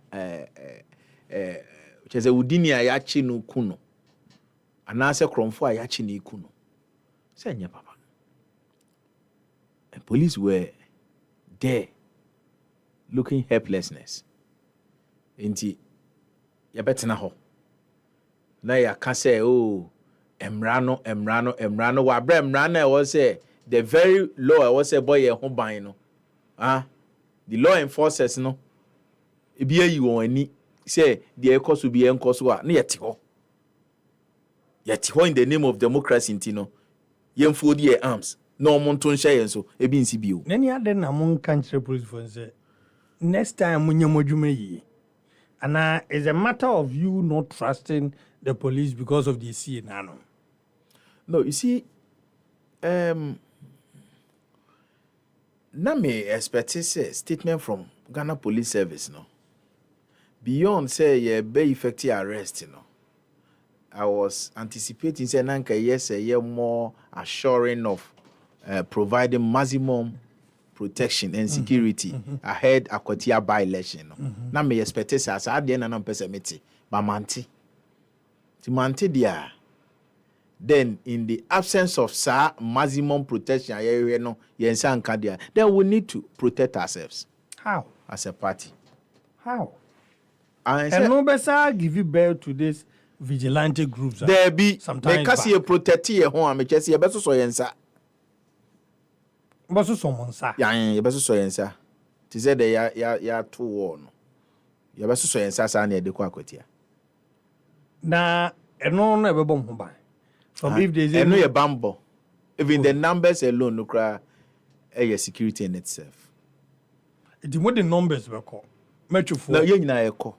cheze udini a ya chi no kuno anase kromfo a ya chi ne kuno say nya papa. And police were there looking helplessness inti ya betena ho na ya ka say emrano wa bra emrano e was say the very law was say boy ho ban no the law enforcers no e bi ayi won ani say the ekoso bi enkoso a na yete ho in the name of democracy inti no yemfo di arms no monto nhye yen so e bi nsi bio nani ade na mon kan kire police for say next time munya modwuma yi And it's a matter of you not trusting the police because of the CNN. No, you see, na me expect a statement from Ghana Police Service, no. Beyond say yeah, be effective arrest, you know. I was anticipating say nanka yes, a year more assuring of providing maximum protection and security ahead Akwatia by-election. No. Na me expect say as I dey na person meti, but manti. Ti manti dia. Then in the absence of maximum protection, then we need to protect ourselves. How? As a party. How? And no better give you bail to this vigilante groups. There be sometimes because you protect your home, I just say better so yensa. But so someone sa. Yeah, better so yensa. To say that ya too warm. You better so yensa sa near the Kwakotia. Na no never bomb by. From if there's a no bambo. Even the numbers alone no cry a security in itself. It what the numbers were called. Metro for no, you na echo.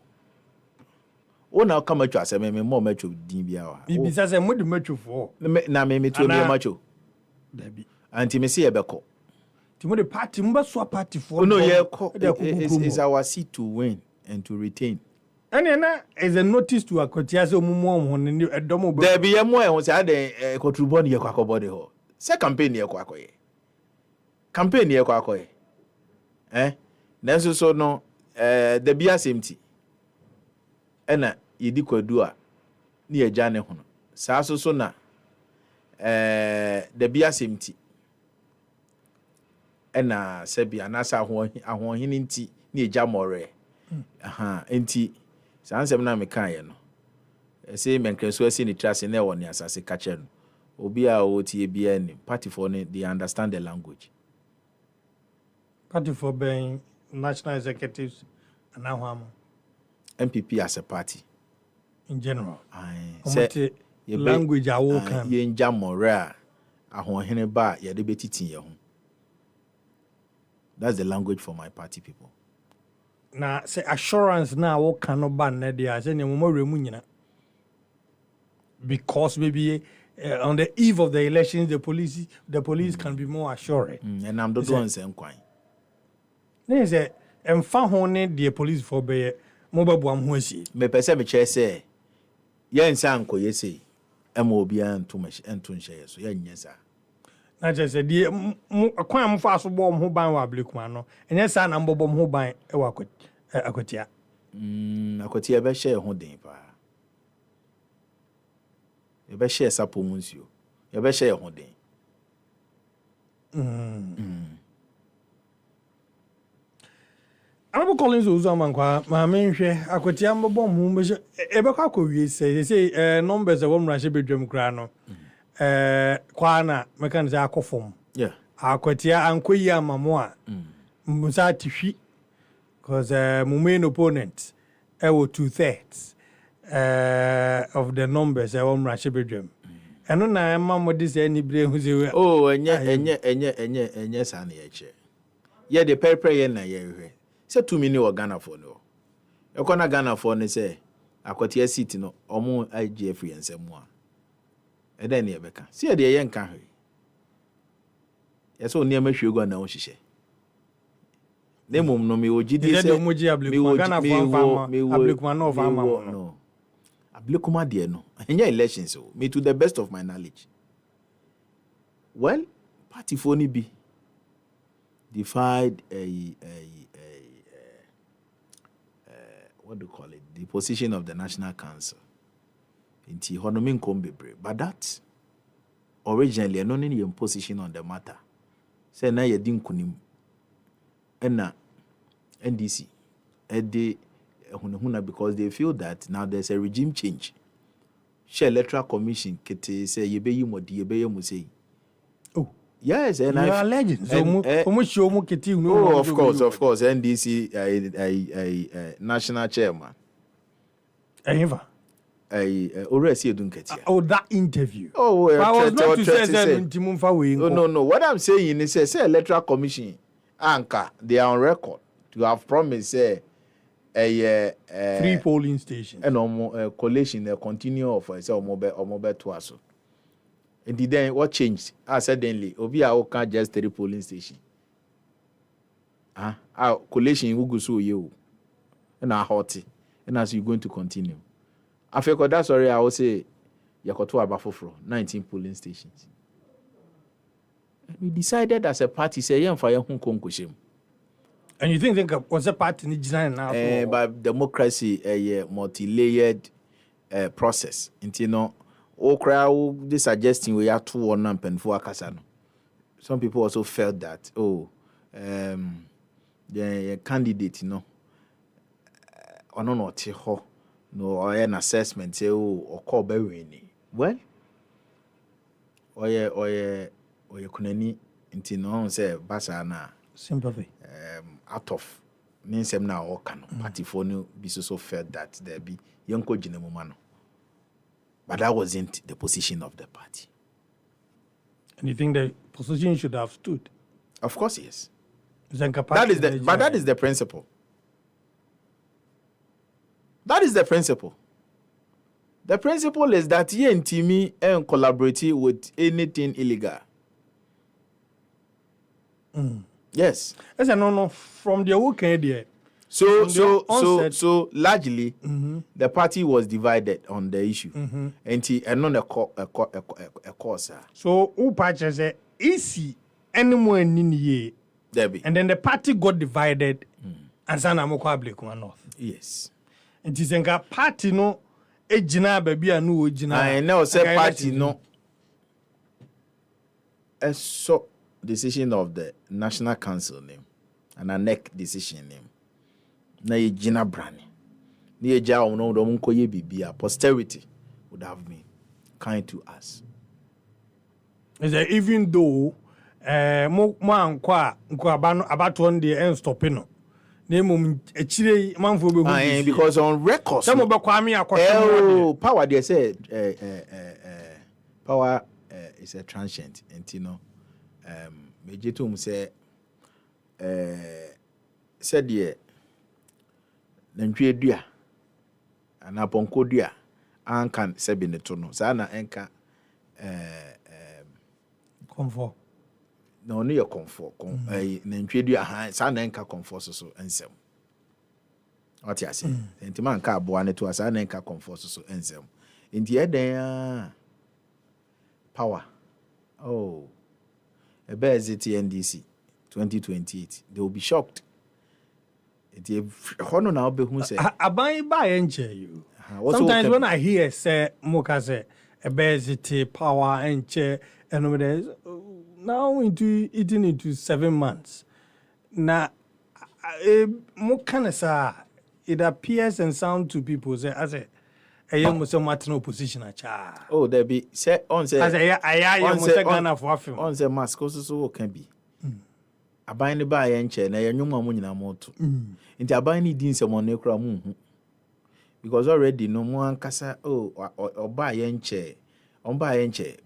Oh, now come at us, I mean, more metro DBR. It says I'm with the metro for. Na me to be a macho. Debbie. Antimacy a beco. Timo the party, Mbaswa party for. No, yeah, is our seat to win and to retain. And then is a notice to a Kotiazo Mumon when a domo. There be a more was had a contribute your quack body hole. Say campaign near quackoy. Campaign near quackoy. Then so no, the beer empty. And ye dua near Jane Hono. Sasso sona, the beer empty. And Sebi and Nasa, I want him near Jamore. Enti. Sansem na me kan ye no say men krenso asi ni trust na woni asase ka che no obi a otie bia ni party for ne they understand the language. Party for being national executives and now MPP as a party in general. Say language a wo kan ye nja more a ahonhene ba ye de betitin ye ho. That's the language for my party people. Na say assurance na wo cannot ban na dia say ne mo remu nyina because maybe on the eve of the elections the police can be more assured and I'm the one saying kwan ne say emfa ho ne the police for be mo babu am ho asi me pese me che say ye nsa ankoye sei ema obi anto nhye so ye nyɛ sa na je say die kwan mo fa so bo mo ban wa blekuma no enye sa na mbobom ho ban e wa akotia akotia be share ho den pa e be share sapo munsio e be share ho den Honorable Collins Uzaman ma menhwe akotia mbobom ho be e be kwa kowie say numbers e wo mrahye bedwam kra no kwana mekan say akofom yeah akotia ankoyi amamo a musa tihwi because my main opponent was 2/3 of the numbers I want to bedroom. And no na mamma this any brain who say oh enye san ye che. Ye the pray na ye hwe. Say 2 million Ghana for no. E kona Ghana for ne say akotia seat no omo IGF ensem a. E den ye beka. See ye ye nka hwe. Ye so niam hwe go na wo hihye. Nemum no me ogidi say me Ghana for ablikuma no fama no ablikuma de no enya elections so me to the best of my knowledge well party for ni be defied what do you call it the position of the National Council inti honomi nkombebre but that originally no any position on the matter say na ye din kunim na NDC they because they feel that now there's a regime change. Share electoral commission kete say ye be yimodi ye be yemu say. Oh yes, and I legends. Oh, of course, NDC national chairman. Eva. Already dunketia. Oh, that interview. Oh, I was not to say no. What I'm saying is say electoral commission. Anchor, they are on record to have promised 3 polling stations. And collation continue of say omobe to aso. And then what changed? Suddenly obi a can just 3 polling station. Collation wugu so you. And hot. And as you going to continue. After that, sorry, I will say Yakoto Abafofro, 19 polling stations. We decided as a party, say, yeah, for your and you think was a party now? But democracy, a multi-layered process. You know, all crowd they suggesting we are 2-1 and 4 Kasano. Some people also felt that, the candidate, you know, or no, no, an assessment, say, or call Berrini. Well, or you couldn't into no say Basana sympathy. Out of means now or can party for no be so felt that there be young Jinamumano. But that wasn't the position of the party. And you think the position should have stood? Of course, yes. That is the principle. That is the principle. The principle is that you and Timmy and collaborate with anything illegal. Yes. As I know from the weekend. So largely, the party was divided on the issue, and not a course. So who patches it easy anymore in year, and then the party got divided, and Sanamoko North. Yes. And it's a party no ejina baby anu ejina. I know say party no. A so decision of the National Council name and a NEC decision name. Na ejina brani. Ni eja ono do munko ye bibia posterity would have been kind to us. Is that even though mo ankwa about one day and stopping no. Because on records, power they say power is a transient, and you know, Mejitum say said ye Nantria and Aponcodia and can sebi netono sana enka comfort. No, near comfort. Nantria hand sana enka comfort so ensem. What you say? And man car boane to us and enka comfort so ensem. In the end, power. Oh, a bear NDC 2028. They will be shocked. Hono now be who say I buy you. Sometimes when I hear say Moka say a bear power and chair and over there now eating into 7 months. Now Mokanasa it appears and sound to people say as a young Martin opposition a child. Oh, there be say on say as I Ghana for film. On the MASQ so can be. Aban ne ba ye nche na ye nwuma mu nyina moto nti aban ne din se mo ne kura mu hu because already no mo ankasa oba ye nche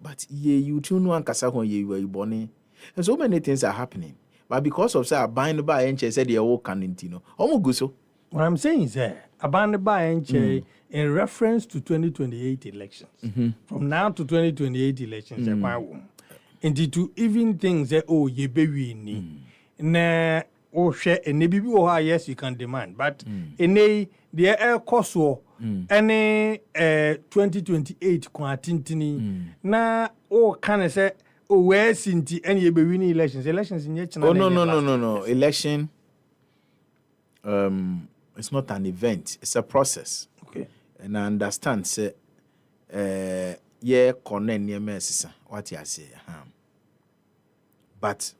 but you too no ankasa ho ye you born and so many things are happening but because of say aban ne ba ye nche said ye wo kan nti no omo gu so. What I'm saying is that aban ne ba ye nche in reference to 2028 elections from now to 2028 elections and to even things that ye be ni na o share and maybe yes you can demand but in the air cost any 2028 kwatintini na o can say where sinti any ye be winning elections in yet no election it's not an event, it's a process. Okay. And I understand say yeah connect near messes what you say but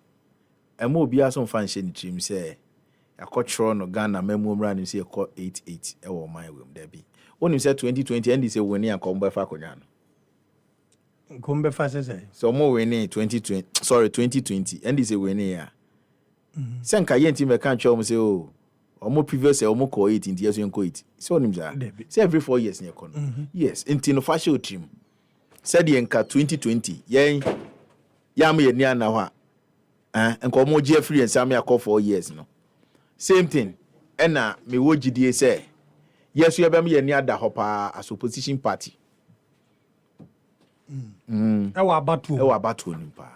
emo bia so fan hye ni trim say akotro no Ghana memomra ni say 88 e wo man wem da bi onim say 2020 and say woni akomba fa konya no kombe fa say so mo woni 2020 and say woni ya sen ka yenti me kan twa mo say omo previous omo ko 8 in years you ko 8 so onim za say every 4 years ne ko no yes enti no fa hye trim said yenka 2020 yen yam ye ni ana ho and come more Jeffrey and Sammy call for years, no. Same thing. ena me wo gidie say yes you be me ye ni ada hopa as opposition party Ewa abatu nimpa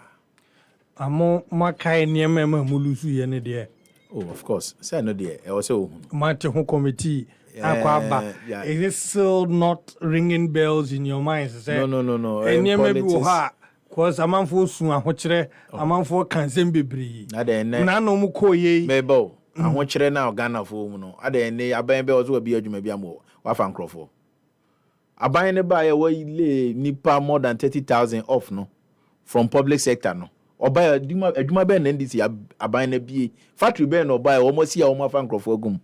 amo makai niema ma mulusu ye ne de. Oh, of course. Say no there. I also Mate ho committee akwaba. Is it still not ringing bells in your mind? Say no. Niema bi wo ha cause amanfo su ahokyere amanfo kansem bebree. Na no mu koye. Mebo. Ahokyere na Ghana fo mu no. Ade ne aban be ozo bi adwuma bi am wa fa nkrofo. Aban ne ba ye wa ile nipa more than 30,000 off no from public sector no. Oba adwuma be na ndisi aban na bie factory be na oba o mo si ya o mo fa nkrofo agum.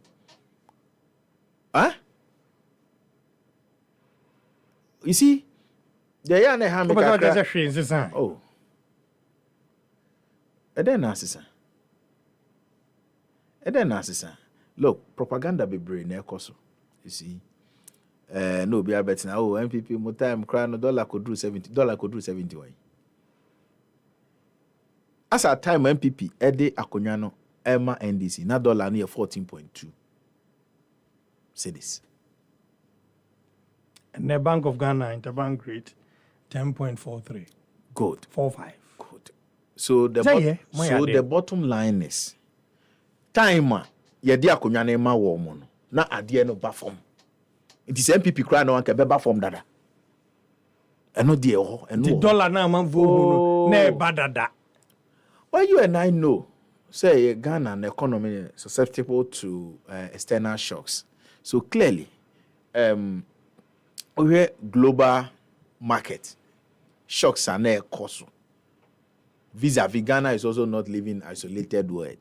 Huh? You see, the yana ha me kakra. Oh. Eden asisa. Look, propaganda be brain na ekoso. You see. No be abet na MPP mo time cry no dollar could do 70 why. As a time MPP ede akonya no Emma NDC na dollar near 14.2 cedis. And the Bank of Ghana interbank rate 10.43. Good. 45. Good. So the bottom line is time ye de akonya na ma wo mo no na ade no ba form. It is MPP cry no anke beba form dada. Eno de ho eno. The dollar na man vo na ba dada. Well, you and I know, say Ghana and economy is susceptible to external shocks. So clearly, we global market shocks are not cause. Vis-a-vis Ghana is also not living isolated world.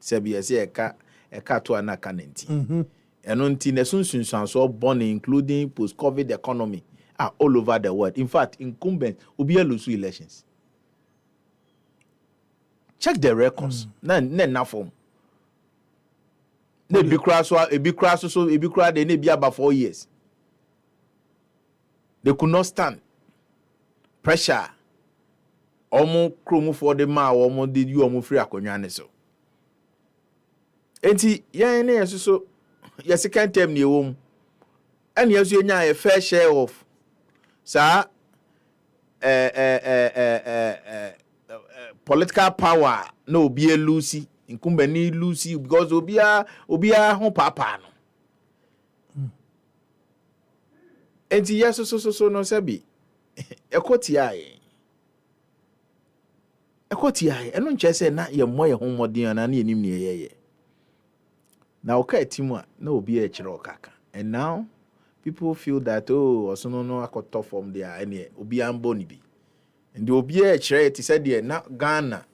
Sebi say a cat to an akanenti. And until the soon so born including post-COVID economy are all over the world. In fact, incumbents will be lose elections. Check the records. Na form. They be crash so they be about 4 years. They could not stand pressure. Omo kromu for the ma omo did you omo free akonya so. Enti yan na so your second term ni wom. And yes you nya a fair share of sa political power no be a Lucy incumbent ni Lucy because obia ho papa no. Enti yes so no sabi ekoti ai eno nche se na ye mo ye ho modern na enim ne ye na oka timu a na obi e kire okaka and now people feel that osono no akoto from there ene obi ambo ni bi and the obi e kire it said there na Ghana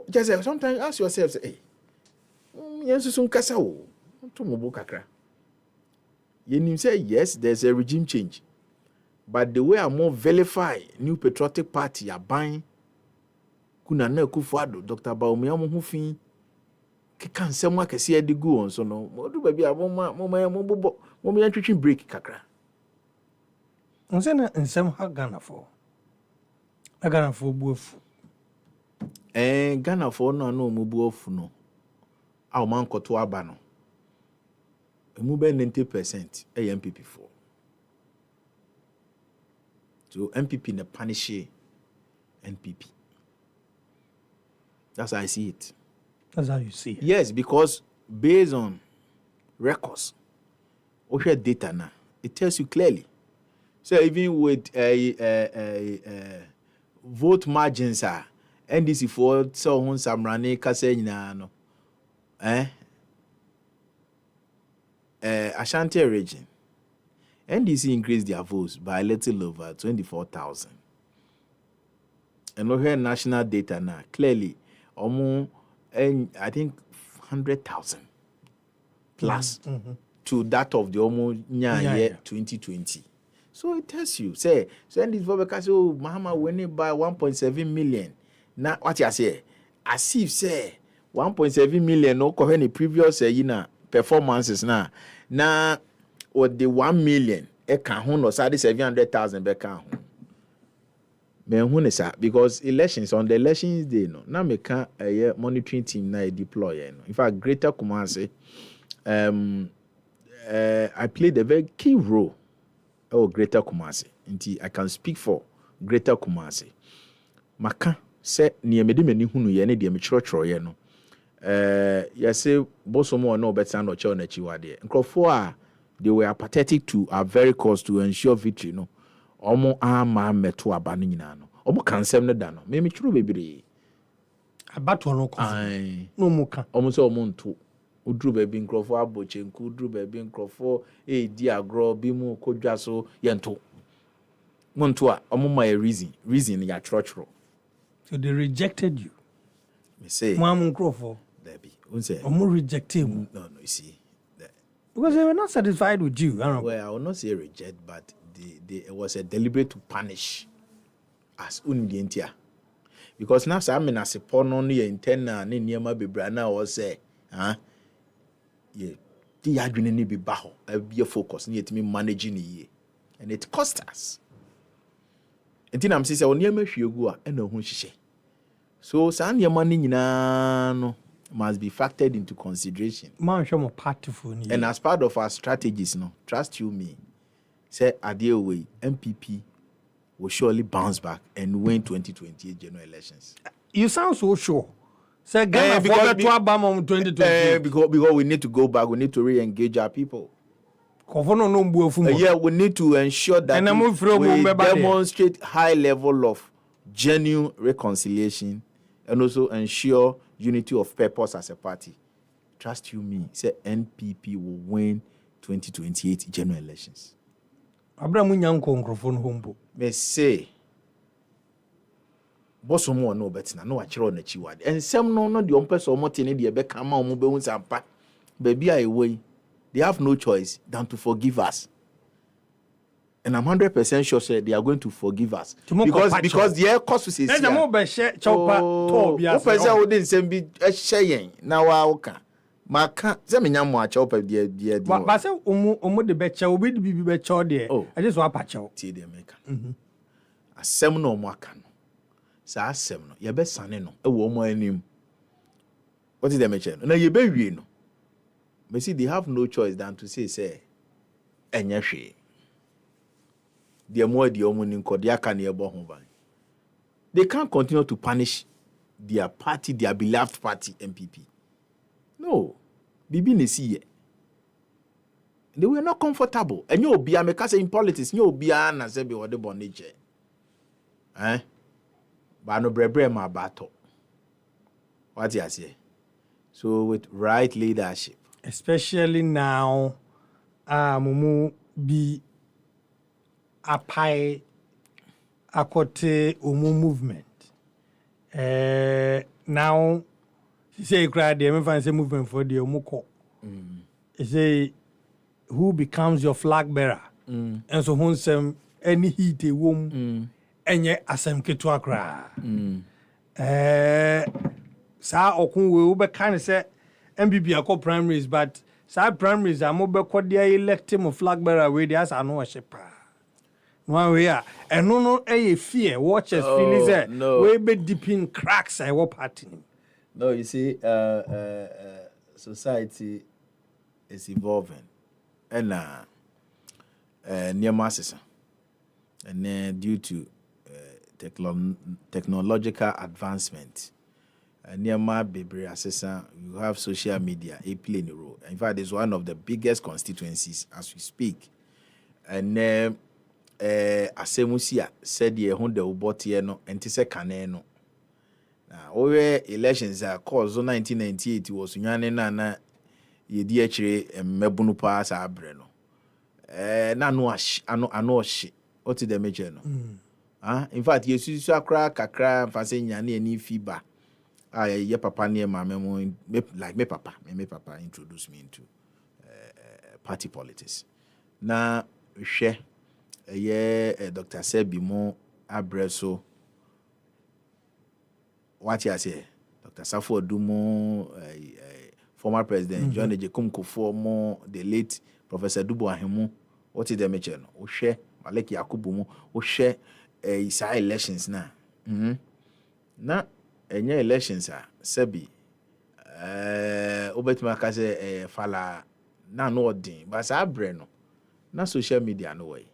just sometimes ask yourself say hey yensu sun kasa wo to mo bo kakra yenim say yes there's a regime change but the way I more vilify new patriotic party aban kuna na Akufo-Addo Dr. Bawumia mo hufin keka nsem akese adigu on so no modu ba bia mo yantwitwi break kakra nsena nsem ha Ghana for buafu Ghana for no mo buafu no a man koto aba no emu be 90% MPP for so MPP na punish NPP. That's how I see it. That's how you see it. Yes, because based on records, or data now, it tells you clearly. So even with vote margins are NDC for so on Samrani Kasenya no, Ashanti region, NDC increased their votes by a little over 24,000. And we hear national data now clearly. And I think 100,000 plus to that of the year 2020. So it tells you, say, so this because Mahama winning by 1.7 million. Now what you say? As if say 1.7 million no cover any previous performances now. Now what the 1 million can 700,000 back. me who is because elections on the elections day no na me can a monitoring team na deploy no in fact Greater Kumasi I played a very key role Greater Kumasi nti I can speak for Greater Kumasi maka se ne me de mani hunu ye ne de me choro ye no yase bosomo no better no che na chiwade nkrofo a they were apathetic to our very cause to ensure victory no omo ama meto aba no nyina no omo kansem no da no me churu bebre abato no ko no mu ka omo se omo nto udru bebi nkrofo abochenku udru bebi nkrofo di agro bi mu kodwa so yento monto a omo my reason ya choro so they rejected you me say mo am nkrofo Debbie unse omo rejected you no you see because they were not satisfied with you. Well, I will not say reject, but it was a deliberate to punish as undientia. Because now I'm in a support on the antenna and in Yama Bibrana or say, yeah, the adrenaline be baho, be a focus, near to me managing ye. And it cost us. And then I'm saying, near me, you go and no who she. So, San Yamani no. Must be factored into consideration. And as part of our strategies, no, trust you me, say Adia way, MPP will surely bounce back and win 2028 general elections. You sound so sure. Say Ghana because 2028. Because we need to go back, we need to re-engage our people. Yeah, we need to ensure that we demonstrate high level of genuine reconciliation and also ensure unity of purpose as a party. Trust you me, say NPP will win 2028 general elections. Abraham Nyanko microphone humbo. Me say bosomo no betina no achiro na chiwade. Ensem no the ompese omote ne de be kama omo be hunsampa. Baby away. They have no choice than to forgive us. And I'm 100% sure they are going to forgive us. Because the cost is here. Didn't send be a shaying. Now I can. My can't send me no chopper, dear. But say, the betcha will be betcha there. Oh, I just want patch out. Tea the maker. A seminal macan. Sa seminal. Your best son, no. A woman in him. What is the mention? No, you baby, no. But see, they have no choice than to say, and yashi. They can't continue to punish their party, their beloved party, MPP. No. Bibi Nesi. They were not comfortable. And you'll be a make in politics, you'll be an as a be what the bondage. But no brebre my battle. What do you say? So with right leadership. Especially now, Mumu be apai akote umu movement. Now, she say crowd the say movement for the umuko. She say who becomes your flag bearer? And so who some any heat a womb enye asem ketua kra. Sa okun we ube kind of say MPP akọ primaries, but sa primaries amobe kwa dia elect him flag bearer we dia sa no worship. One way, and no, fear. Watchers feelings there. No. We be deep in cracks. I will party. No, you see, society is evolving, and near masses, and then due to technological advancement, near my baby assessor, you have social media. A playing a role. In fact, it's one of the biggest constituencies as we speak, and. Asemusia said ye hunde ubotie no enti se kane no na owe elections are cause 1998 was nwane na ye di akire mmebunu pa sa abre no na no ano hye what the major no in fact yesu akra kakra mfase nyane ani fiba ye papa ne mama mo like me papa introduced me into party politics na hwe Dr. Sebi mo abreso what you say Dr. Safo Dumo former president John Ejekum Kufuor mo the late Professor Dubo Ahemu what is the mention o hwe Malek Yakubu mo o hwe say elections na na enye elections a sebi obetima ka say fala na no odin but sa abre no na social media no way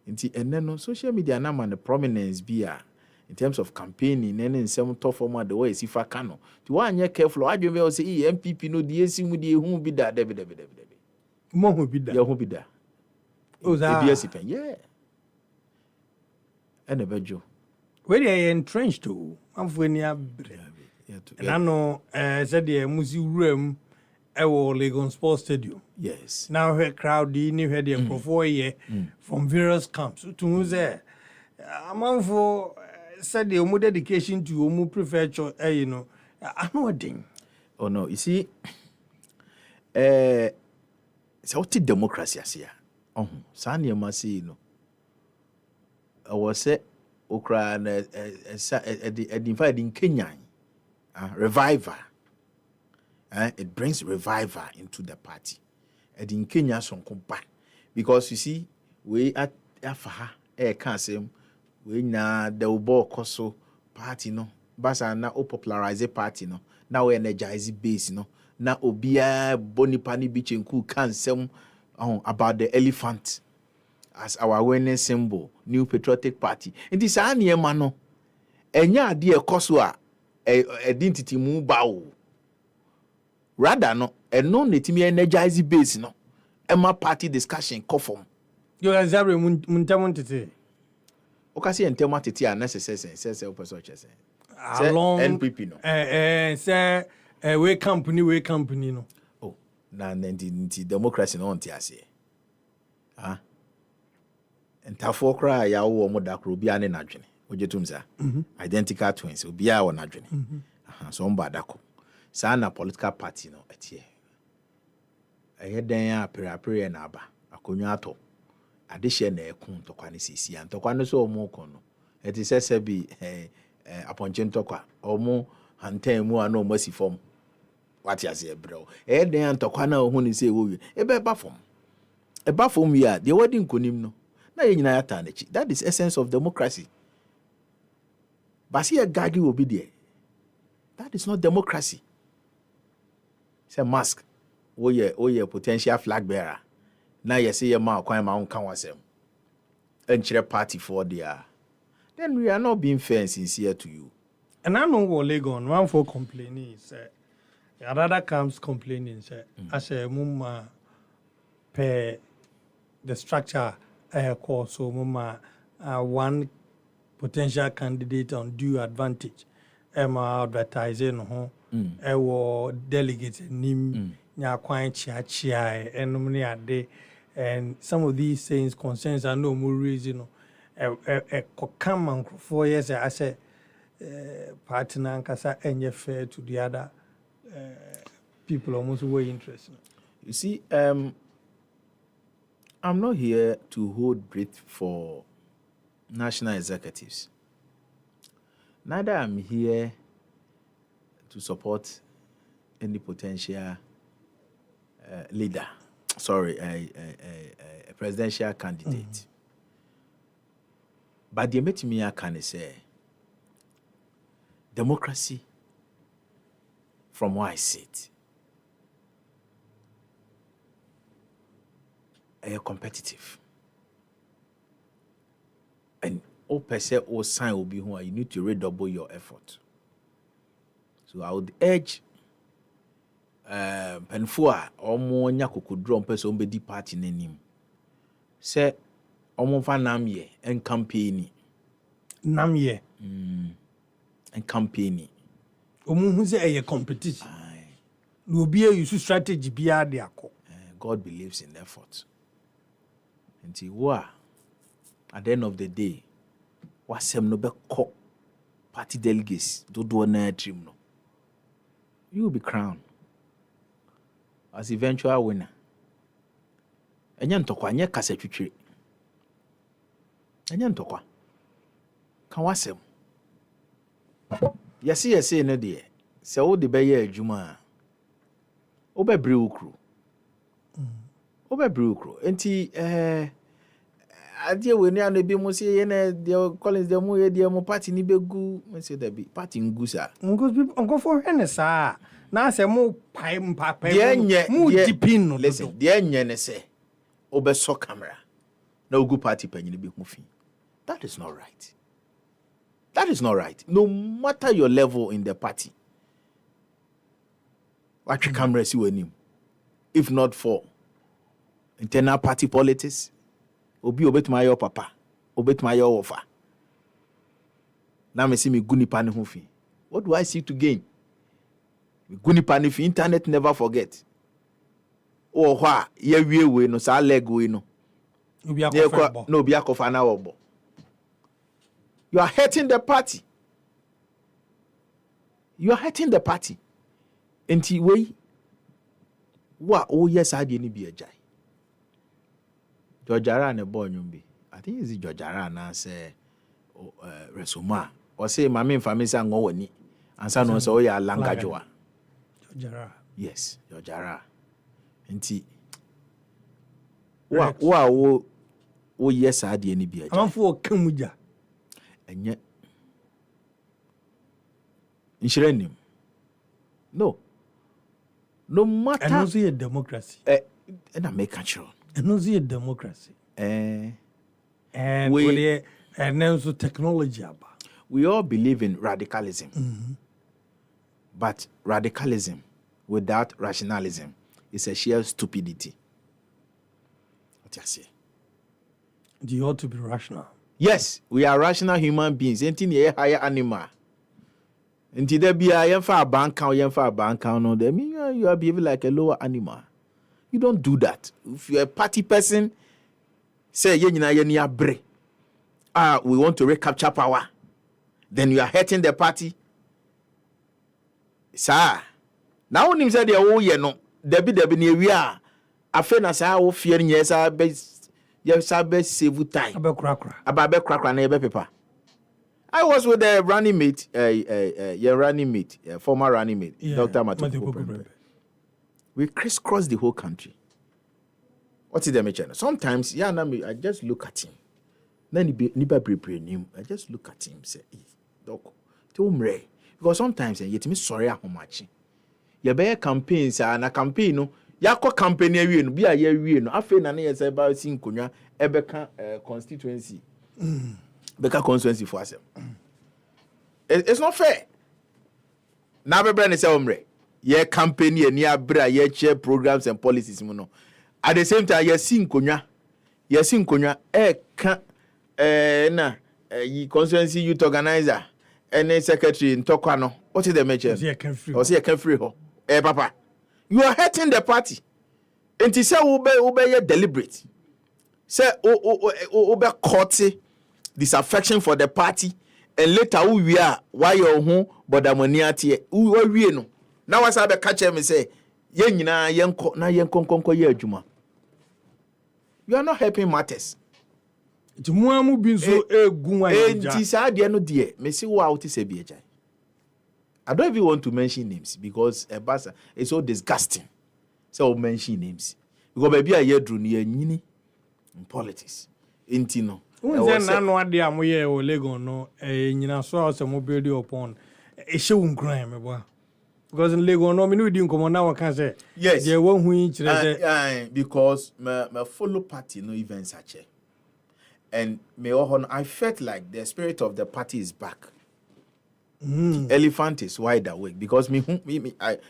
nti enne no social media na man the prominence be in terms of campaigning and in some tough format the way si fa kano ti wan ye careful adwen we say MPP no die si mu die hu bi da debi mo hu bi da ye hu bi da o za e bi asi pen yeah ene bejo we dey entrenched to amfo ni abre na no said the musi wuram ewo Lagos Sports Stadium. Yes. Now her crowd ni her the for here from various camps. To who say among for said the omu dedication to omu prefer you know. I know a thing. Oh no, you see so what democracy asia. Sa na ma say no. I was say okra na edify in Kenya. Revival. It brings revival into the party. And in Kenya, some compa because you see, we at Afaha, can't say we na the Ubo Koso party no, Basa na o popularize party no, now we energize base no, na obia Bonipani Beach and Cool can say about the elephant as our awareness symbol, new patriotic party. And this any mano, enya dear Kosua identity mu bao. Rather no, and no netimi energize base no. Emma party discussion conform. You are zabre muntamontete. Okasi entema tete a necessary say person chese. Along NPP no. Say we company no. Oh, na nti democracy no onti ase. Ah. Entafo kra ya wo mo da kro bia ne nadwene. Ojetumza. Identical twins obi a wo nadwene. So mba dako. Sana political party no etie. Den a pere na aba akonwa ato. Adehye na ekun tokwa ne sisi antokwa no so omo kon no. Eti sese bi aponche ntokwa. Omo hantan mu ana omo si fom. Wati ase ebreo. Den antokwa na ohun ni se wo wi. Ebe ba fom. Eba fom wi a de wadi nkonim no. Na ye nyina yata na chi. That is essence of democracy. Basi e gagi obi de. That is not democracy. Say MASQ. Oye potential flag bearer. Now you say your ma kwan ma unkan wasem. Enchire party for there. Then we are not being fair and sincere to you. And I know what Lagos one for complaining say. Another comes complaining say as a mumma per the structure course so mumma one potential candidate on due advantage. Emma advertising ho ewo delegates nim nya kwan chia enum ne ade and some of these things concerns are no more reason come and for years I say partner nkasa enye fair to the other people almost way interested. You see I'm not here to hold breath for national executives. Neither I'm here to support any potential leader. Sorry, a presidential candidate. But the metimi can say democracy, from where I sit, are competitive. And all per se or sign will be who you need to redouble your effort. So I would urge Penfua or more Yakuku drum person be party name. Say Omo fa namye and campaigning. Namye And campaigning. Omo who say a competition. No be a use strategy be a God believes in effort. And see what at the end of the day, what some no be call party delegates do na dream no. You will be crowned as eventual winner. Enya ntokwa nye kasa twitwire. Enya ntokwa. Kan wasem. Yesi no de. Se wo de be ye adwuma. Obebre ukru. Enti Adia we na be mo say na the Collins the mo ye mo party ni be gu me say that be party ngu sa. Ngo for henesa. Na say mo pai mpapa mo dipin no. Listen, the enye ne say obeso camera. Na ogu party panyin be hu fi. That is not right. That is not right. No matter your level in the party. What camera see when if not for internal party politics, obi obet my your papa, obet my your offer. Now me see me guni pani hufi. What do I see to gain? Guni pani fi internet never forget. Oh wa ye we no sa leg we no. No be akofa na obo. You are hurting the party. You are hurting the party. Enti we wa oh yes I didn't be a jai. Georgiara ne boy nyumbi. I think it's Georgiara na say resuma. Or say mami family say ngo wani. Ansa no say oya langajoa. Georgiara. Yes, Georgiara. Enti wa wo yes I didn't be a jai. Amanfo kamuja. Enye Inshiranim. No matter. And also a democracy. And I make sure. And also a democracy. And we also technology about. We all believe in radicalism. Mm-hmm. But radicalism without rationalism is a sheer stupidity. What you say? You ought to be rational. Yes, we are rational human beings. Anything a higher animal. Until there be a bank account, no, that mean you are behaving like a lower animal. You don't do that. If you're a party person, say we want to recapture power, then you are hurting the party. Sir, now when you say the no, Debbie near we are. I feel as I will fear yes, I best save time. About cracker neighbor paper. I was with the running mate, former running mate, Dr. Matupo. We crisscrossed the whole country. What is the mention? Sometimes, I just look at him. Then I just look at him, say, Doc, because sometimes you get me sorry how much. You bear campaigns and a campaign, no. Yako campaign be a year, no. I feel na yes about seeing Kunya, Ebeka constituency. Beka constituency for us. It's not fair. Now, my brother say, ye campaign, ye near bra, ye chair programs and policies, mono. At the same time, ye sing Kunya, ye constituency youth organizer, and secretary in Tokano. What is the measure? Or see a can free ho. Papa, you are hurting the party. And to say, obey deliberate. Say, obey courtesy. Disaffection for the party, and later who we are, why you're home, but the money at here, who are we no? Now, as I catch him and say, Yenina, Yanko, na Yanko, Juma. You are not helping matters. Jumuamu bin so Tisadi no dear, Messi, what is a BHI? I don't even want to mention names because a bassa is so disgusting. So mention names. Because maybe I hear drew near Nini in politics. Intino. Unze na no ade amoye o Lagos no nyina so ase mo build upon e shewu nkran me boa because in Lagos no me no di nkomo na waka say yes dey won hu kire say because my follow party no events ache and me I felt like the spirit of the party is back. The elephant is wide awake because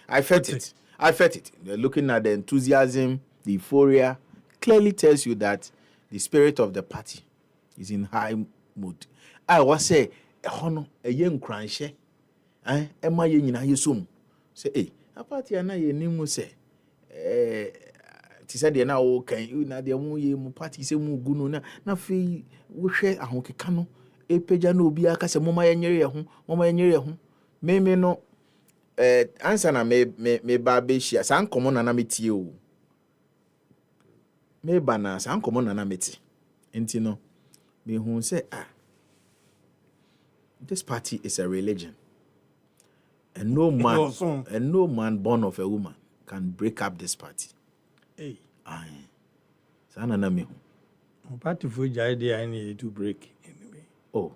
I felt it. I felt it. Looking at the enthusiasm, the euphoria clearly tells you that the spirit of the party is in high mood. I was say, a young cranche, am I in a sum? Say, a party and I name say, Tisadia now can you not the only party say Muguna, na fee, we share a honky cano, a pejano be a casa, Mama and your home, may no answer na me baby she as uncommon anamity you. Me banas uncommon anamity. Intino. Me who say, this party is a religion, and no man born of a woman can break up this party. Hey, Sana na me Party for idea I need to break anyway. Oh,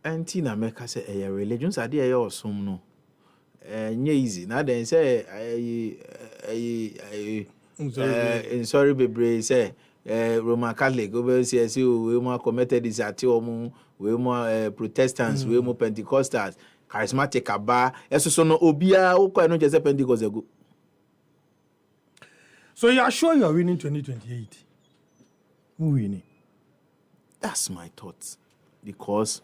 auntie na meka say religions are there or some no. Easy. Now then say sorry bebre say Roman Catholic over say we more committed is at we more Protestants, we more Pentecostals, charismatic aba. So no obia o kwa no just Pentecost go. So you are sure you are winning 2028? Who winning? That's my thoughts. Because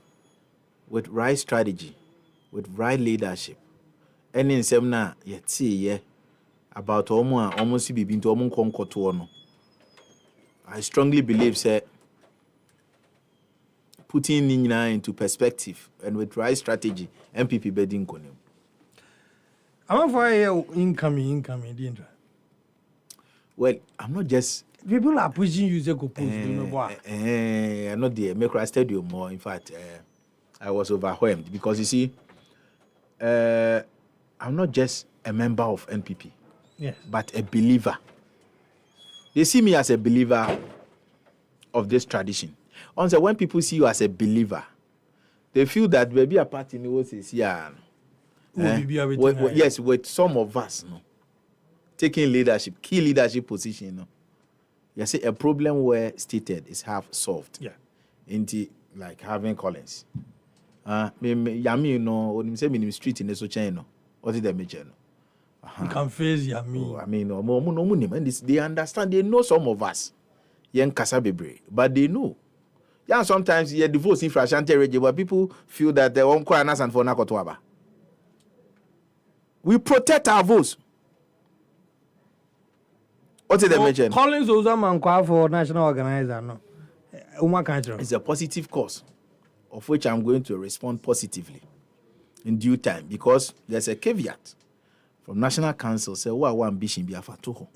with right strategy, with right leadership, any in semna yet see about almost be into no. I strongly believe say putting Nina into perspective and with right strategy, MPP bedding konim. I'm for incoming, didn't I? Well, I'm not just people are pushing you to go post. I'm not there. Make a stadium more. In fact, I was overwhelmed because you see, I'm not just a member of NPP, yes, but a believer. They see me as a believer of this tradition. Also, when people see you as a believer, they feel that maybe a party knows is here. Yes, with some of us, no, taking leadership, key leadership position, no. You see, a problem where stated is half solved. Yeah. Into like having Collins. Yami, you know, when you say minimum street in the Sochano, what is the major? You can face Yami. Oh, I mean, no, and they understand, they know some of us. Young Kasabebre, but they know. Yeah, sometimes you divorce in Frashante region where people feel that they won't call us and for Nakotwaba. We protect our votes. What did they mention? Collins Ozaman for national organizer, no. It's a positive cause, of which I'm going to respond positively in due time, because there's a caveat from National Council. Say, what ambition be afatoho?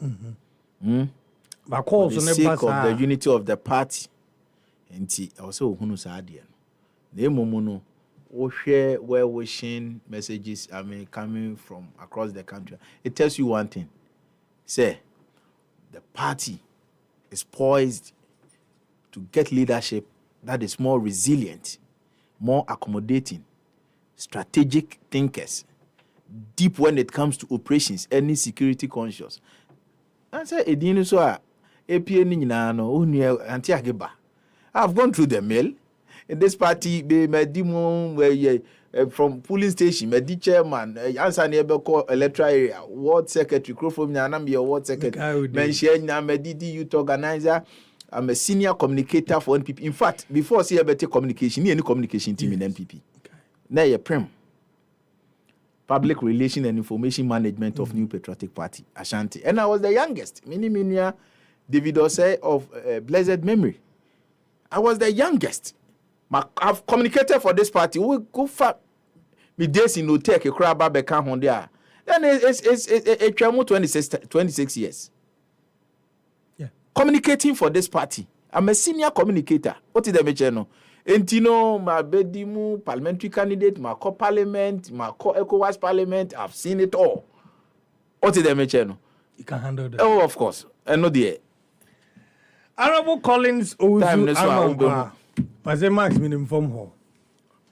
For the sake of the unity of the party, and also who knows idea. The momono, share well-wishing messages. I mean, coming from across the country. It tells you one thing. Say, the party is poised to get leadership that is more resilient, more accommodating, strategic thinkers, deep when it comes to operations, any security conscious. I say, I've gone through the mail. In this party, from polling station, the chairman, answer Nebeko electoral area, ward secretary, from Yanam, ward secretary, mention Medidi youth organizer. I'm a senior communicator for NPP. In fact, before I see a better communication, any communication team in NPP. Now you're Prem. Public Relation and Information Management of New Patriotic Party, Ashanti. And I was the youngest. Minia David Osei of blessed memory. I was the youngest. I've communicated for this party. We go for me days in hotel, a crab back on there. Then it's 26 years. Yeah. Communicating for this party. I'm a senior communicator. What is the mention? Entino, my bedimu, parliamentary candidate, my co-parliament, my co-ECOWAS parliament. I've seen it all. What is the mention? You can handle that. Oh, of course. I know the Honorable Collins Ozu was a max minimum from home.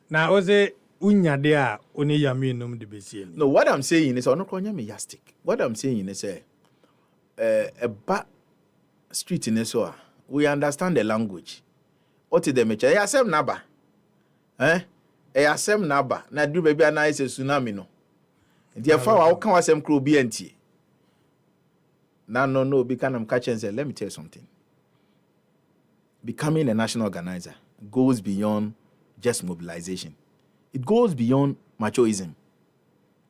Now, was a unya there, only Yaminum de Bessie. No, what I'm saying is, I'm not calling me yastic. What I'm saying is, a back street in Eswa, we understand the language. What is the measure? I asem naba. I asem naba. Na do baby a nice tsunami no. Therefore, how can I asem crew BNT? No, because I'm catching say, let me tell you something. Becoming a national organizer goes beyond just mobilization. It goes beyond machoism.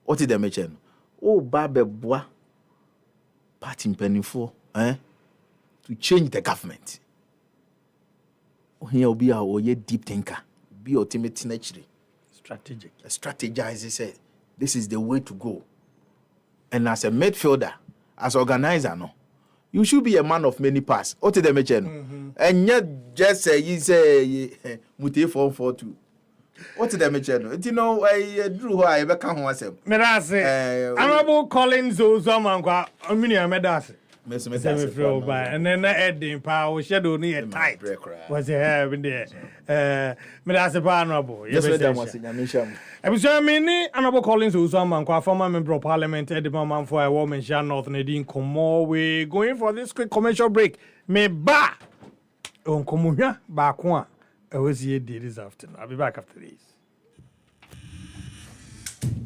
What is the mention? Oh, Babe Bois, party penny for, to change the government. Here will be our deep thinker, be ultimate naturally. Strategic. Strategize, say, this is the way to go. And as a midfielder, as organizer, no. You should be a man of many parts. What did they mention? And yet, just say, you say, Muti 442. What did they mention? You know, I drew who I ever come myself. Medase. Honorable Collins Ozaman, Minia Medase. And then Eddie Power Shadow near tight. Was a hair in there. That's a honorable. Yes, I was many honorable Collins, who's a former member of Parliament, Eddie Maman for a woman, Shan North Nadine Como. We going for this quick commercial break. Me ba on Comunia, Bakwa. I was here this afternoon. I'll be back after this.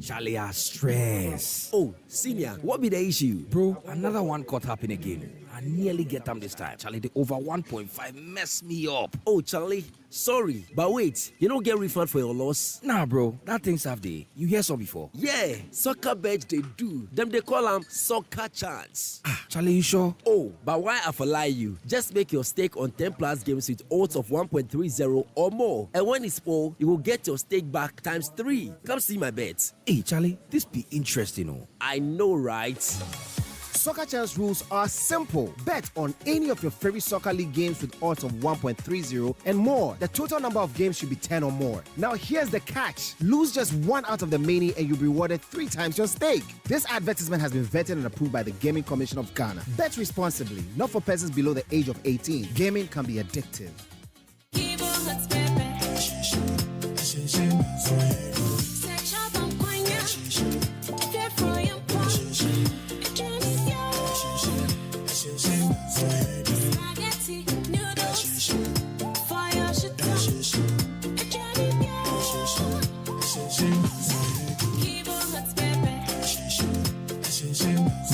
Charlie, I stress. Oh, senior, what be the issue? Bro, another one caught happening again. I nearly get them this time. Charlie, the over 1.5 messed me up. Oh, Charlie, sorry. But wait, you don't get refund for your loss? Nah, bro, that thing's half day. You hear some before? Yeah, soccer beds they do. Them they call them soccer chance. Charlie, you sure? Oh, but why I for lie you? Just make your stake on 10 plus games with odds of 1.30 or more. And when it's full, you will get your stake back times 3. Come see my bets. Hey, Charlie, this be interesting, oh. I know, right? Soccer Chance rules are simple. Bet on any of your favorite soccer league games with odds of 1.30 and more. The total number of games should be 10 or more. Now here's the catch. Lose just one out of the many and you'll be rewarded 3 times your stake. This advertisement has been vetted and approved by the Gaming Commission of Ghana. Bet responsibly, not for persons below the age of 18. Gaming can be addictive.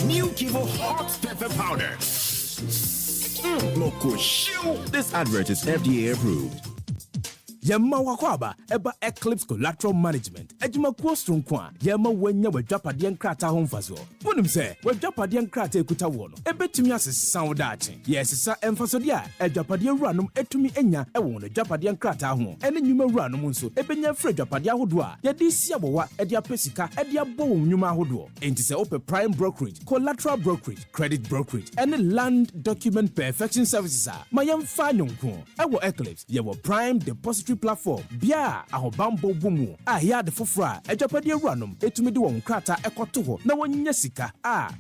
New Kivo Hot Pepper Powder. Loco show. This advert is FDA approved. Yamma wakwaba eba Eclipse Collateral Management. Agyemang strong kwa. Yamma wenya wadwapade nkrata ho mfaso. Wonim se wadwapade nkrata ekuta wo no. Ebetumi asesa wo daache. Yesesa emfasode a adwapade wuranom etumi enya ewo no adwapade nkrata ho. Ene nyuma wuranom nso ebenya frɛ adwapade ahodo a yede sia bowa ede apesika ede abo wo nyuma ahodo. Enti se ope prime brokerage, collateral brokerage, credit brokerage, and land document perfection services a mayamfa nyonko. Ewo Eclipse yewo prime depository platform bia ahobambo bomu ahia de fofora adwapade wuranom etumi de won krata ekoto ho na wonya sika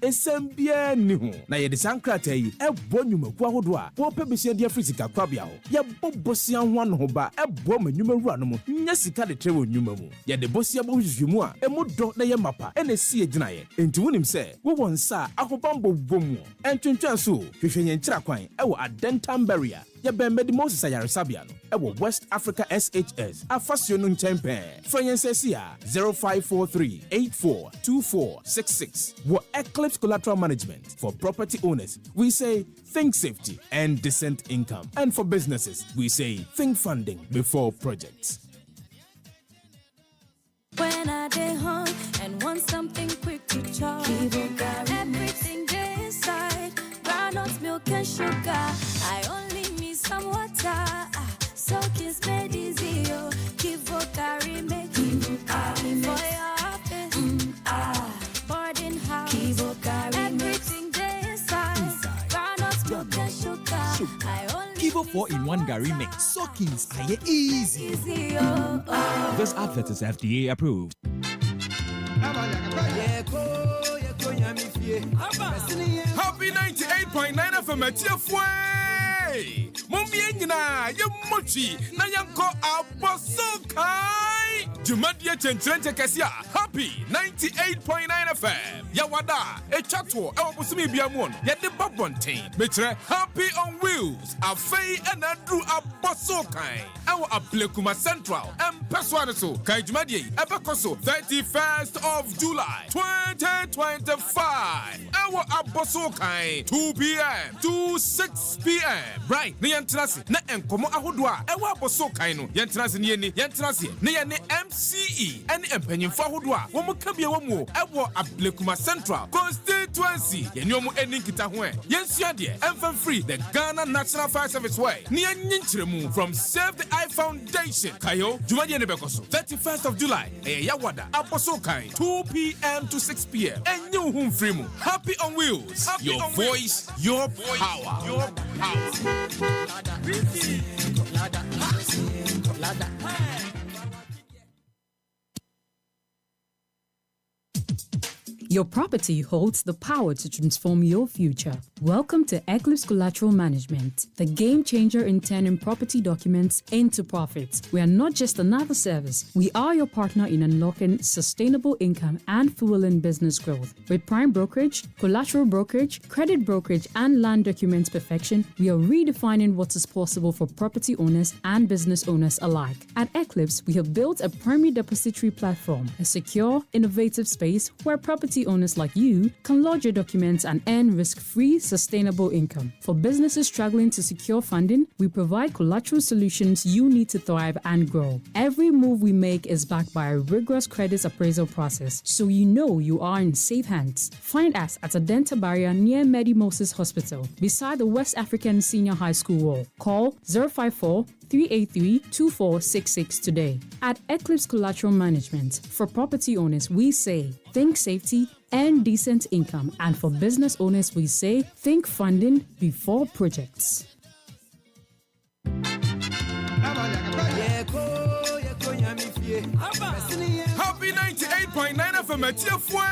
esem bia ni ho na ye de sankrata yi ebo nyumaku ahodo a wo pebesi de afrisika kwabia ho ye bobosia ho no ho ba ebo manyuma wuranom nya sika de trewo nyuma mu ye de bosia bo hwehwemu a emu do na ye mapa ena si egina ye enti wonim se wo wonsa ahobambo bomu entwentwan so hwehwenye nkira kwan ewo adentam barrier ya bemedi Moses Ayaresabiano ewo West Africa SHS afasio no nchempe Franyensesia 0543842466 wo Eclipse Collateral Management. For property owners we say think safety and decent income, and for businesses we say think funding before projects. When I dey home and want something quick to chop, everything dey inside, groundnut milk and sugar. I only need some water, so kiss made easy. Kivo carry make Kivo carry for your office, boarding house. Kivo carry everything dey inside, groundnut milk and sugar. I only Kivo 4-in-1 Gary mix. Soakings are easy. This advert is FDA approved. Happy 98.9 FM Atiafwe. Mommy nyina ye mochi na yanko abosokai. Jumadia chenchrenche kesia. Happy 98.9 FM. Yawada echato e obusumi biamon. Ye de babonten. Metre Happy on Wheels. Afei enadru abosokai. Ewo Ablekuma Central. Empeswane so. Kai jumadie ebekoso 31st of July 2025. Ewo abosokai 2 p.m. to 6 p.m. Right. Ni yentrasi na enkomo ahodoa. Ewo abosokai no. Yentrasi ni yeni. Yentrasi ni yeni MCE. Eni empenyimfo ahodoa. Womu kabie womu. Ewo Ablekuma Central constituency. Yeni omu eni kita hwe. Yensuadie. Enfam free. The Ghana National Fire Service way. Ni yenchiremu from Save the Eye Foundation. Kayo. Jumadie nebekoso. 31st of July. Yawada. Abosokai 2 p.m. to 6 p.m. And you hum free. Happy on Wheels. Happy your on voice, wheels. Your power. Your power. Your property holds the power to transform your future. Welcome to Eclipse Collateral Management, the game changer in turning property documents into profits. We are not just another service. We are your partner in unlocking sustainable income and fueling business growth. With prime brokerage, collateral brokerage, credit brokerage, and land documents perfection, we are redefining what is possible for property owners and business owners alike. At Eclipse, we have built a primary depository platform, a secure, innovative space where property owners like you can lodge your documents and earn risk-free, sustainable income. For businesses struggling to secure funding, we provide collateral solutions you need to thrive and grow. Every move we make is backed by a rigorous credit appraisal process, so you know you are in safe hands. Find us at a dental barrier near Medi Moses Hospital, beside the West African Senior High School wall. Call 054-383-2466 today. At Eclipse Collateral Management, for property owners, we say, think safety and decent income. And for business owners, we say, think funding before projects. Happy 98.9 FM Tiafwe!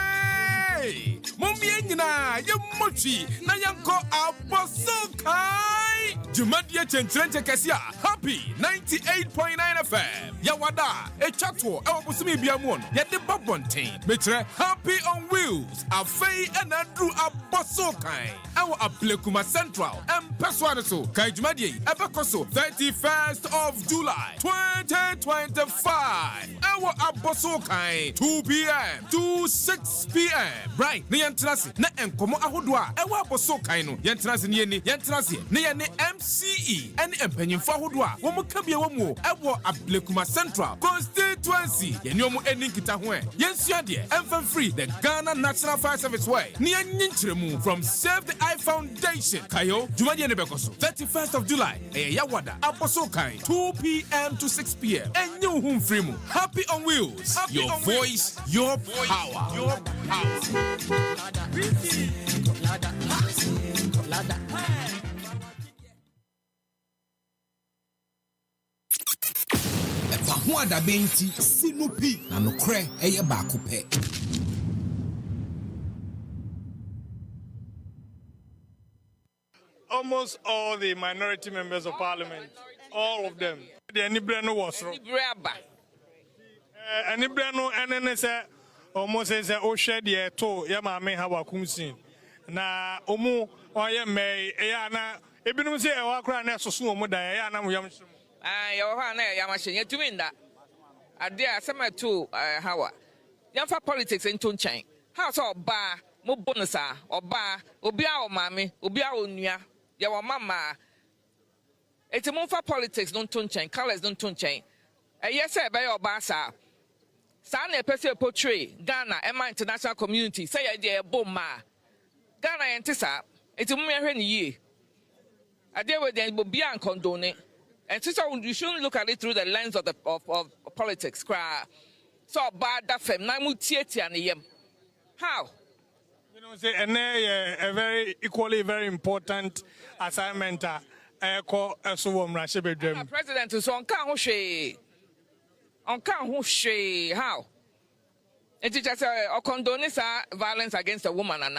Mumienina, Yamuchi, Nayanko Abosokai! Jumadia Chentrente Kasia, Happy 98.9 FM. Yawada, Echato, Awabusumi Biamon, Yade Babontain, Betre, Happy on Wheels, Afei and Andrew Abosokai. Our Ablekuma Central, and Peswanaso, Kaijumadi, Abakoso, 31st of July, 2025. Our Abosokai, 2 p.m. to 6 p.m. Right, Niantrasi, na enkomo ahodwa, Ewa Abosokai no, Yantrasi Nieni, Yantrasi, Niani MCE, and Empenyimfa ahodwa, Womukabia Womo, Ewa Ablekuma Central, Constituency, Yenyomu Eninkita Hwe, Yensuadie, Enfant Free, the Ghana National Fire Service Way, Nianintremu from Save the Eye Foundation, Kayo, Jumadi Nebekoso, 31st of July, Yawada, Abosokai, 2 p.m. to 6 p.m. And you home free. Happy on Wheels, Happy your on voice, wheels. Your power, your power. EpaHoaDaben ti sinupi na nokre eye baako pe. Almost all the minority members of parliament, all of them, the Anibreno was wrong. Anibreno, and then say, almost as a Osha, the to Yamame Hawakumsin. Na Omu, or Yame, Ayana, Ebinum say, Wakra, Nasso Sumo, Diana Yamsham. Yohana Yamashin, you're doing that. I dare some two, Hawa. Young for politics in Tunchain. House or bar, Mobonasa, or bar, Obia or Mammy, Obia or Nia. Your mama. It's a move for politics, don't Tunchain, colors don't Tunchain. Yes, sir, by your bassa. San a person portray Ghana and my international community. Say a dear bomba. Ghana and Tessa. It's a mere year. I deal with them will be uncondoned. And sister, you shouldn't look at it through the lens of the of politics. So bad that fem. Namu tieti and yem. How? You know, say a very equally very important assignment. Call President is on can't how? It is just a condone violence against a woman and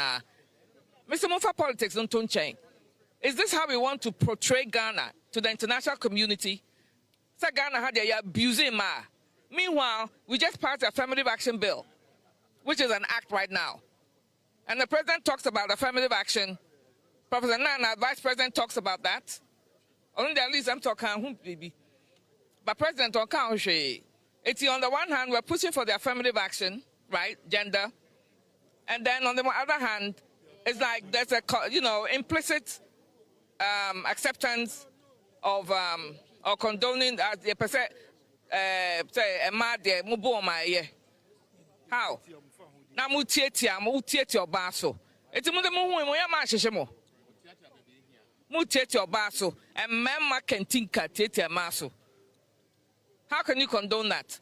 Mr. Mufa politics don't change. Is this how we want to portray Ghana to the international community? So Ghana had their abusing ma. Meanwhile, we just passed a affirmative action bill, which is an act right now. And the president talks about affirmative action. Professor Nana, vice president, talks about that. Only at least I'm talking baby. But President Okanshi, it's on the one hand, we're pushing for the affirmative action, right, gender. And then on the other hand, it's like there's a, implicit acceptance of or condoning the percent say a mad mubo my how now mutieti or basso it's a mudemo mutieti or basso and memma can tinka tieti maso. How can you condone that?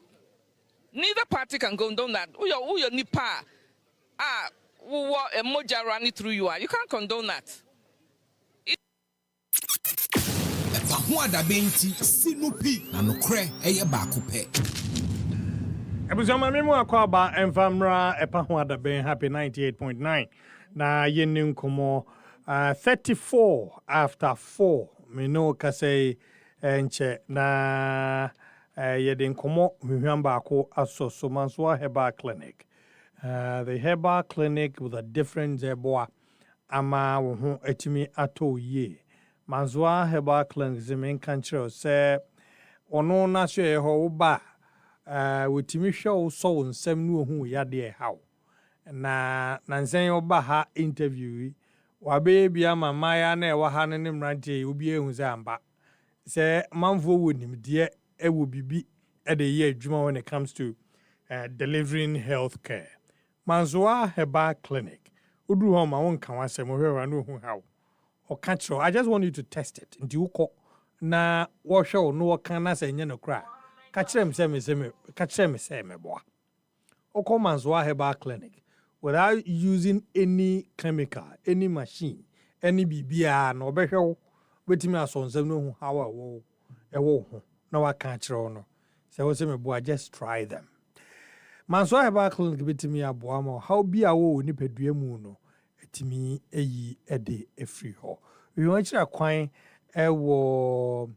Neither party can condone that. Uyo nipa a moja running through you are. You can't condone that. EpaHoaDaben ti sinupi na nokre eye baako pe. Ebusama memo akwaba emfamra EpaHoaDaben happy 98.9 na yenin komo 34 after 4 me no kase enche na yedin komo hwehwamba ako asoso Manswa Herbal Clinic. The Herbal Clinic with a different zeboa ama wo ho etimi ato ye. Manswa Herbal Clinic zemen kanchero se ono na so ye ho ba wotimi hwe so nsem no hu yade haw na nsen oba ha interview wa be bia mama ya na e wa ha ne mrante obi ehu se amba se manfo wonim de ewo bibi e de ye adwuma when it comes to delivering health care. Manswa Herbal Clinic udru ho ma won kan wasem hwe no hu haw o catch. I just want you to test it ndi ukọ na wo hwe no kan na se nye no kra catch them say me boy. Oko Manswa Herbal Clinic without using any chemical, any machine, any BBA no behwe wetimi asonsem no hu how ewo ho na wa catch no. Say wo say me boy just try them. Manswa Herbal Clinic betimi aboa ma how bia wo ni padua mu no etimi eyi ede efri ho. We want you kwan ewo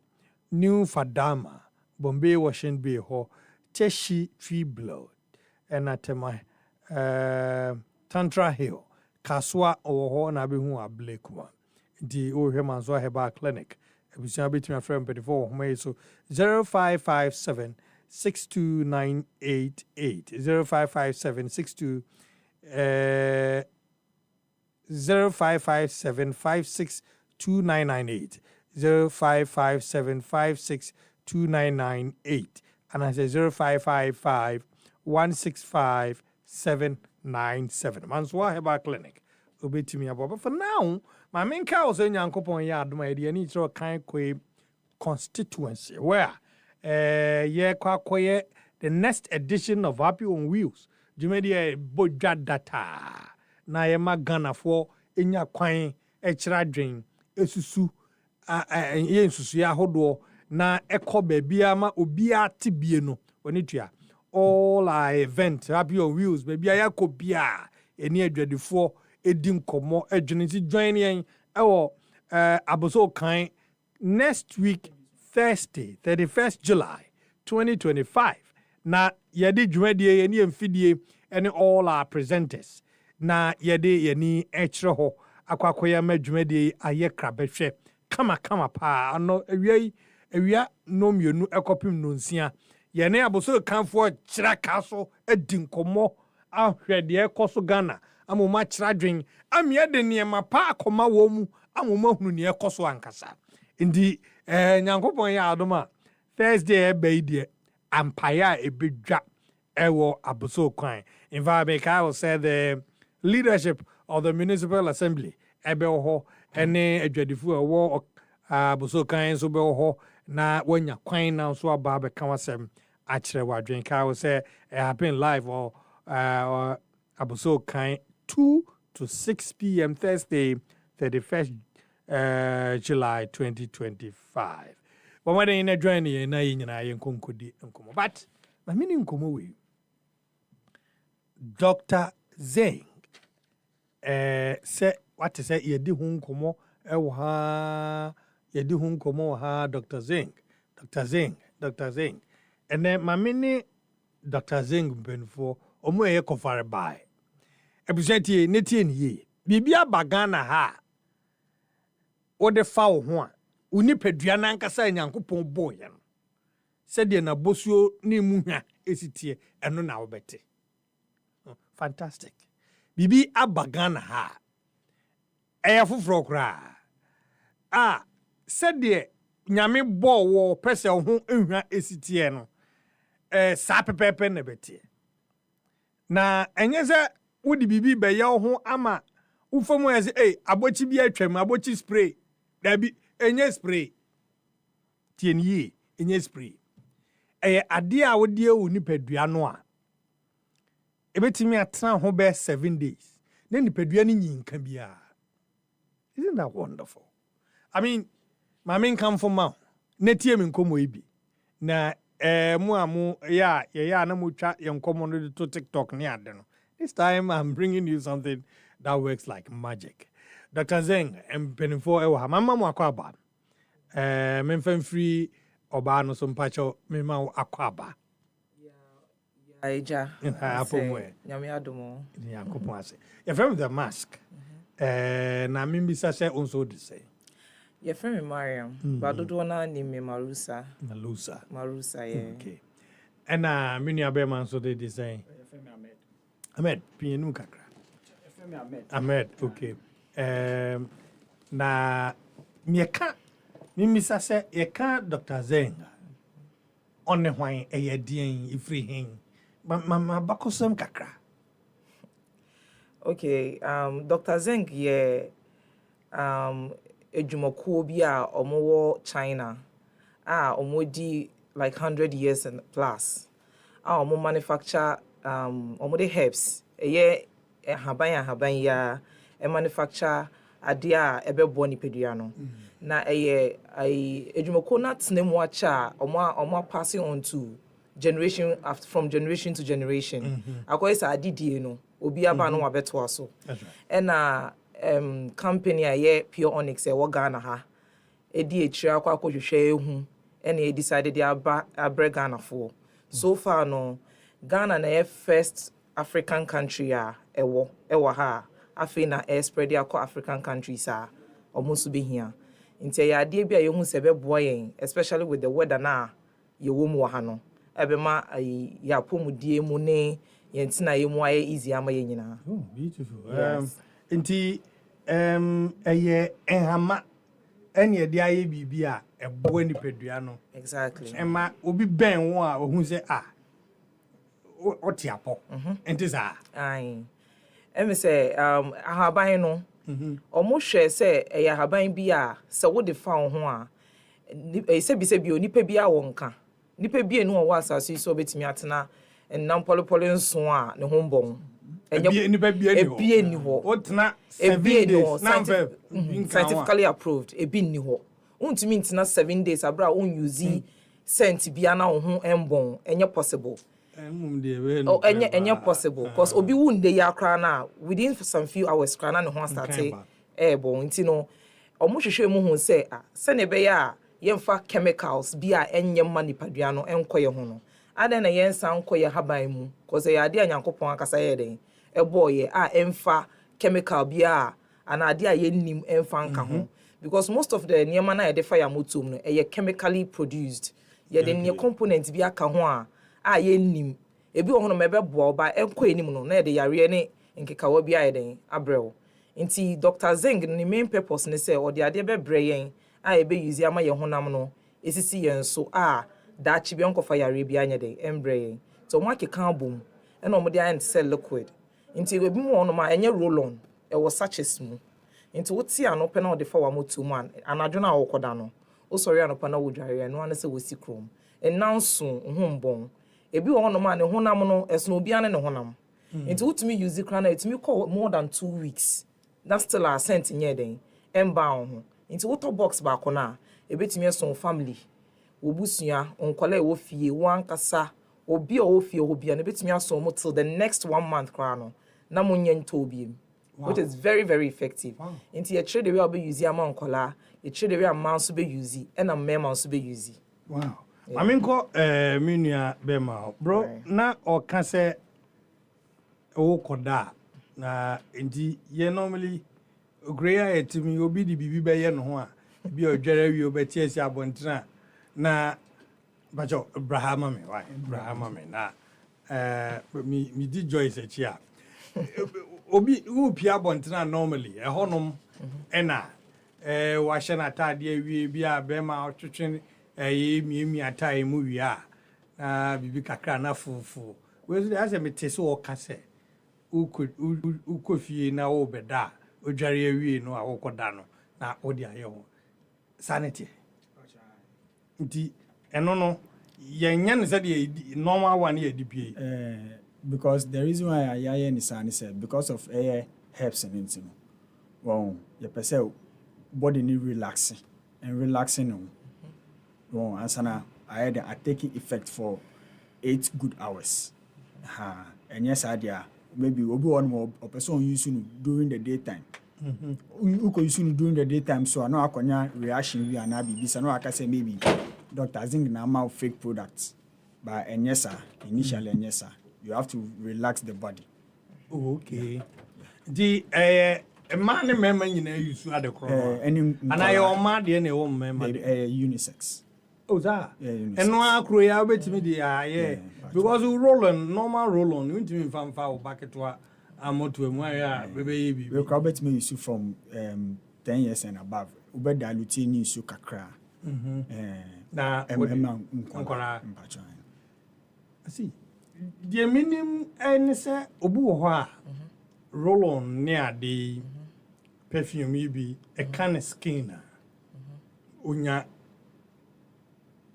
New Fadama Bombay Washington Bay ho Teshi Tree Blood and atema Tantra Hill Kaswa ho na be hu ablekuma di o hwe Manswa Herbal Clinic ebusia betimi afrem 24 ho so 0557 62988 0557 0557562998 0557562998 and I say 0555 165 Manswa Herbal Clinic obetimi abo. But for now my main cow say nyankopon ya adoma e de ni tro kan kwe constituency where ye kwakoye the next edition of Happy on Wheels jumedi bodwa data na ye magana for enya kwan e kira dwen esusu ye nsusu ya hodo na ekọ bebia ma obi atibie no onitua all our event Happy on Wheels bebia ya kọ bia eni adwadefo edim komo adwene ti join yen ewo aboso kan next week Thursday 31st July 2025 na yedi dwumadie ye ni emfidie ene all our presenters na yedi ye ni ekire ho akwakoya ma dwumadie aye krabehwe kama pa ano awia no mienu ekopim no nsia ye ne aboso kanfo kira kaso edin komo ahwede ekoso Ghana amoma kira dwen amia de niema pa akoma wo mu amoma hunu ne ekoso ankasa ndi nyankopon ya adoma Thursday ebeide ampaya ebedwa ewo aboso kwan. In fact, I will say the leadership of the municipal assembly ebe ho ene adwadifu ewo aboso kwan so be ho na wanya kwan na so aba be kan wasem akire wadwen. I will say it happen live or aboso kwan 2 to 6 p.m. Thursday 31st July 2025. But when they join you, na yinyina yenkonkodi nkomo. But my meaning nkomo we Dr. Zeng say what to say yedi hu nkomo ha Dr. Zeng and then my meaning Dr. Zeng benfo omo ye kofare bai ebusati netie ni bibia bagana ha o de fa wo ho a unipadua na nkasa nyankopon boye no se de na bosuo ni muhwa esitie eno na wobete. Fantastic. Bibi abagana ha fufuro kra se de nyame bo wo pese ho ehwa esitie no sa pepepe na bete na enye se wodi bibi be ya ho ama ufomu ya se abochi bi atwam abochi spray dabi enye spray tienye enye spray ade a wodi ewu nipadua no a ebetimi atena ho be 7 days na nipadua ni nyinka bia. Isn't that wonderful? I mean, my main come from now netie me nkomo ibi na Muamu, yeah, no mucha young common to TikTok near no. This time I'm bringing you something that works like magic. Dr. Zeng and Penifo Ewa, Mama Akwaba. Memfen free Obano some pacho, Mima Akwaba. Aja. Apomwe. Nyame adomo. Yeah, Kupwase. You're from the mask. Na mimi sase also the same. Your friend Mariam, but do na ni me Marusa. Marusa, yeah. Okay. And mini abeman so they design. Ahmed, pienu kakra. Ahmed, okay. Na mieka mimi sase yeka Dr. Zenga. On the wine a dien ifri hin. Ma bakosem kakra. Okay, Dr. Zeng ye Agyemang bi a omo China omo di like 100 years and plus omo manufacture omo de herbs ye haban ya manufacture ade a ebebo nipadua no na Agyemang na tenemu acha omo passing on to generation from generation to generation akoy sa adidie no obi aba no wabeto aso and company a pure onyx e wo Ghana ha edi echira akwa akohwehwe ehu and e decided they abre Ghana for so far no Ghana na first African country a ewo ha afi na spread akwa African countries a almost be here nti ya ade bia yehu se beboa yen especially with the weather na ye wo mu ha no ebema ya pomudie mu ne yentina ye mu aye easy ama ye nyina. Oh, beautiful. Yes. Nti eye enhama ene de aye bibia ebo nipadua no. Exactly. Ema obi ben wo a ohun se otiapo. Nti za. Ai. Emi se ahaban no. Omo hwe se eye ahaban bi a se wo de fa ho a se bi onipa bi a wonka. Nipa bi enu wo asase so betimi atena ennam polopolo nso a ne ho mbom. Nipa bi ni ho. Otena 7 days. Scientifically approved. Ebi ni ho. Untimi ntina 7 days abra un use scent bia na ho embon. Enye possible. Enye possible because obi wunde ya kra na within some few hours kra na ne ho start bon nti no omo hwehwe mu hu se se ne be ya yemfa chemicals bia enye ma nipadua no enkoye ho no ada na yensa nkoye haban mu because ya ade anyankopon akasa ye den eboye emfa chemical bia ana ade a yennim emfa nka ho because most of the niema na ye de fire motom no chemically produced ye de ne component bia ka ho a yennim ebi wo ho no mebeboa oba enkoye nim no na ye de yare ne nkekawa bia ye den abrew nti Dr. Zeng ni main purpose ne say o de ade bebre yen ebe use ama ye honam no esisi yen so da chi bi onkofa yare bi anya de embre so mo akeka bom e na mo de ant sell liquid nti ebi mo no ma enye roll on e wo sachets mu nti wo ti ano pe na o de fa wa motu man anadwo na wo koda no o sori ano pa na wo dware no ana se wo si krom enanso hombon ebi wo no ma ne honam no eso obi ane ne honam nti wotumi use kra na etumi call more than 2 weeks that's still a cent nye den emba ho nti woto box ba ko na ebetumi eson family obusua onkola e wo fie wankasa obi o fie obi na ebetumi ason mo till the next 1 month kra no na mo nya nto obi which is very very effective nti ye trade we obi use ama onkola ye trade we ama so be use e na mema so be use. Wow. Aminko minua bema bro na o ka se o koda na nti ye normally ogreya etimi obi di bibi be ye no ho a bi odware wi obeti esi abontena na bacho Abraham me na mi di Joyce echi a obi u pia abontena normally e honom ena wa hye na atade awie bi a be ma otwetwe miemi atai mu wi a na bibi kakra na fufu we so ase metese o kase ukofie na wo beda odware awie no awokoda no na odi aye ho sanity nti eno no yenya ne said normal one ye dipie because the reason why I ni sani said because of herbs and anything well your person body need relaxing no well ansana I take effect for 8 good hours. And yes, idea maybe obi one more person use during the daytime. You could use during the daytime, so I know I can reaction we are now be. So I can say maybe Dr. Zing now fake products, but and yes sir, initially and yes sir, you have to relax the body. Okay. The a man member use the cross. And I am mad in a woman unisex. Oh, that. And no, I create bet me the yeah. Because we normal roll on, you need to foul back to a motor, baby. We crowd me use from 10 years and above. Ube diluting use kakra. Na see. The minimum and say obu roll on near the perfume maybe a kind of skin. Unya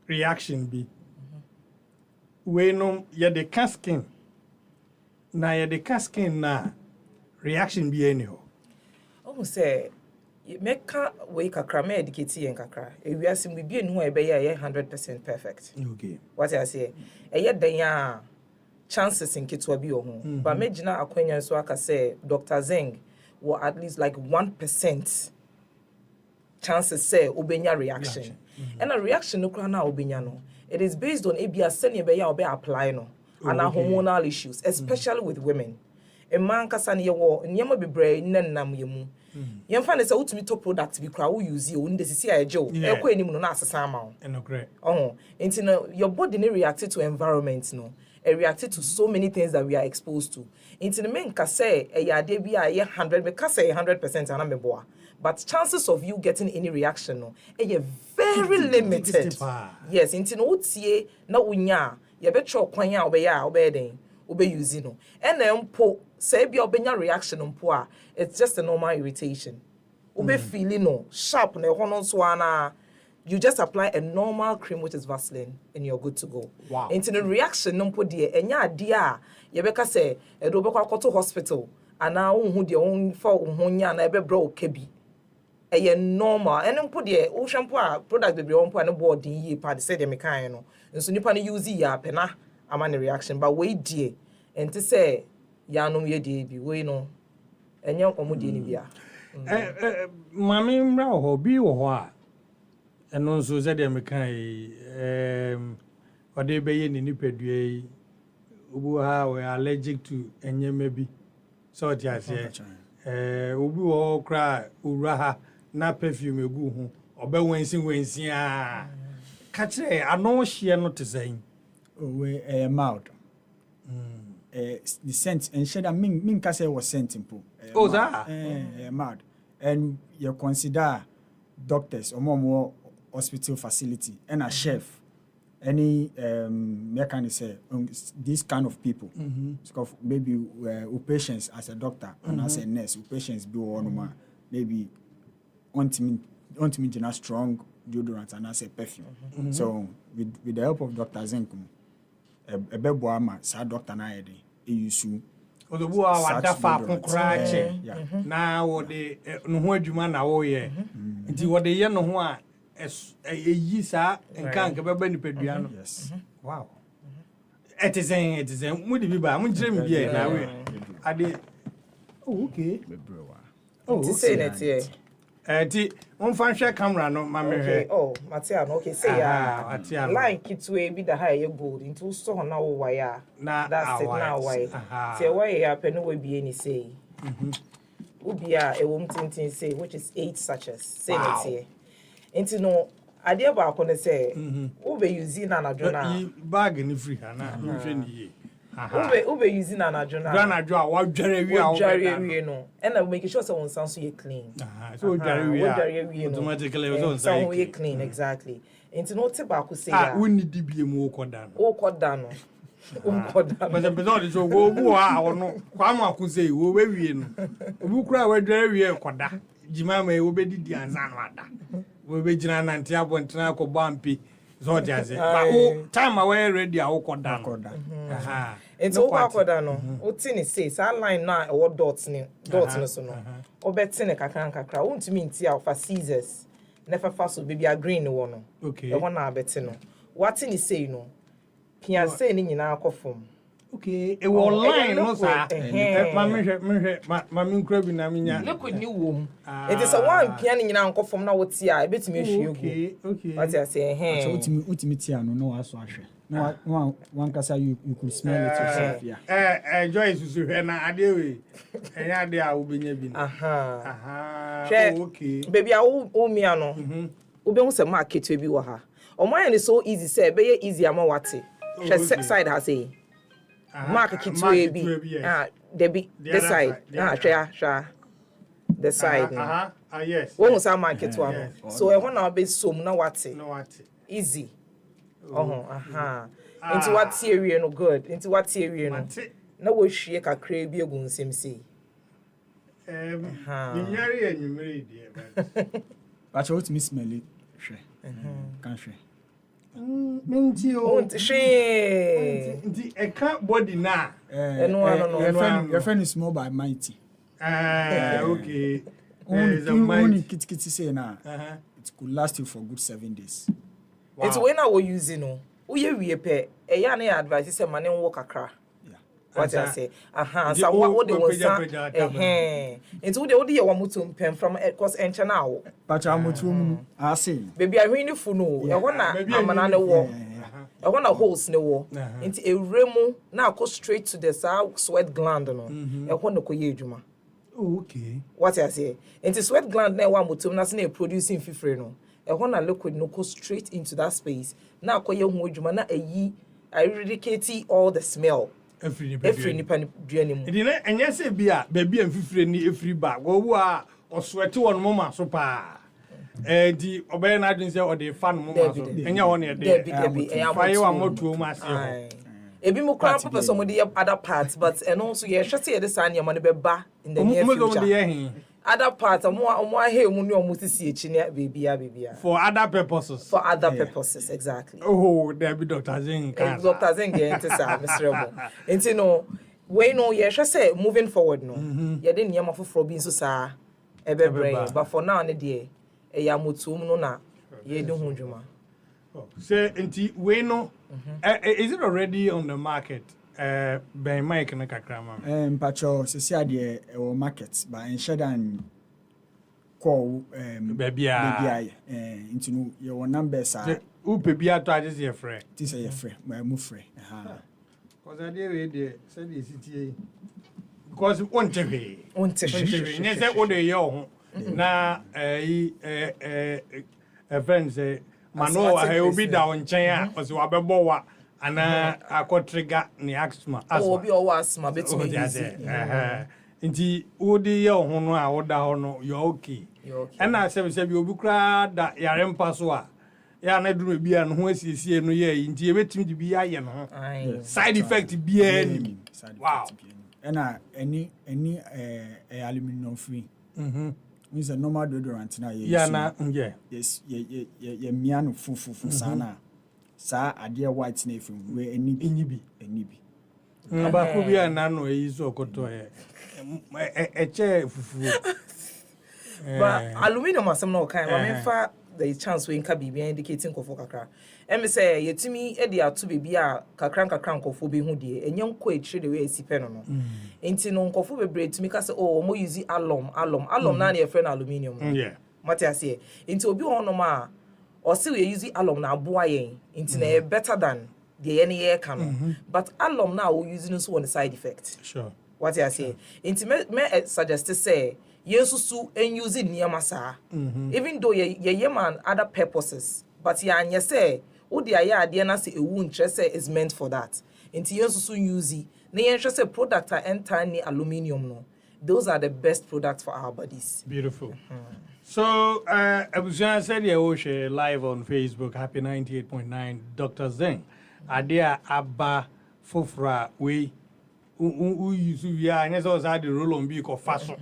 reaction be. We know ya the casking. Na ya the casking na reaction be anyhow. Oh say meka we kakra me educate yen kakra. E wi asim bi enu e be ya 100% perfect. Okay. What I say? E ye den ya chances in kitwa bi ho. But me gina akwanya so aka say Dr. Zeng will at least like 1% chances say obenya reaction. And a reaction no kra na obenya no. It is based on ABS send be ya obe apply no. And hormonal issues, especially with women. A man kasa ne wo nyema bebre nnam yemu. Yemfa ne say utumi to product bi kra wo use e won de sisi aje o. E ko enim no na asesa ama o. Enokre. Nti no your body ne reacted to environment no. It reacted to so many things that we are exposed to. Nti ne men ka say e ya de bi a 100 me ka say 100% ana me boa. But chances of you getting any reaction no e very limited. Yes, nti no utie na unya ye be tro kwan a obeya obeden obe use no. And mpo say bia obenya reaction mpo a it's just a normal irritation. Obe feeling no sharp na ho no so ana you just apply a normal cream which is Vaseline and you're good to go. Wow. Into the reaction no mpo de enya ade a ye be ka say e do be kwa to hospital ana unhu de on fa unhu nya na e be bra okabi. Eye normal and mpo de o shampoo a product bebre on mpo na board yi pa de say de me kan no nso nipa no use ya pena ama ne reaction but we die enti say ya no ye die bi we no enye omudie ni bia mami mra ho bi wo ho a eno nso say de me kan ode be ye ni nipadua yi obu ha we allergic to enye maybe so ti ase obi wo kra owura ha na perfume egu ho obe wensin a katre ano hye no tezan we mild the scent and shade min ka say was scent impo mild and you consider doctors or more hospital facility and a chef any mechanic say this kind of people so maybe patients as a doctor and as a nurse patients be one maybe want me to strong deodorant and as a perfume. So with the help of Dr. Zenkum, a bebo ama sa doctor na yede e use odobu a wada fa kokra che na wo de no ho adwuma na wo ye nti wo de ye no ho a eyi sa nka beba ni pedua no. Yes. Wow. It is mu de bi ba mu jire mi bi na we ade. Oh okay. Oh say that here. Ti on fan share camera no ma me he. Oh Matia no okay say ya line kitwe bi da high gold into so na wo wire na that's it na wire say why ya pe no we bi any say ubia e wom tintin say which is 8 sachets say that here into no ade ba ko ne say ube use na adwona bag ni free na no hwe ni ye ube using an adjona. Grana draw, what jerry we are no. And I make sure someone sounds so clean. So jerry we automatically so we clean exactly. Into no tobacco say we need to be more cordano. Oh cordano. But the episode so go no. Kwama ku say we no. Obu kura we jerry we koda. Jima me we be di ansa no ada. We be gina nante abontra ko bampi. So just but time away ready a koda. It's all akoda no. Oti ni say sa line na e dots ni so no. Obeti ne kakra wontumi nti a for Caesars. Never fa so baby a green one no. Okay. E wona abeti no. what in say no pia say ni nyina akofom okay e wo line no sa ma me nkura bi na menya liquid ni wom it is a one pia ni nyina akofom na wotie a ebetimi ehwie okay what I say so utimi tia no no aso ahwe no one kasa you could smell it yourself yeah Joyce su hwe na ade we enya ade a obenya bi okay baby a wo mia no obehu se market bi wo ha omo is so easy say be easy ama wate she side has a market kitwe bi the side share the side yes wo say market one so e na be som na wate easy into what area no good into what area no na wo hwie kakra bi egu nsem sei nyare enyumere die but what me smell it can share minti o nti e ka body na your friend is small by mighty okay only kitty say na it could last you for good 7 days it's when I was using no we pe e ya na advice say man wo kakra what I say so what they want into what they want to pen from cause encha na wo but amotum I say baby I win fu no e wona amana na wo e wona holes ne wo into ewremu na go straight to the sweat gland no e wona ko ye adwuma okay what I say into sweat gland na wa motum na se na producing fifre no e wona liquid no go straight into that space na ko ye hu adwuma na ayi eradicate all the smell every nipa duane mu edi na enye se bia baby amfifire ni efri ba wo a oswete won mo ma so pa di obey na adwin se o de fa no mo ma so enye won e de fa ye wa moto ma se ho ebi mo kran papa so mo de other parts but and also ye hwese ye de san ye mo ne be ba in the near future other parts omo ahe mu ni omo sisi echi ne baby for other purposes purposes exactly there be Dr. Zeng Dr. Zeng ente sa miserable enti no we no ye hwese moving forward no ye de niam afoforo bi nso sa ebe brain but for now ne de e ya motum no na ye de hu dwuma say enti we no is it already on the market ben Mike na kakra ma mpacho se sia de market ba enshedan call bebia into no your numbers are who bebia to ade se frɛ this is your friend my mu frɛ cause ade we de say the city because won tehwe ne say wo de ye ho na friends mano ha obi da on nkyɛn a o se wa bɛbɔ wa ana akotrigger ni asthma obi o asthma betumi nti odi ye ho no a woda ho no you okay ana se bi obi kra da yare mpa so a ya na duru bi an ho asiesie no ye nti e betimi di bi aye no side effect bi ani wow ana any aluminum free is a normal deodorant na ye yes ye miano fufu sana sa ade white na efim we eni bi aba ko bi ana no eyi so koto che fufu but aluminum asem no kan ma me fa the chance we nka bibia indicating kofo kakra em say yetimi e de ato bibia kakra nkofo be hu de enye nko etire de we esipe no enti no nkofo bebre timi ka say oh mo use alum na na e friend aluminum mate ase enti obi ho no ma or say we use alum na aboa yen into na better than the any year can but alum now we using so on side effect sure what I say into me suggest to say yesusu and using niamasa even though ye man other purposes but ya anya say wo dia ya ade na say ewu ntre say is meant for that into yesusu use na yen say product enter ni aluminium no those are the best products for our bodies. Beautiful. So, Abuja said you share live on Facebook, Happy 98.9, Dr. Zeng. Adia Abba Fofra, we use ya, and as I had the roll on beak of fashion.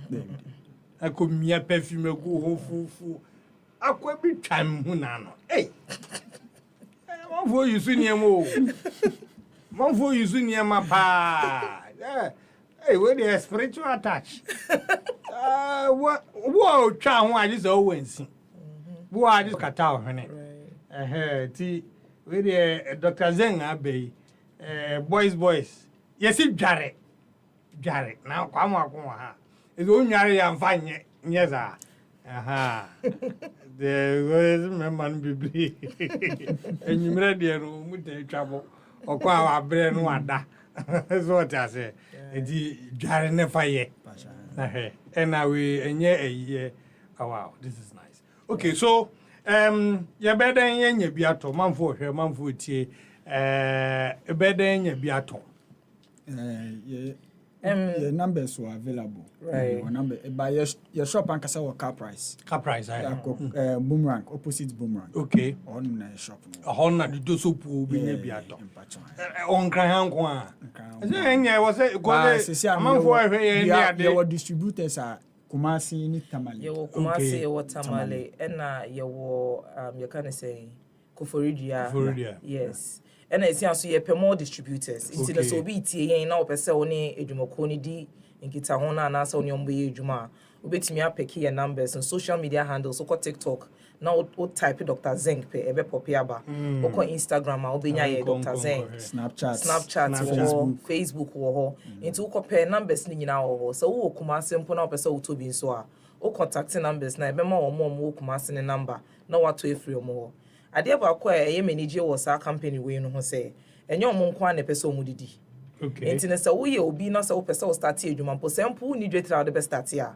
I could me a perfume go home full. I could be time hunano. Hey, one for you, Sunia Mo. One for you, Sunia Mapa. Hey, where the spiritual attach? What try one is always. Who I just cut out, honey. Tea we the Dr. Zeng Abbey, boys. Yes, it Jarrett. Now, come on. It's only I'm fine. Yes, aha. The man be and you read the room with the trouble. Or qua brain one. That's what I say. It's Jarrett never yet. And now we a year. Oh, wow, this is nice. Okay, so ya better than ye beato, man for her, man for tea, better than ye beato. The numbers were available. Right. Number by your shop and Kasa car price. Car price, Boomerang, opposite Boomerang. Okay. On shop. A honor to do so poor being beato. On Crayon. I was a man for your distributors are. Kumasi ni Tamale. Yo Kumasi yo Tamale ena yo you can say Koforidia. Yes. And it's also ye pay more distributors. It's the so be tie na opese oni edwumako ni di nkita ho na na so oni ombo ye edwuma. Obetimi apeki your numbers on social media handles so TikTok. Now o type Dr. Zeng pe ebe popi aba. Oko Instagram a obenya ye Dr. Zeng. Snapchat Facebook wo ho. Into wo pe numbers ni nyina wo ho. So wo Kumasi mpo na opese wo tobi nso a. O contact numbers na ebe ma wo mo Kumasi ne number na wato efri omo. Ade ba kwa eye manage wo sa company we no ho se. Enye omo nko na pese omo didi. Okay. Into ne se wo ye obi na se wo pese wo start edwuma mpo se mpo ni dwetra wo de start ya.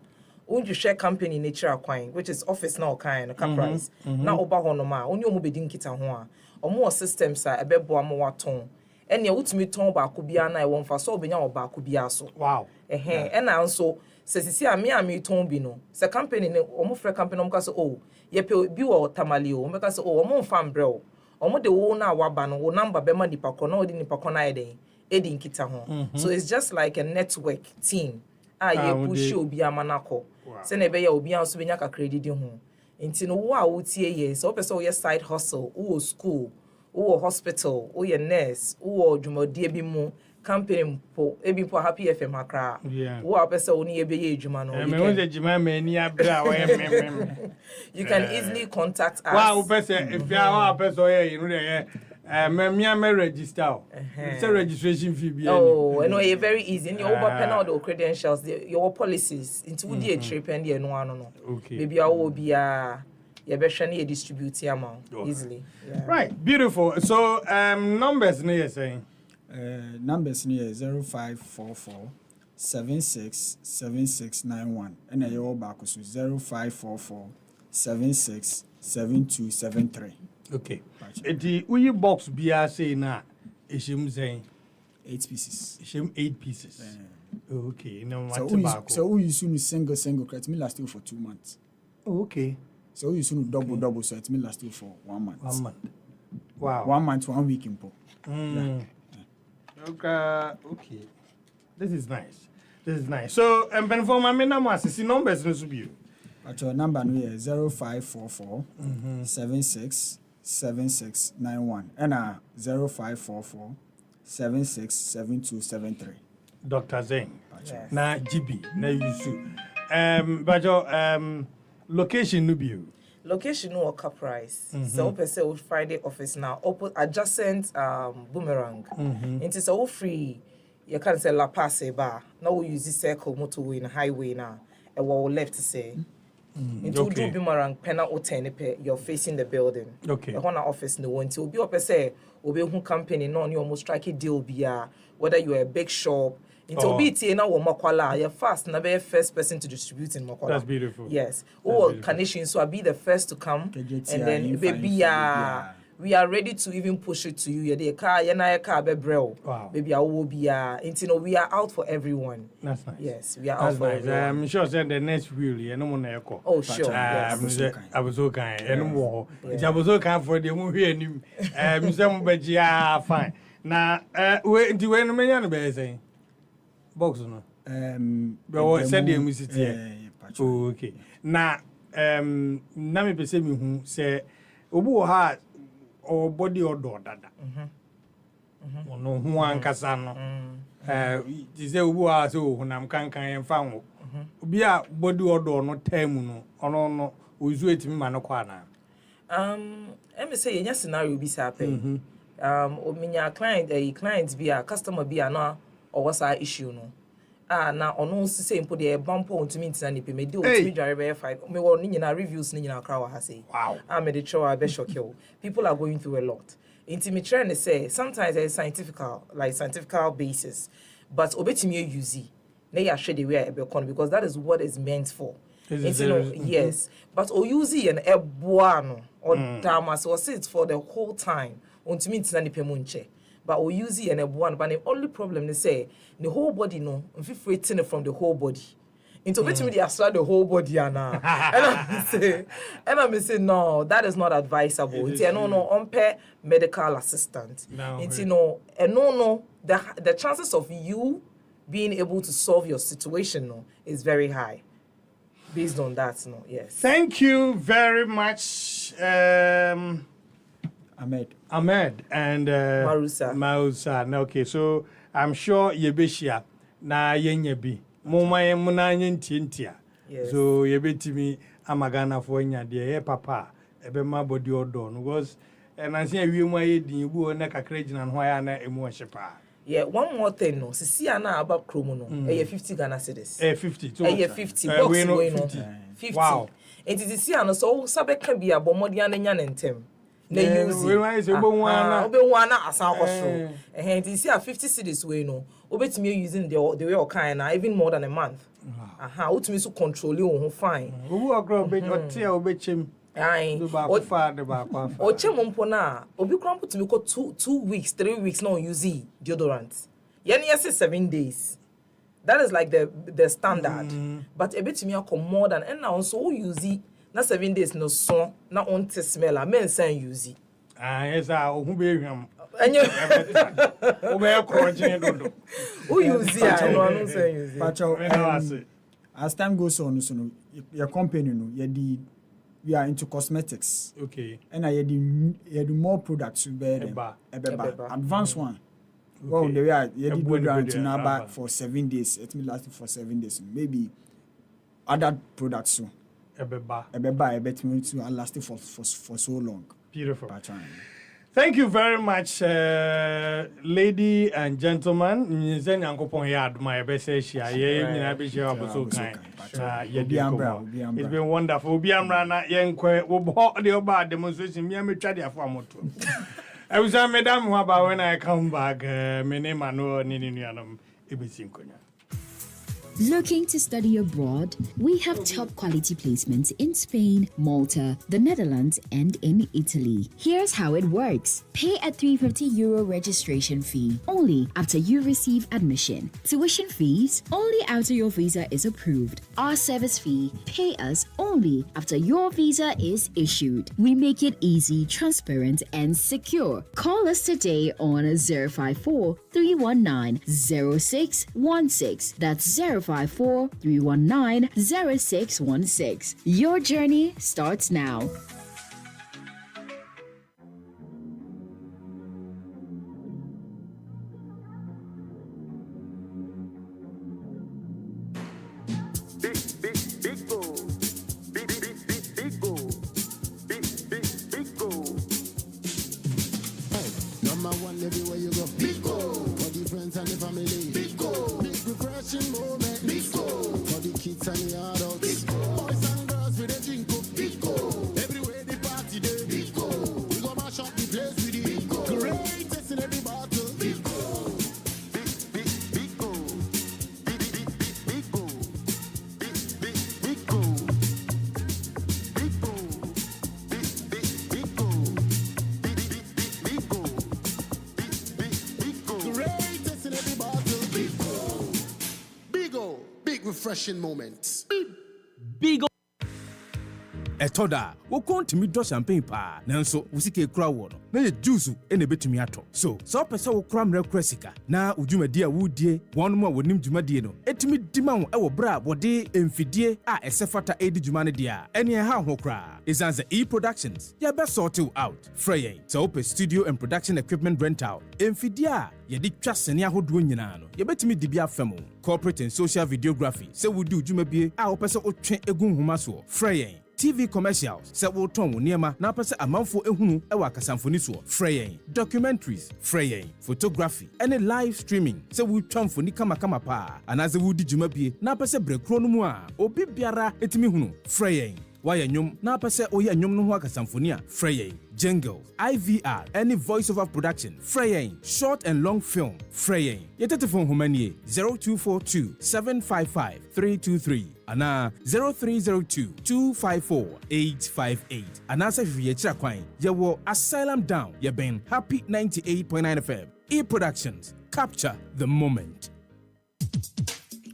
Unju share company nature acquiring, which is office now kind car price. Now oba ho no ma, only omo bedi nkita ho a. Omo systems a ebebo am waton. Ene utumi ton ba ko bia na e won fa so obenya oba ko bia so. Wow. Ena nso se sisi a me ton bi no. Se company ne omo frɛ company omo ka so oh, ye pe bi wo tamale o. Omo ka so oh, omo mfa mbrɛ o. Omo de wo na waba no, wo number be ma nipa ko na odi nipa ko na edi nkita ho. So it's just like a network team. Ye push obi amanako. Se na ebe ya obi an so benya ka credit ho. Nti no wo a wo tie ye, so pese wo ye side hustle, wo school, wo hospital, wo ye nurse, wo dwumodie bi mu, company mpo, ebi mpo happy FM akra. Wo a pese wo ni ebe ye dwuma no. Me won se dwuma me ni abra wo ye You can easily contact us. Wow, pese if you are pese ye, you know dey me register. It's a registration fee. Oh, no, it's very easy. And you over pen out the credentials, your policies into the trip and the no. Okay. Maybe I will be a distribute amount easily. Yeah. Right, beautiful. So numbers near saying numbers near 0544 767691 and I go back so 0544 767273. Okay. The uyi box bia say na ishim saying 8 pieces. Ishim 8 pieces. Okay. No so we use single crate me last you for 2 months. Oh, okay. So we use double so it me last you for 1 month. 1 month. Wow. 1 month 1 week impo. Okay. This is nice. So for my number assisi numbers no be. At your number no 0544 767691 and 0544 767273. Dr. Zeng. Yes. Na GB na yusu. But your location no be. Location no car price. So person will Friday office now adjacent Boomerang. Into so free you can say La Passe bar. Now we use the circle motorway and highway now. And what we left to say. Into Boomerang penna or tenepe, you're facing the building. Okay. The Honor office no one to be up say obe who company no you almost strike a deal be whether you're a big shop. Into BT na wo makwala, you're fast na be first person to distribute in makwala. That's beautiful. Yes. Or carnation, so I'll be the first to come and then baby we are ready to even push it to you. The car, car be bro. Wow. Baby, I will be we are out for everyone. That's nice. Yes, we are out for everyone. I'm sure that the next wheel, you know, echo. Oh, sure. Yes. I was so kind. I was so kind for the movie and Mr. Fine. Now, wait, do you know me saying? Box no. But said the music here. Okay. Now, na me pese me hu say obu ha or body odor dada. Ono hu ankasa no. Ti say obu ha so honam kankan en fa wo. Obi a body odor no time no ono no ozu etimi ma no kwa na. me say any scenario be happen. Ominya client be a customer be a no or what's our issue no. Na ono say impo de bampo ntumi ntina ni pe me de ntumi dware be 5 me wo ni na reviews ni na kra wa ha say wow me de show be shock you people are going through a lot inti me trying to say sometimes there's scientific basis but obetimi use na ya hwe the way e be kon because that is what is meant for yes but o use an eboa no or damas or sit for the whole time ntumi ntina ni pe mu nche. But we use it and a one. But the only problem they say the whole body no, if you it from the whole body. Into which me they start the whole body and I say no, that is not advisable. It's no unpair medical assistant. It's no the chances of you being able to solve your situation no is very high. Based on that, no, yes. Thank you very much. Ahmed and Marusa. Okay, so I'm sure Yebeshia na yenyebi. Moma yemuna yentintia. So yebetimi amagana for nya de papa ebe ma body odo because and I say we mo yedi bu na kakra gina ho ya na emu hyepa. Yeah, one more thing no. Sisi ana about chromo no. 50 Ghana cedis. 50. 50 box we no. 50. Wow. And sisi ana so sabe kan bia bomodi anya na ntem. Na use obewana asan koso nti see 50 cedis we no obetimi using the way o kind na even more than a month utimi so control you ho fine obu agro be otia obechem o fa de ba kwa o chemompo na obi krampo timi ko 2 weeks 3 weeks no use deodorant yani yes 7 days that is like the standard but obetimi akọ more than and now so use na 7 days no so na on te smell a men san use yes ohu be hwam enye o be crunching dodo who use no san use but as time goes on so no your company no we are into cosmetics okay and I had more products to bear advanced one well they are deodorant now back for 7 days it may last for 7 days maybe other products so Ebeba to last for so long. Beautiful. Thank you very much, lady and gentlemen. It's been wonderful. I was a madam when I come back. My name is Looking to study abroad? We have top quality placements in Spain, Malta, the Netherlands, and in Italy. Here's how it works. Pay a €350 registration fee only after you receive admission. Tuition fees only after your visa is approved. Our service fee, pay us only after your visa is issued. We make it easy, transparent, and secure. Call us today on 054 319 0616. That's 054-319-0616. Your journey starts now. Number one everywhere you go. Big go. For the friends and the family. Big go. Big refreshing moment. Big go. For the kids and the adults. Big go. Boys and girls with a drink up. Big go. Everywhere the party day. Big go. We go mash up the place with the big go. Greatest in every battle. Big go. Big go. Big go. Big go. Big go. Big go. Big go. Greatest in every battle. Big O. Big refreshing moments. Big O. Etoda, wo kontimi do champagne pa. Nanso, wo sike kura wo no. Na ye juice ene betumi ato. So, so pese wo kura mre kura sika. Na udwumadi a wo die, wonmo a wonim dwumadi no. Etimi dima wo e wo bra wode emfidie a esefata edi dwumane dia. Ene ha ho kura. Izanza E-Productions. Ya be sort you out. Freyen. So open studio and production equipment rental. Emfidie a yedi twa sene ahodo nyina no. Ye betimi dibia famo. Corporate and social videography. Se wo di udwumabie a wo pese wo twen egun homa so. Freyen. TV commercials, se wo ton wo niema na pese amanfo ehunu e wa kasamfoni so. Freying, documentaries, freying, photography, any live streaming, se wo twamfoni kama pa. Anaze wo di djuma bie na pese brekro no mu a obi biara etimi hunu. Freying, waya nyom na pese oye nyom no ho akasamfoni a. Freying, jingle, IVR, any voiceover production, freying, short and long film, freying. Yetetefon humanie 0242 755 323 ana 0302 254 858 ana se hwe chira kwan ye wo Asylum Down ye ben Happy 98.9 FM. E-Productions, capture the moment.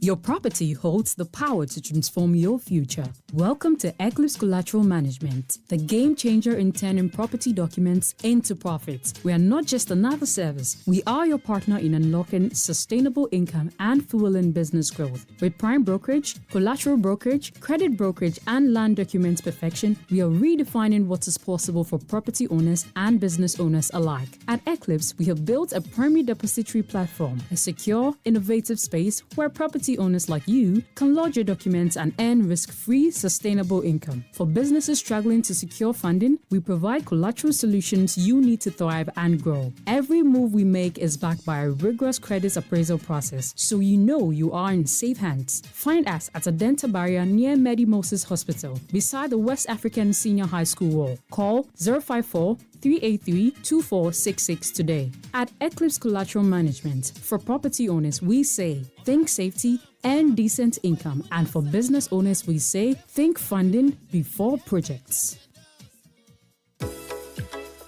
Your property holds the power to transform your future. Welcome to Eclipse Collateral Management, the game changer in turning property documents into profits. We are not just another service. We are your partner in unlocking sustainable income and fueling business growth. With prime brokerage, collateral brokerage, credit brokerage, and land documents perfection, we are redefining what is possible for property owners and business owners alike. At Eclipse, we have built a primary depository platform, a secure, innovative space where property owners like you can lodge your documents and earn risk-free, sustainable income. For businesses struggling to secure funding, we provide collateral solutions you need to thrive and grow. Every move we make is backed by a rigorous credit appraisal process, so you know you are in safe hands. Find us at Adenta Barrier near Medi Moses Hospital, beside the West African Senior High School wall. Call 054 383-2466 today. At Eclipse Collateral Management, for property owners, we say think safety and decent income. And for business owners, we say think funding before projects.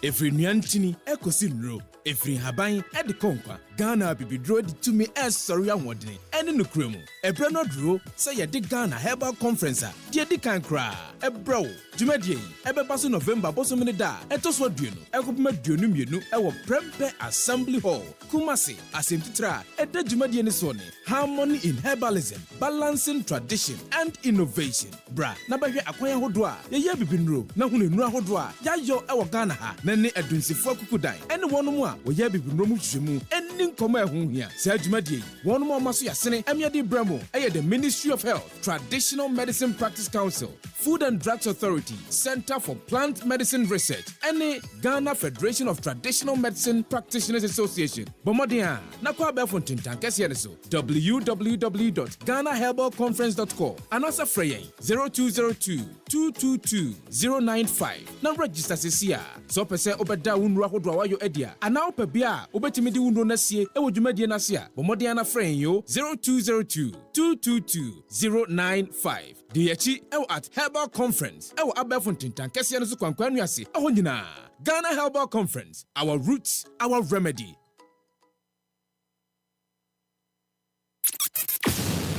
Every Nyantini, Ecosin Ro, every Habain, Ed Conqua, Ghana Bibidro, to me as sorry, I'm wondering, and in the cremo. A Breno Drew, say a Dick Ghana Herbal Conference, dear Dick and Cry, a bro, Jumadian, Ebe Basso November, Bossomina, and Toswa Duno, Ecopma Dunum, our Prempe Assembly Hall, Kumasi, Asimtitra, and the Jumadian Sony, harmony in herbalism, balancing tradition and innovation. Bra, Nabahi Aquaya Hodwa, Yabi Binro, Nahuni Hodwa, Yayo, our Ghana, Nene Adunsi Fokudai, and one more, Yabi Binromu Jimu, and Koma Hunya, Sajmadi, one more Masuya Sene, Amiadi Bremo, the Ministry of Health, Traditional Medicine Practice Council, Food and Drugs Authority, Center for Plant Medicine Research, and the Ghana Federation of Traditional Medicine Practitioners Association. Bomodia, Nakwa Belfontin Tankesianiso, www.ghanaherbalconference.com, and also Freying 0202-222-095. Now register Sia, so Pese Obeda Unra Hodwayo Edia, and now Pebia, Obetimidi Uno Nasie, Ewujumedia Nasia, Bomodiana Freying yo 0202-222-095. DHE at Herbal Conference, our Abefontin Tankesianiso Kwankwanuasi, Ahonina. Ghana Herbal Conference, our roots, our remedy.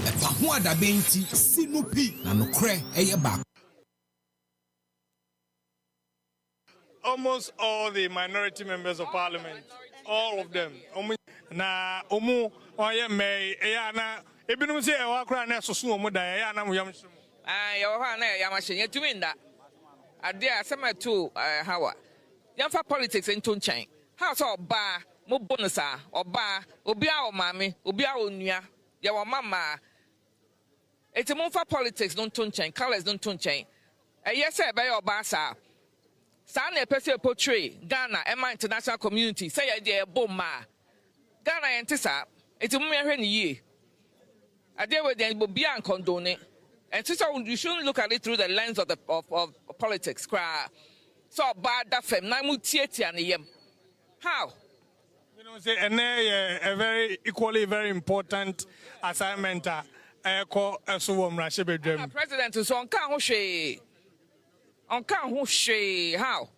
EpaHoaDaben ti sinupi na nokre eye back. Almost all the minority members of parliament, all of them. Na omu oye me na ebinum se e wa kra na soso omu da ya na mo yam shim. Ya wa na ya ma hyenye tumi nda. Ade asema to hawa. Yamfa politics into nchen. How so oba mo bonusa oba obi a o mame obi a onua ya wa mama. Eti mo fa politics don't to nchen, colors don't to nchen. Yes e be oba sa. Sa na pese portray Ghana Emma international community say ya dey bomma. Ghana yentisa eti mo hwe ni ye. Ade we den obi an condone. And so you shouldn't look at it through the lens of politics. So bad that fem na mutieti and yem. How? You know, say a very equally very important assignment. President is on can how?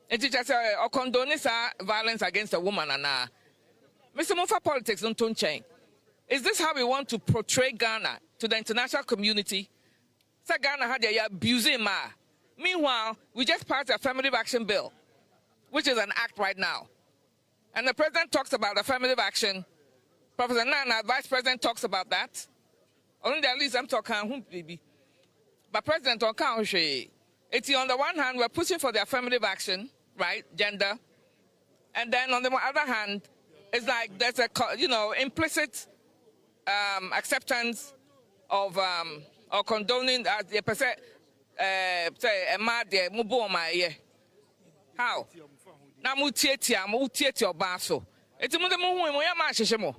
It is just a condone violence against a woman and Mr. Mufa politics don't change. Is this how we want to portray Ghana to the international community? So Ghana had a abusing ma. Meanwhile, we just passed a affirmative action bill, which is an act right now. And the president talks about affirmative action. Professor Nana, vice president, talks about that. Only at least I'm talking baby. But President Okanshi, it's on the one hand, we're pushing for the affirmative action, right? Gender. And then on the other hand, it's like there's a, implicit acceptance of or condoning say a mad de mubo my ye. How? Na mutieti obaso. Eti mu de mu hu mo ya ma hyehyɛ mo.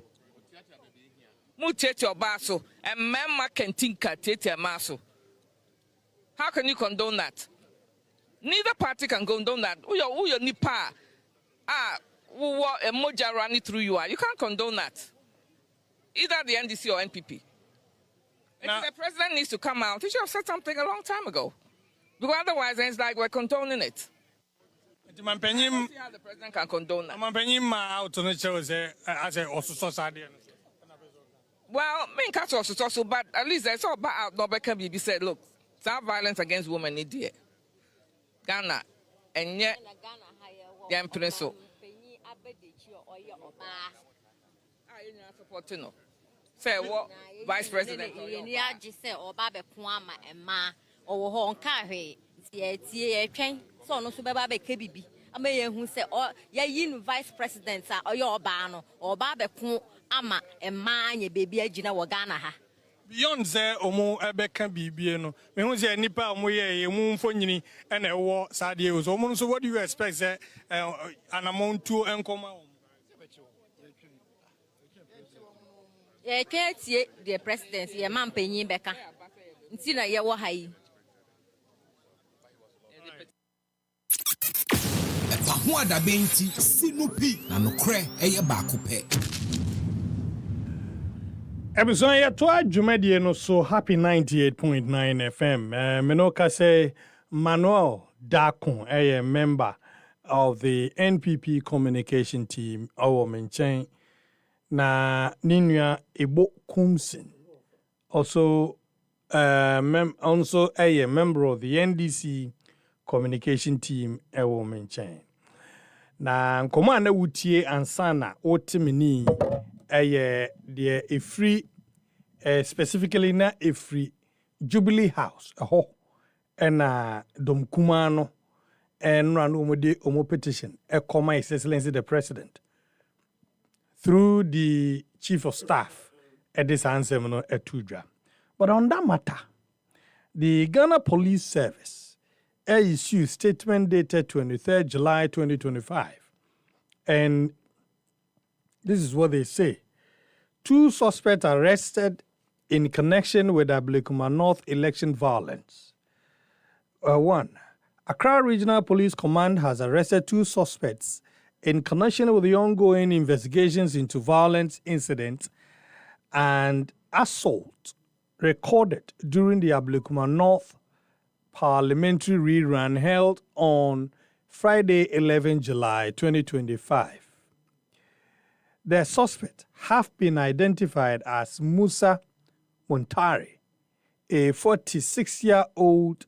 Mutieti obaso and memma can tinka tete maso. How can you condone that? Neither party can condone that. Uyo nipa who a moja running through you are. You can't condone that. Either the NDC or NPP. Now, if the president needs to come out, he should have said something a long time ago. Because otherwise, it's like we're condoning it. I don't see how the president can condone that. Well, me can't also, but at least I saw about Nobel be said, look, some violence against women in there. Ghana, and yet, the empress. Say what, Vice President? Just say, or Babe Puama and Ma, or Hong Carre, see, train, so no Subabe KBB. I may who say, or Yayin Vice President, or your Bano, or Babe Pun Ama and Ma, ye baby Agina or Ghana. Beyond there, Omo Ebeka Bibiano, me who say Nipa Moye, Moon Fonini, and a war Sadia was almost. So, what do you expect, an amount to Encoma? Yeah, can't see the presidency, a man paying Becca. Until I were high. EpaHoaDaben ti sinupi na nokre eye baako pe. Episode ya to Agyemang no so happy 98.9 FM. Menoka say Manuel Dakon, a member of the NPP communication team, our menchen na Ninua Ebo Kumsin, also a member of the NDC communication team, our menchen. Na komanda wutie ansana otimini a free specifically na a free Jubilee House and Dom Kumano and run omo petition a comma His Excellency the President through the Chief of Staff at this answer at Tudra. But on that matter, the Ghana Police Service issued statement dated 23rd July 2025, and this is what they say. 2 suspects arrested in connection with Ablekuma North election violence. 1. Accra Regional Police Command has arrested 2 suspects in connection with the ongoing investigations into violent incidents and assault recorded during the Ablekuma North parliamentary rerun held on Friday, 11 July 2025. The suspects have been identified as Musa Montari, a 46-year-old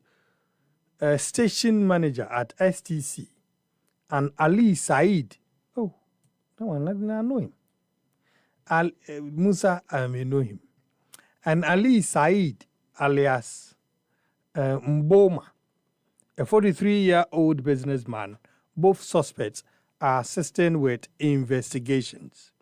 station manager at STC, and Ali Said. Oh, no one, I know him. Musa, I may know him. And Ali Said, alias Mboma, a 43-year-old businessman. Both suspects are assisting with investigations.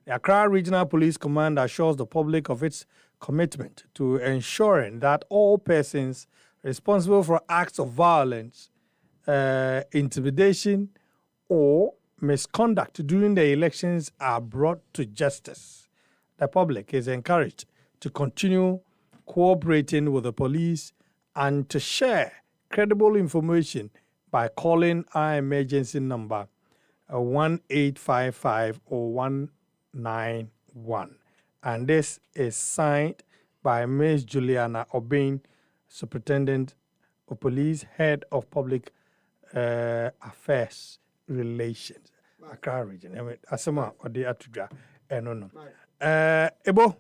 The Accra Regional Police Command assures the public of its commitment to ensuring that all persons responsible for acts of violence, intimidation, or misconduct during the elections are brought to justice. The public is encouraged to continue cooperating with the police and to share credible information by calling our emergency number 1855 or 191. And this is signed by Ms. Juliana Obin, Superintendent of Police, Head of Public Affairs Relations, Accra Region. Asama Ode Atuja Enono. Ebo.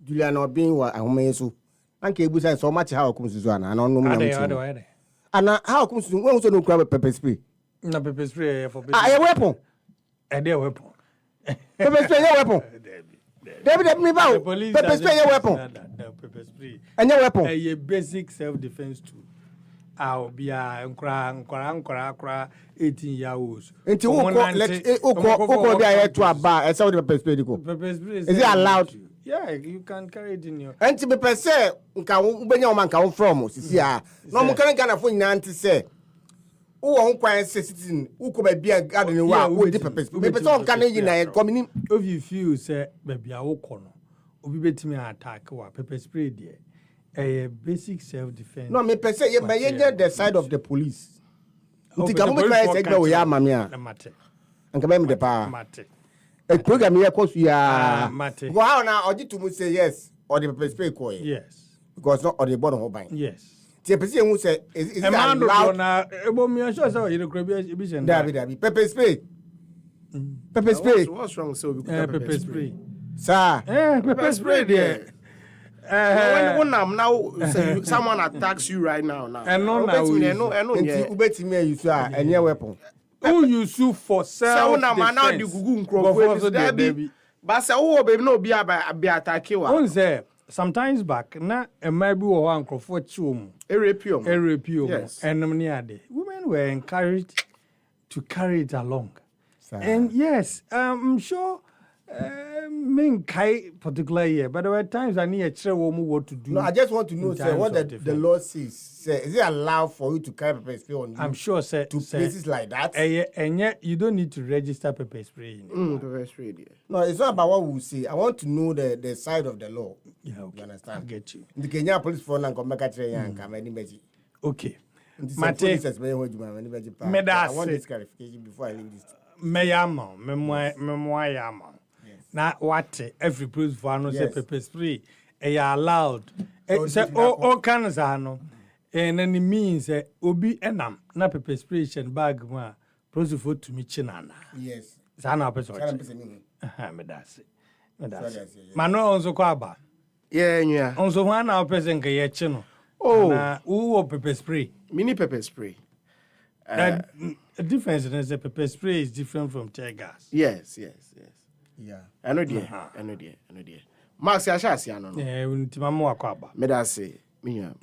Juliana Obin wa ahomesu. Anke ebusa so much how come suzu ana no no Ade. Ana how come suzu when so no kura pepper spray. Na pepper spray for business. A weapon. A weapon. Pepper spray a weapon. David me ba. Pepper spray a weapon. Pepper spray. Any weapon. A basic self-defense tool. I'll be a nkra 18 years. Until uko be to aba e say the pepper spray go. Pepper spray is it allowed? Yeah, you can carry it in your. And to be per se, when your man come from, yeah. No more can of win say. Who won't quite citizen who could be a garden with the purpose. Maybe some Canadian coming. If you feel, say, baby, I will corner. Obi bet me attack or pepper spray there. A basic self-defense. No, me per se, you may the side of the police. The government said, no, yeah, mamma. And come the power. A program here, course, we are. Wow, now, or did to say yes, or the pepper spray coin? Yes. Because not on the bottom of buying. Yes. The person who said, is a man now? I'm sure so. You know, David, pepper spray. Pepper spray. What's wrong? So we pepper spray. Sir, pepper spray there. When now someone attacks you right now, and no, you sir, and your weapon. Who you sue for self-defense? But say, oh, baby, no, be attack you. Sometimes back, na maybe one for chum, a repeal, yes. And women were encouraged to carry it along. And yes, I'm sure. Men kai particular year, but there were times I need a chair woman what to do. No, I just want to know, sir, what the law says. Sir, is it allowed for you to carry pepper spray on you? I'm sure, sir, to places like that. And yet you don't need to register pepper spray. Pepper spray. Yeah. No, it's not about what we say. I want to know the side of the law. Yeah, okay. You understand? I get you. The Kenya police phone and come back at you. Okay. I want this clarification before I leave this. Memoir. Na what every police for no say pepper spray allowed say all kinds no and then it means obi enam na pepper spray bag ma police for to me chinana yes sana person me that's mano onzo kwa ba yeah onzo wana person ke ye chino na who pepper spray mini pepper spray the difference is the pepper spray is different from tear gas. Yes. Yeah. I know dear. Max, I shall see. I know. Yeah, we need to more aquaba. Medase, Minya,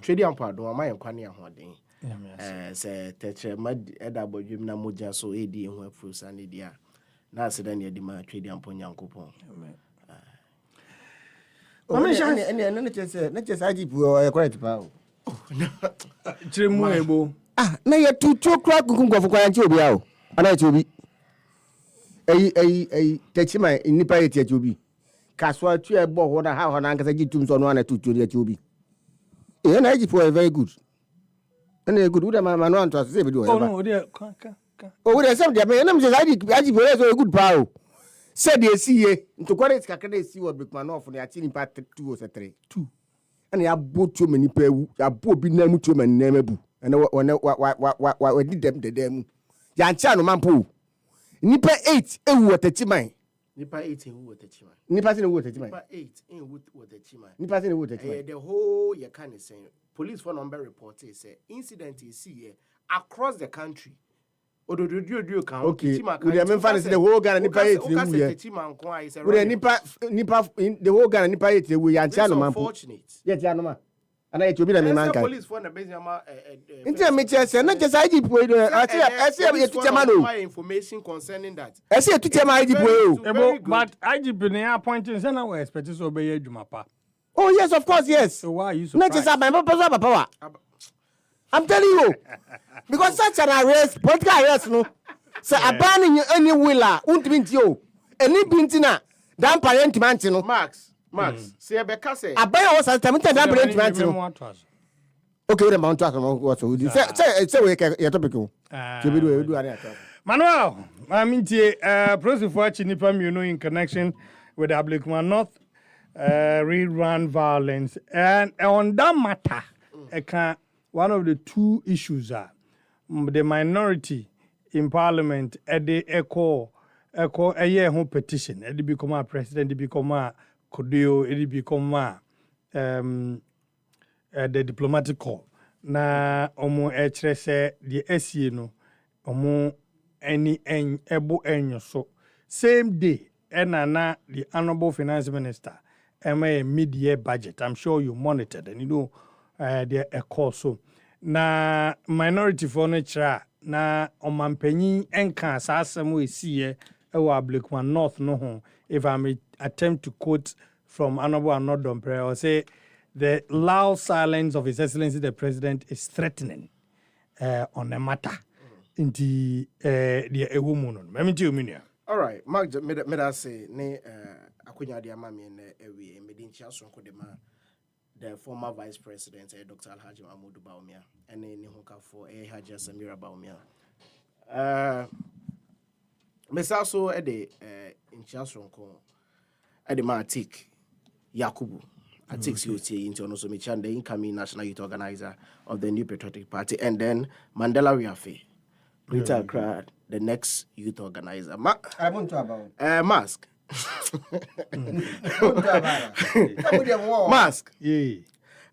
Trade and Pardon, my inquiry on what day. Say, Tetcher, Mad Edabo, Jimna Moja, so AD and web fruits and idea. Now, said any demand trading upon young coupon. Not just Agyemang quite power. Trimuebo. Ah, now you're too crack go for Quantio. And I to be. Techima in Nipa Etiabi. Caswa to a bow what I have on Anka Tums on 1 or 2 to the Etiabi. And I for a very good. And a good man want to say, oh, no, dear. Oh, there's some Japanese Agyemang a good power. Said they see ye to correct Kakade see what Brickman off on the Atini part 2 or 3. 2. And I bought too many pew, I bought Binamutum and Nemebu. And what did them the dem? Yanchano Mampu. Nipa 8 ewu Agyemang. Nipa 8 ewu Agyemang. Nipa 8 ewu Agyemang. Nipa 8 ewu Agyemang. Nipa 8 ewu Agyemang. The whole you can say police phone number report say incident is see across the country. Okay. We are memphis the whole Ghana Nipa 8 ewu. We Nipa the whole Ghana Nipa 8 ewu yanchano mampu. Unfortunate. Yes, yanoma. And I to be the man. Police phone base Inti me chese na chese Agyemang I see you teacher man o. Information concerning that. I see you teacher man Agyemang but Agyemang appointing say na we expect so be adwuma pa. Oh yes, of course, yes. So why are you surprised? Not just my papa. I'm telling you. Because such an arrest, political arrest no. So abanning any willa untimi ntio. Any bintina dan parent man no. Max, say Becca say. Abaya was time dan parent man no. Okay, the mount what so say we your topic. We do any Manuel, I mean process for Chinipa in connection with the Agyemang North rerun violence and on that matter one of the two issues are the minority in parliament at the echo a year home petition it become a president it become a Kodio it become the diplomatic corps na omo say the SCA no omo any ebo enyo so same day na the honorable finance minister a mid-year budget. I'm sure you monitored and you know there a call so na minority furniture na omampanyin enka asasem we see e wa Agyemang North no ho if I may attempt to quote from Honorable Anodom Prayer, or say the loud silence of His Excellency the President is threatening on the matter. In the woman. Let me tell you, all right, Mark, me da say ne akunya dia mami ne ewi medinchia sonko de ma the former vice president Dr. Agyemang Baumia and ne hoka for Haja Samira Baumia. Me sa so e de inchia sonko e de ma Atik Yakubu Atik COT into no so me chan the incoming national youth organizer of the New Patriotic Party, and then Mandela Riafe Peter Crad, the next youth organizer. I want to about MASQ. MASQ.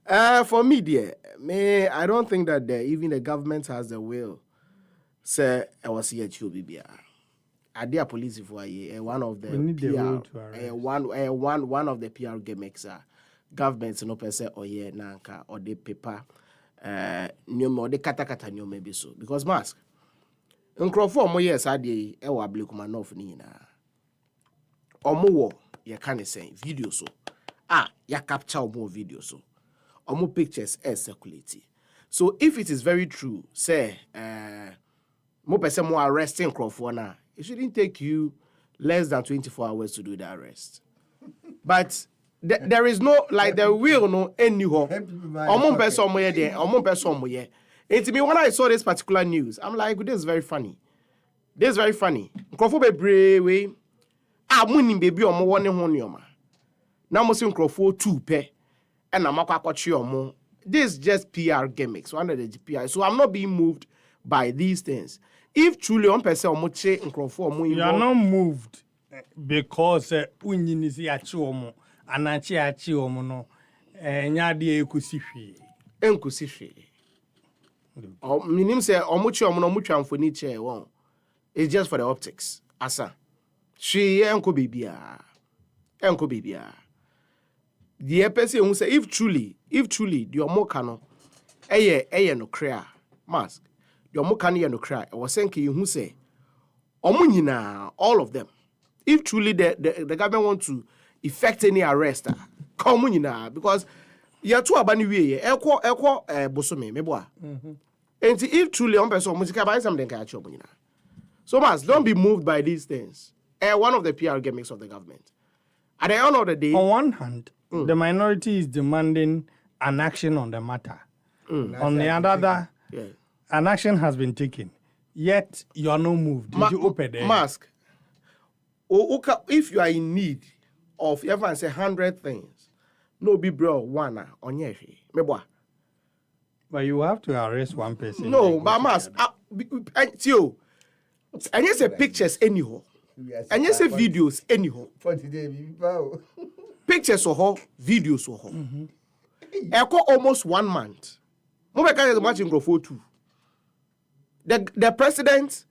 Yeah. For me, dear, I don't think that even the government has the will. Say, I was here to be I dear police for one of the PR, one of the PR gimmicks. Governments no per se or nanka or the paper, no the kata no maybe so because MASQ. Nkrofo mo yes ade e wa Blekuma ni na omo wo ye kan say video so ya capture omo video so omo pictures circulate. So if it is very true say mo person mo arresting nkrofo na, it shouldn't take you less than 24 hours to do the arrest. But there is no like there will no anyhow omo person mo ye there omo person mo ye. And to me, when I saw this particular news, I'm like, this is very funny. This is very funny. Nkrofo be brave. Munim baby omo wone ho nyoma. Na mo se nkrofo 2 pe. And na makwakochi omo. This is just PR gimmicks. One of the PR. So I'm not being moved by these things. If truly on person omo che nkrofo omo, you are not moved because unyinisi achi omo, anachi achi omo no. Nya de ekusihwe. Enkusihwe. Minim say omuchi omo no mutwa mfoni che won. It's just for the optics. Asa. She enko bibia. The person who say if truly the omoka no eye no crea MASQ. The omoka no crea. I was saying who say omo nyina all of them. If truly the government want to effect any arrest, come nyina because ya two abani we ekwo bosome meboa. And if truly on person music buy something can achieve nyina. So MASQ, don't be moved by these things. One of the PR gimmicks of the government. At the end of the day, on one hand, the minority is demanding an action on the matter. On the other, an action has been taken. Yet you are not moved. You open there. MASQ. If you are in need of everyone say 100 things, no be bro one on your meboa. But you have to arrest one person. No, but MASQ. And you say pictures anyhow. And you say videos anyhow. Pictures or videos or Echo almost 1 month. Mobeka is watching go for 2. The president.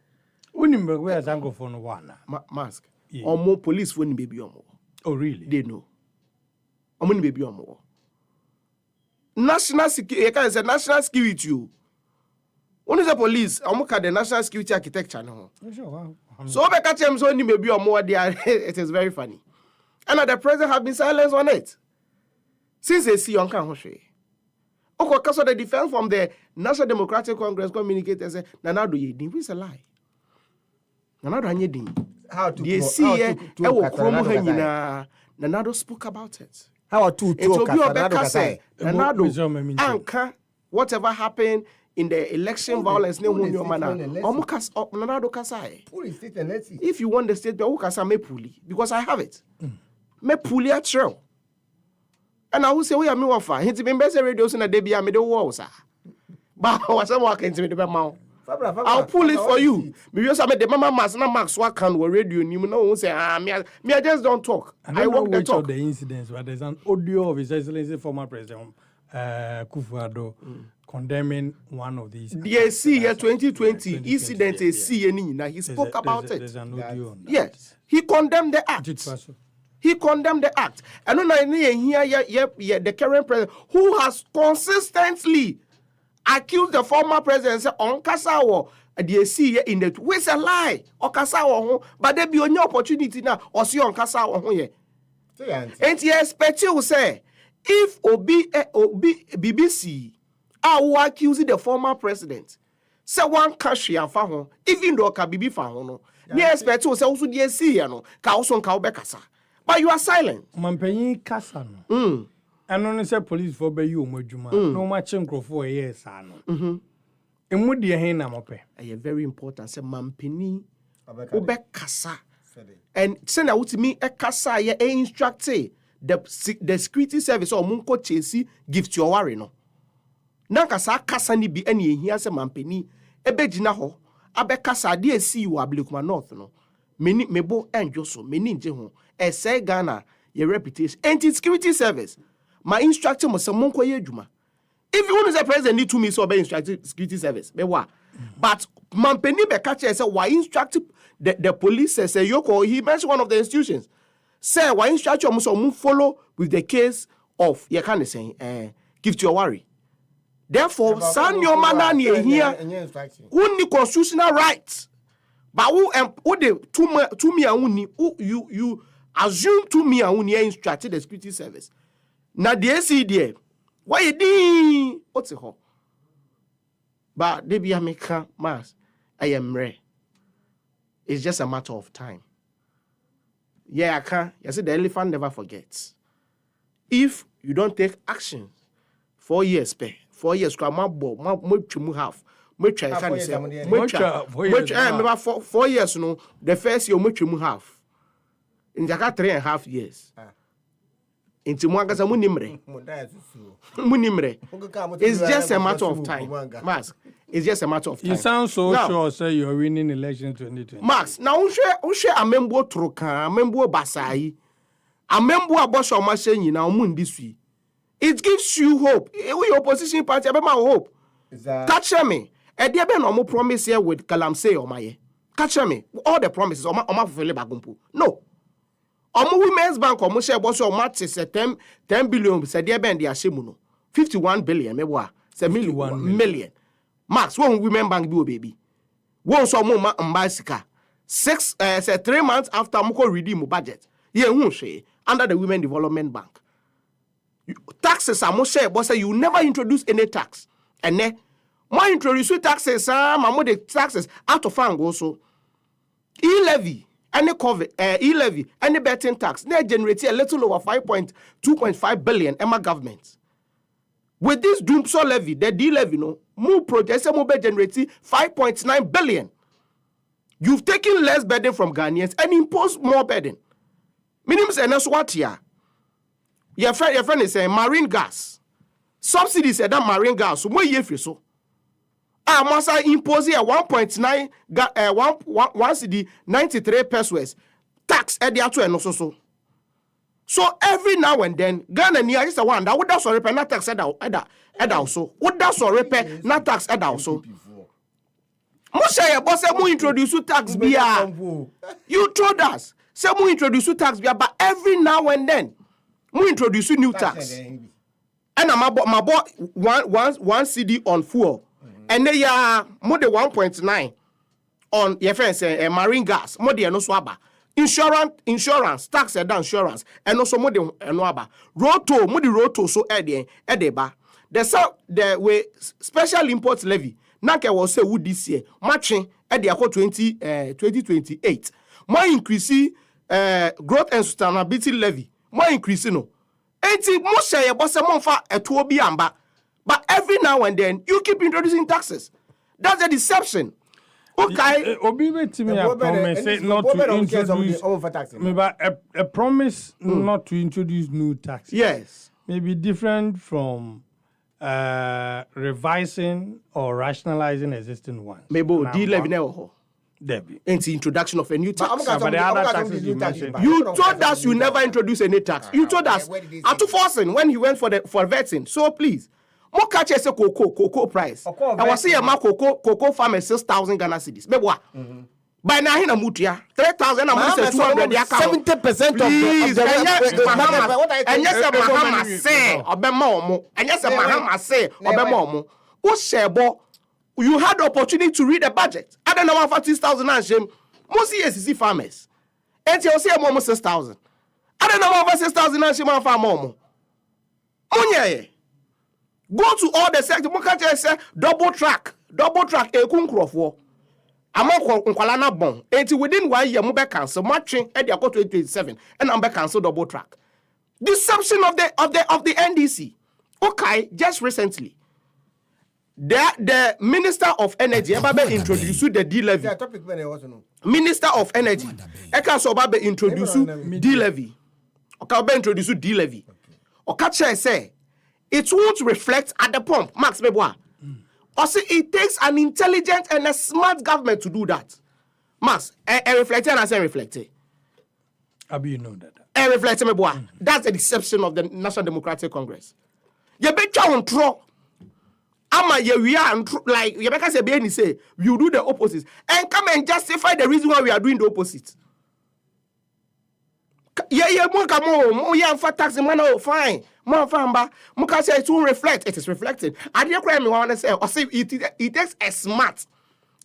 Where is Ango for one? MASQ. Or more police when baby or more. Oh, really? They know. Or money baby or more. National security, national security. When is the police? I'm looking at the national security architecture now. So I catch them so maybe or more there. It is very funny. And the president have been silenced on it. Since they see on Kanhoshe. Okay, because of the defense from the National Democratic Congress communicators say, Nanado Yedin, which is a lie. Nanado Yedin. How to they see Nanado spoke about it. How to Nanado Anka, whatever happened in the election violence, if you want the state, because I have it. Me puli at show. And I will say, we are me wafa. He's been better radios in a debut, I made the walls. But I was walking to the mouth. I'll pull it for you. Because I made the mama must not max what can we radio. You know, say, me, I just don't talk. I walk the talk. The incidents, but there's an audio of His Excellency former President Kufuor condemning one of these. DSC year 2020 incident is CNN. He spoke about it. There's an audio on that. Yes, he condemned the act. He condemned the act. And here, the current president, who has consistently accused the former president on Kasawo, they see in the ways a lie or kasa or but there be only opportunity now or see on kasa or here. And you expect you say if BBC are accusing the former president, say one country and found even though Kabibi found no, you expect you say also the see no, ka also ka kasa. But you are silent. Mampenyi kasa no. And only say police for be you mojuma. No matching for years ano. Emu de hen na mope. Very important say mampeni obe kasa. And say na utimi e kasa ye instruct the security service or munko chesi gift your worry no. Na kasa ni bi ene ehia say mampeni ebe gina ho abe kasa de esi you Ablekuma North no. Meni mebo enjo so meni nje ho e say Ghana your reputation anti-security service my instructor mo say monko ye adwuma. If you want to say president need 2 minutes to obey instructive security service, but Mampeni be catch say why instruct the police say Yoko, he mentioned one of the institutions. Say why instruct you must follow with the case of you can say give to your worry. Therefore, san your man here who need constitutional rights. But who the 2 me you assume 2 me instructed the security service. Now the ACDA why you did? What's it called? But they be American mass. I am rare. It's just a matter of time. Yeah, I can. You see, the elephant never forgets. If you don't take action, 4 years, 4 years, half. 4 years, no. The first year, half. In Jakarta, 3.5 years. Into Mwangasa Munimre. It's just a matter of time. MASQ. It's just a matter of time. You sound so sure, say you're winning election 2020. MASQ. Now, Ushe Amembo Troka, Amembo Basai, Amembo Abosha Maseni, now Mundisui. It gives you hope. We opposition party, I have hope. Catch me. And there be no more promise here with Kalamse or Maye. Catch me. All the promises, Oma Fulele Bagumpu. No. Women's Bank or Moshe Bosso Matis 10 billion said there been the Ashimuno 51 billion say million. MASQ one women bank bill baby. One so more bicycle 3 months after Moko redeem budget. Under the Women Development Bank. Taxes are Moshe Bossa you never introduce any tax. And then more introduce taxes the taxes out of fund also. E-levy. Any COVID, e-levy, any betting tax, they generate a little over 2.5 billion Emma government. With this doomsday levy, the D-levy, more projects, more generate 5.9 billion. You've taken less burden from Ghanaians and imposed more burden. Minimum say that's what here. Your friend is saying marine gas. Subsidies at that marine gas, so more year so. I must impose here 1 CD 93 pesos tax at the actual and so. So every now and then, Ghana near is the one that would also repair not tax at also. Would also repair not tax at also. Moshe boss mu introduce tax bia. You told us. Say mu introduce tax bia, but every now and then, mu introduce new tax. And I'm about one CD on fuel. And they are more than 1.9 on your friends marine gas, more than no swaba. Insurance, tax and insurance, and also more than no roto, more the roto so edeba. The way special imports levy. Naka was say would this year matching at the 2028. More increase growth and sustainability levy. More increase no. 80 more say a boss a month at 2 biamba. But every now and then, you keep introducing taxes. That's a deception. Okay. To me, a promise not to introduce a promise not to introduce new taxes. Yes. May be different from revising or rationalizing existing ones. Maybe D-levy now. Debbie. It's the introduction of a new tax. But the other taxes you mentioned. You told us you never introduce any tax. You told us at forcing when he went for vetting. So please. More catch as a cocoa price. I was saying a cocoa farm is 6,000 Ghana cedis. But by now, in a mutia, 3,000 and 200. 70% of the and yes, a Mahama say, or Bemomo, and yes, a Mahama say, or Bemomo. Who share You had the opportunity to read the budget. I don't know what for 6,000 and shame. Most ESC farmers. And you say more 6,000. I don't know what for 6,000 and shame and farm more. Go to all the sectors. Mukache say double track. A kunkrofo. Among Nkwalana bon. And within 1 year, mube cancel matching at the 2027, and I'm back cancel double track. Deception of the NDC. Okay, just recently. The Minister of Energy, Ebabe introduced the D-levy. Minister of Energy, Eka Sobabe introduced D-levy. Okabe introduced D-levy. Okache say it won't reflect at the pump. Max Bebois. Also, it takes an intelligent and a smart government to do that. Max, a reflector and a reflector. Abi, you know that. A reflector, Bebois. That's the deception of the National Democratic Congress. You bet you on throw. Ama we are like Rebecca say you do the opposite and come and justify the reason why we are doing the opposite. Yeah, for tax man, fine. More famba. Muka say it won't reflect. It is reflecting. I didn't cry me want to say, or say it takes a smart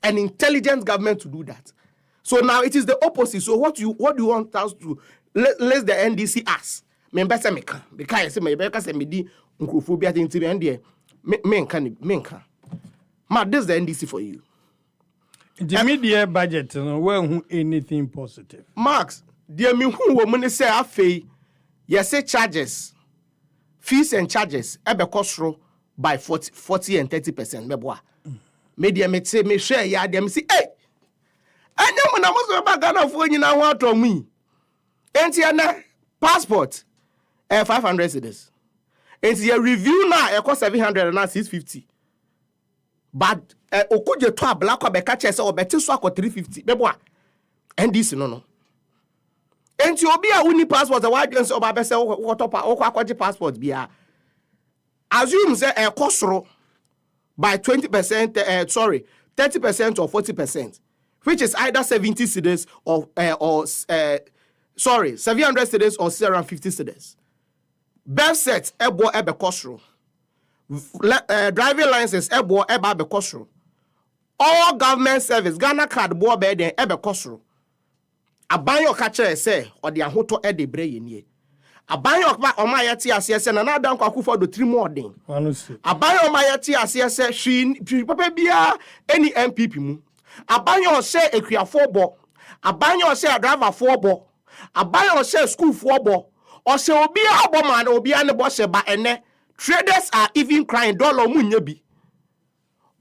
and intelligent government to do that. So now it is the opposite. So what do you want us to let the NDC ask? Member say me can because I say me Rebecca say me di unkuphobia thing to me menka. Ma, this is the NDC for you. The media budget, well, anything positive. Max, the who woman say I pay, say charges, fees and charges, ebe cost by 40 and 30%. Meboa. Media me say me share ya them say, hey, I know when I was about Ghana for you now what on me. And passport, 500 cedis. And the review now it cost 700 and now 650. But okuje to black or beka chese or beti so akọ 350. Beboa. And this no. And you obi a uni passport the white gens oba be say what up akwaje passport bia. Assume say e cost by 20% 30% or 40%, which is either 70 cedis or 700 cedis or 750 cedis. Birth set ebo ebe kosro. Driving license ebo ebe kosro. All government service Ghana card bo be den ebe kosro. Abanyo kache say or the ahoto e de bre yenie. Abanyo ba o ma yeti asese na na dan kwakufo do 3 more den. Abanyo ma yeti asese shi papa bia any MPP mu. Abanyo say ekuafo bo. Abanyo say driver for bo. Abanyo say school for bo. Or say obi aboman obi ane boss ba ene traders are even crying dollar munya bi.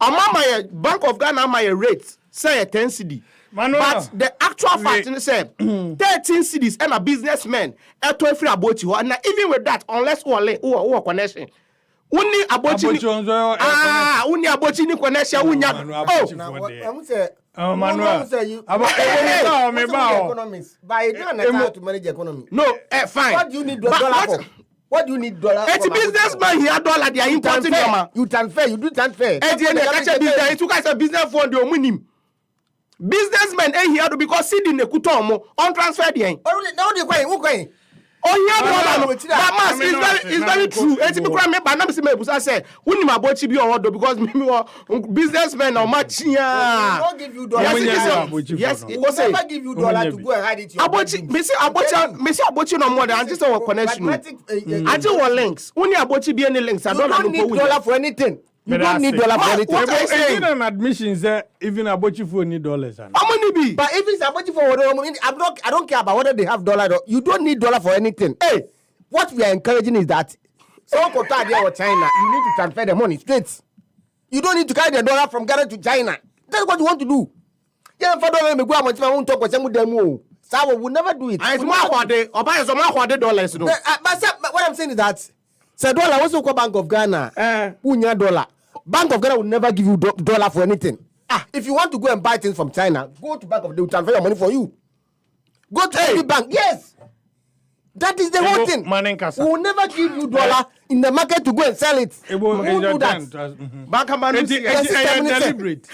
Amama Bank of Ghana my rate say 10 cedi. But the actual fact is say 13 cedis and a businessman at 12 free about you and even with that unless who connection. Uni abochi uni abochi ni connection unya. Oh, Manuel. Economics. By doing to manage economy. No, fine. What do you need dollar for? What do you need dollar for? It's a businessman here, dollar. They are importing them. You transfer. You do transfer. It took us a business fund. The money. Businessmen here because see the kutomo on transfer the. Now they're going. Oh yeah, it's very true. It's because me banam se me busa say, "Uni ma bochi bi odo because me businessmen or much yeah." Don't give you dollar. Yes, it was say. Never give you dollar to go and hide it. Abochi, me say abochi no more than just our connection. I just want links. Uni abochi bi any links. I don't need dollar for anything. You don't need dollar for anything. What I say? Even an admission say even abochi for need dollars. How many be? But if it's abochi for I don't care about whether they have dollar. You don't need dollar for anything. Hey, what we are encouraging is that someone could tell you China, you need to transfer the money straight. You don't need to carry the dollar from Ghana to China. That's what you want to do. Yeah, for dollar me go am won't talk with some demo. So we never do it. I more dollars. No. But what I'm saying is that say dollar also call Bank of Ghana. Unya dollar. Bank of Ghana will never give you dollar for anything. If you want to go and buy things from China, go to Bank of Ghana. They will transfer your money for you. Go to any bank. Yes. That is the whole thing. We will never give you dollar in the market to go and sell it. We won't do that. Bank of Ghana deliberate.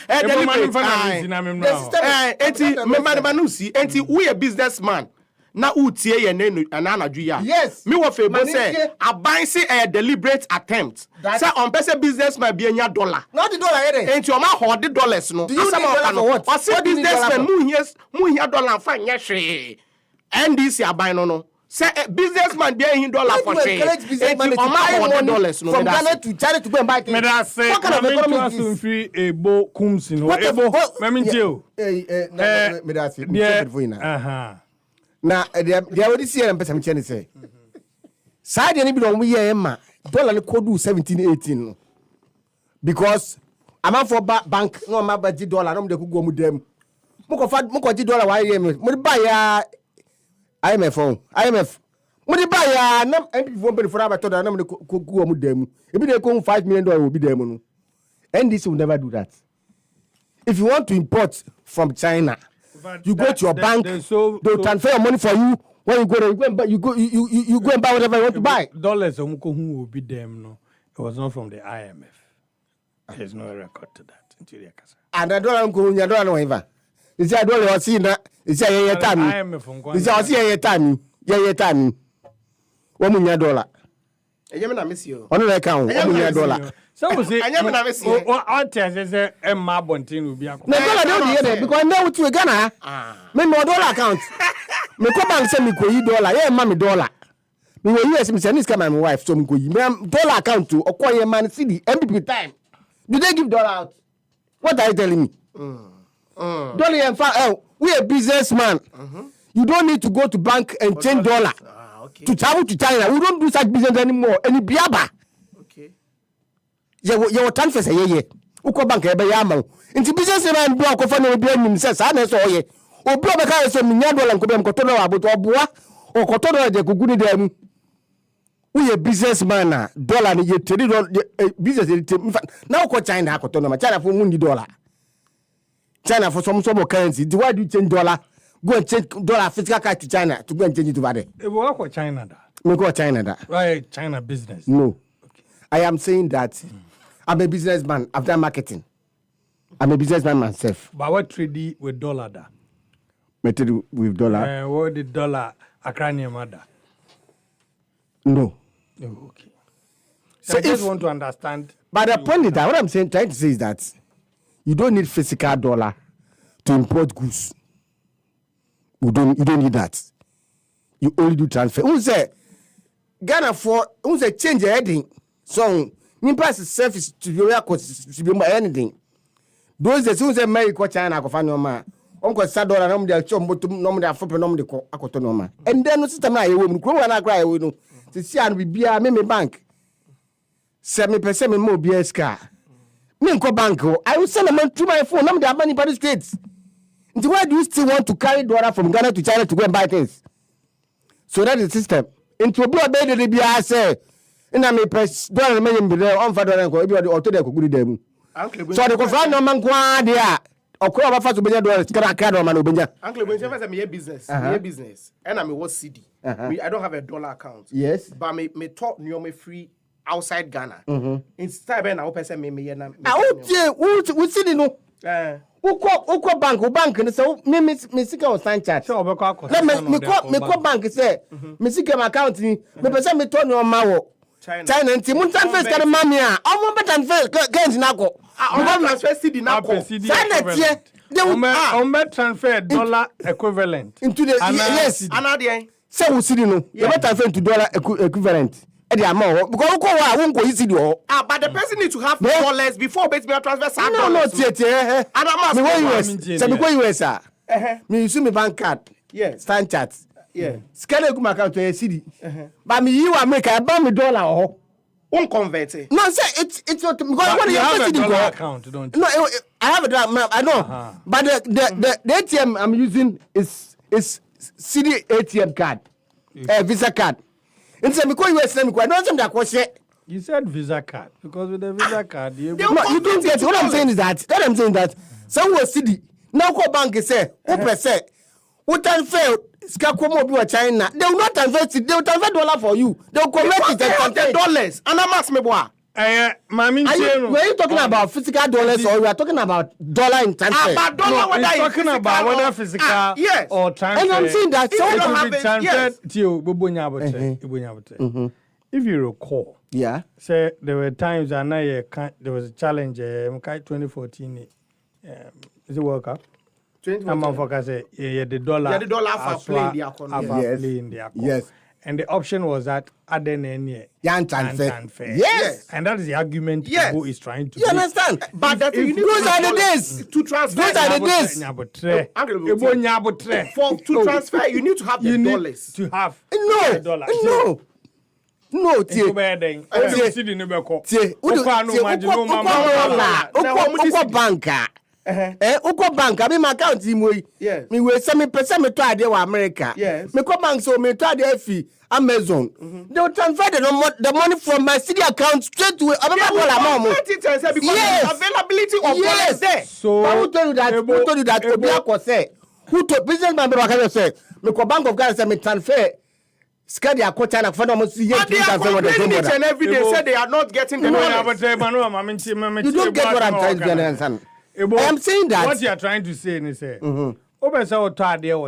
We a businessman. na utie ye nenu ananadwu ya yes me wo febo say aban say a deliberate attempt say on person businessman bi anya dollar not the dollar here enti o ma hold the dollars no do you need dollar for what o say businessman mu here dollar fa nya hwe ndc aban no say businessman bi anya dollar for hwe enti o ma hold dollars no from Ghana to China to go and buy things what kind of economy is this ebo kums no ebo meminjeo me da say na they already see am person chene say side ni bi no mo ye ma dollar ni kodu 17-18 no because am for bank no ma ba dollar no mo de ku go mu dem mo ko ji dollar wa ye me mo buy ya IMF mo di buy ya na MPP fo be for about dollar na mo de ku go mu dem e bi de ko $5 million will be dem no and this will never do that if you want to import from China you go to your bank, they'll transfer your money for you. When you go there, you go and buy whatever you want to buy. Dollars who will be them, no. It was not from the IMF. There's no record to that. And I don't know whatever. You say I don't know see that. You say yeah time. You say I see yeah time. Yeah. $1 million. Agyemang na miss you. On the account $1 million. So we say Agyemang na miss you. What say Emma Bontin will be a no dollar don't hear there because now with you Ghana. Me no dollar account. Me ko bank say me ko yi dollar. Yeah ma me dollar. Me we US me say this come my wife so me ko yi. Me dollar account to okoye man city MPP time. Do they give dollar out? What are you telling me? Dollar in fact we a businessman. You don't need to go to bank and change dollar. To travel to China. We don't do such business anymore. Any biaba. Okay. You transfer say yeah. Uko bank e be yama. Inti business man bro ko fa no bi anim say sa na so ye. Obi obeka so $1 million ko be mkoto na aboto oboa. Okoto na de gugu ni da mu. We a businessman na dollar ni ye $30 business na uko China akoto na China for mundi dollar. China for some currency. Why do you change dollar? Go and change dollar physical cash to China to go and change it over there. It will work for China. Me go China da. Right, China business. No. Okay. I am saying that I'm a businessman. I've done marketing. I'm a businessman myself. But what trade with dollar da? Me trade with dollar. What the dollar acronym mother? No. Oh, okay. So I just want to understand. But the point is that what I'm trying to say is that you don't need physical dollar to import goods. You don't need that. You only do transfer. Who say Ghana for who say change the heading? So you pass the service to your to be anything. Those that who say America China go find no man. Uncle $1 no dey chop no dey afọ no dey ko akoto no man. And then no system na yewo mu kro na cry we no. Se si an bibia me bank. 7% me mo BS car. Me nko bank o. I will send them through my phone. No dey money for the states. Why do you still want to carry dollar from Ghana to China to go and buy things? So that is the system. Into a blood bed, they be I say, and I may press dollar million be there on for dollar or to the good them. So the confront no man qua there or call about to be $1 to carry on man. Uncle, when you me business, and I'm a what CD. I don't have a dollar account. Yes, but me talk me free outside Ghana. Instead, I open say me na. Who CD no? Uko bank ni say me sika on stand chat. So obeko akọ. Me ko bank say me sika my account ni me pese me turn on ma wo. China nti mun transfer ka ma me a. Omo be transfer ganti na ko. Omo transfer CD na ko. China tie. Omo transfer dollar equivalent. Into the yes. Anadie. Say we CD no. You transfer into dollar equivalent. Because but the person needs to have dollars before me transfer dollars. No, US. Me use me bank card. Yes. Stand chat. Yeah. Scan my account to a CD. But me you America, I buy me dollar. Convert it. No, say it's not because when you have a dollar account, don't you? No, I have a dollar. I know. But the ATM I'm using is CD ATM card, Visa card. And so because US I don't think that was it. You said Visa card because with the Visa card you don't get what I'm saying is that someone city now call bank say who say what transfer skakomo bi China they will not transfer it, they will transfer dollar for you, they will convert it and transfer dollars and I'm ask me boy Were you talking about physical dollars or we are talking about dollar in transfer? About dollar, whether it's talking about whether physical yes. or transfer. And I'm saying that so it will be transferred to if you recall, say there were times and there was a challenge. 2014, is it World Cup? The dollar. The dollar for playing the economy. Yes. And the option was that transfer. Yes. And that is the argument who is trying to. You understand? But that those are the days to transfer. Those are the days. For to transfer, you need to have the dollars. To have No, banker. Uko bank, I mean my account yes. Me we send me person me to ade wa America. Yes. Me come bank so me to ade fee Amazon. They will transfer the money from my city account straight to because availability of dollars there. So but who told you that? Who told you that? Obiako say. Who told businessman be say? Me ko Bank of Ghana say me transfer. Scadi a China for almost years. But they are complaining each and every day. Say they are not getting the money. You don't get what I'm trying to understand. I am saying that. What you are trying to say is say,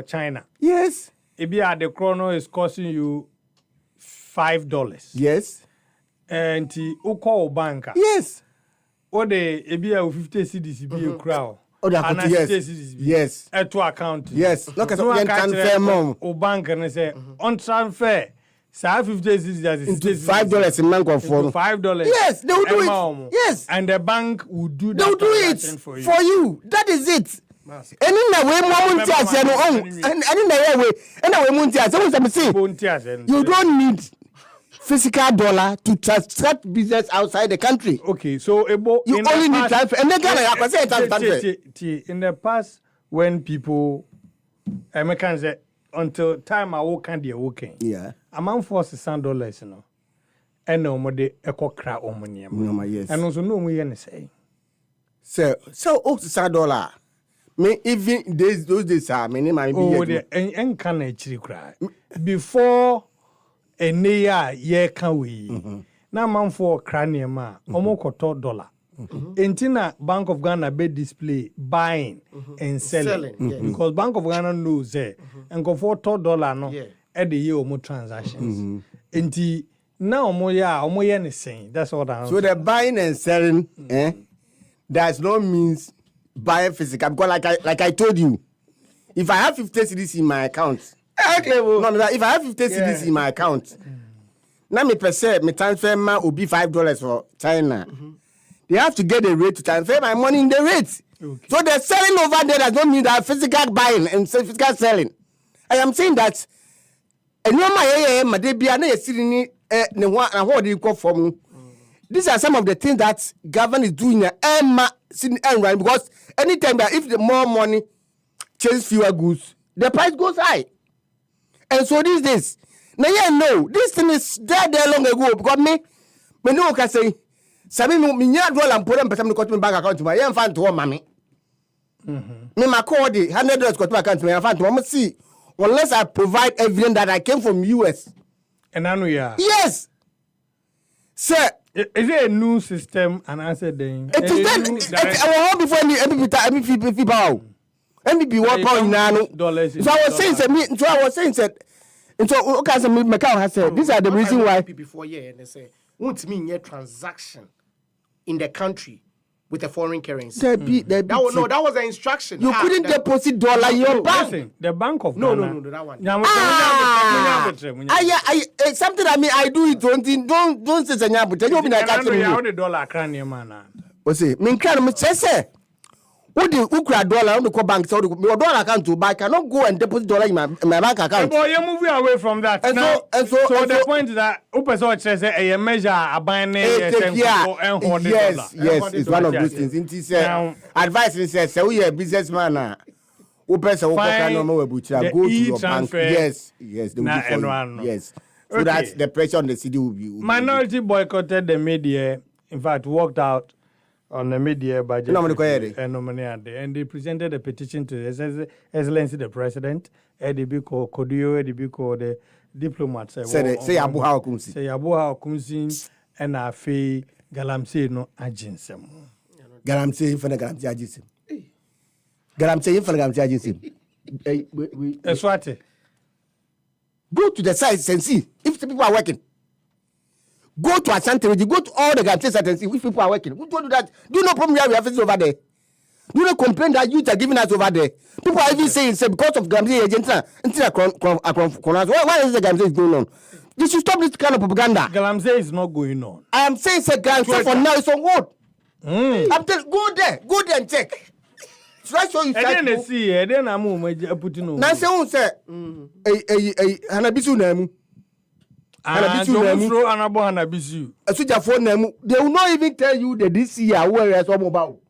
China. Yes. If the chrono is costing you $5. Yes. And the Uko banker. Yes. Or the Ebia 50 CDC be a crowd. Yes. At to account. Yes. Look at the transfer mom. O bank and say on transfer. So $50 into $5 in bank of for $5. Yes, they will do it. Yes, and the bank will do that. They will do it for you. That is it. And in the way, you don't need physical dollar to transact business outside the country. Okay, so you only need transfer. And in the past, when people, Americans say, until time I walk and they're working. Yeah. Amount for $600, you know. And no more the echo crowd on money. Yes. And also no more say. So $600. Me even those days are many might be. Oh, the and can actually cry before a year can we. Now man for cranium almost $1. Entina Bank of Ghana be display buying and selling. Because Bank of Ghana knows and go for $2 no at the year more transactions. Enti now omo anything. That's what I'm saying. So the buying and selling does not means buy physical, because like I told you, if I have 50 cedis in my account, if I have 50 cedis in my account, now me per se me transfer will be $5 for China. They have to get a rate to transfer my money in the rate. Okay. So the selling over there does not mean that physical buying and physical selling. I am saying that these are some of the things that government is doing because anytime that if the more money chase fewer goods, the price goes high. And so these days, now this thing is there long ago because me no can say Sabi me $100 and put them person to bank account to my young fan to mommy. Me my code $100 got my account to my fan to see unless I provide evidence that I came from US. And now we are. Yes. Sir, is it a new system and answer then? It is then our home before MVP power. MVP what power now. So I was saying that so okay so my account has said these are the reason why before and they say won't mean your transaction in the country with a foreign currency. That was the instruction. You couldn't deposit dollar in your bank. The Bank of Ghana. No, that one. Something I do it. Don't say Sanyabu. You mean I can't tell you. The dollar cranium man. What's it? Me can't say. Who the dollar on the bank so your dollar account to buy cannot go and deposit dollar in my bank account. Boy, you're moving away from that. So the point is that Upeso says a measure a buying yes, it's one of those things. It says advice says so you're a businessman. Upeso go to your bank. Yes, they will do for you. Yes. So that the pressure on the city will be. Minority boycotted the media, in fact walked out on the media budget and they presented a petition to His Excellency the President, Edibiko Kodio, Edibiko the diplomats. Say Abuha Okumsi. Say Abuha Okumsi and Afi Galamsey no aginsem. Galamsey for the Galamsey aginsem. Galamsey for the Galamsey aginsem. Eswati. Go to the sites and see if the people are working. Go to Ashanti, go to all the Galamsey sites and see which people are working. Who told you that? Do you know problem we have over there? Do you not complain that youth are giving us over there? People are even saying, say, because of Galamsey agents, why is the Galamsey going on? You should stop this kind of propaganda. Galamsey is not going on. I am saying, say, Galamsey for now is on hold. I'm telling go there and check. Should I show you? I didn't see. I didn't know. Putting on. Now, say, Hanabisu name. Hanabisu name. They will not even tell you the this year where it's all about.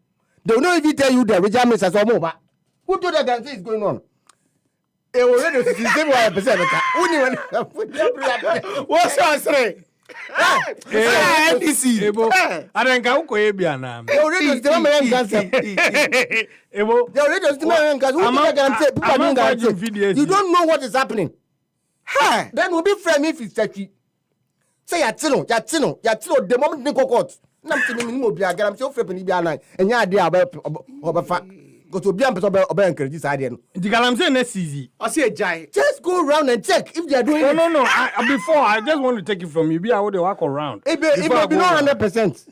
They will not even tell you the regiments as well. Who told that Galamsey is going on? It already is the same way. What's your say? NDC. I don't go to Ebiana. They already is the American cancer. They already is the American cancer. You don't know what is happening. Then we'll be friends if it's touchy. Say Yatino, the moment they go court. Nothing more be a Galamsey of Frepiana, and your idea about go to be a bank. This idea. The Galamsey is easy. I see a giant. Just go around and check if they are doing it. No. Before, I just want to take it from you. Be able to walk around. It may be not 100%.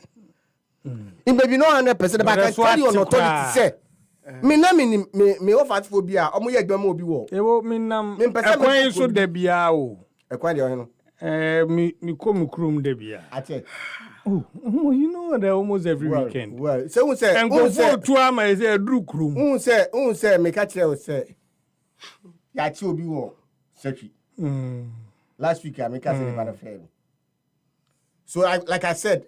It may be not 100%, but I can tell you on authority say. Me offer phobia. Omo ye gbe mo bi wo. Ewo me nam. Ekwan so da bia o. Ekwan de o me come krum da bia. Ate. Oh, you know they're almost every weekend. Well, so who say? And go for 2 hours is a drew krum. Who say me catch you say. Ya chi obi wo. Sechi. Last week I make us in the fair. So like I said,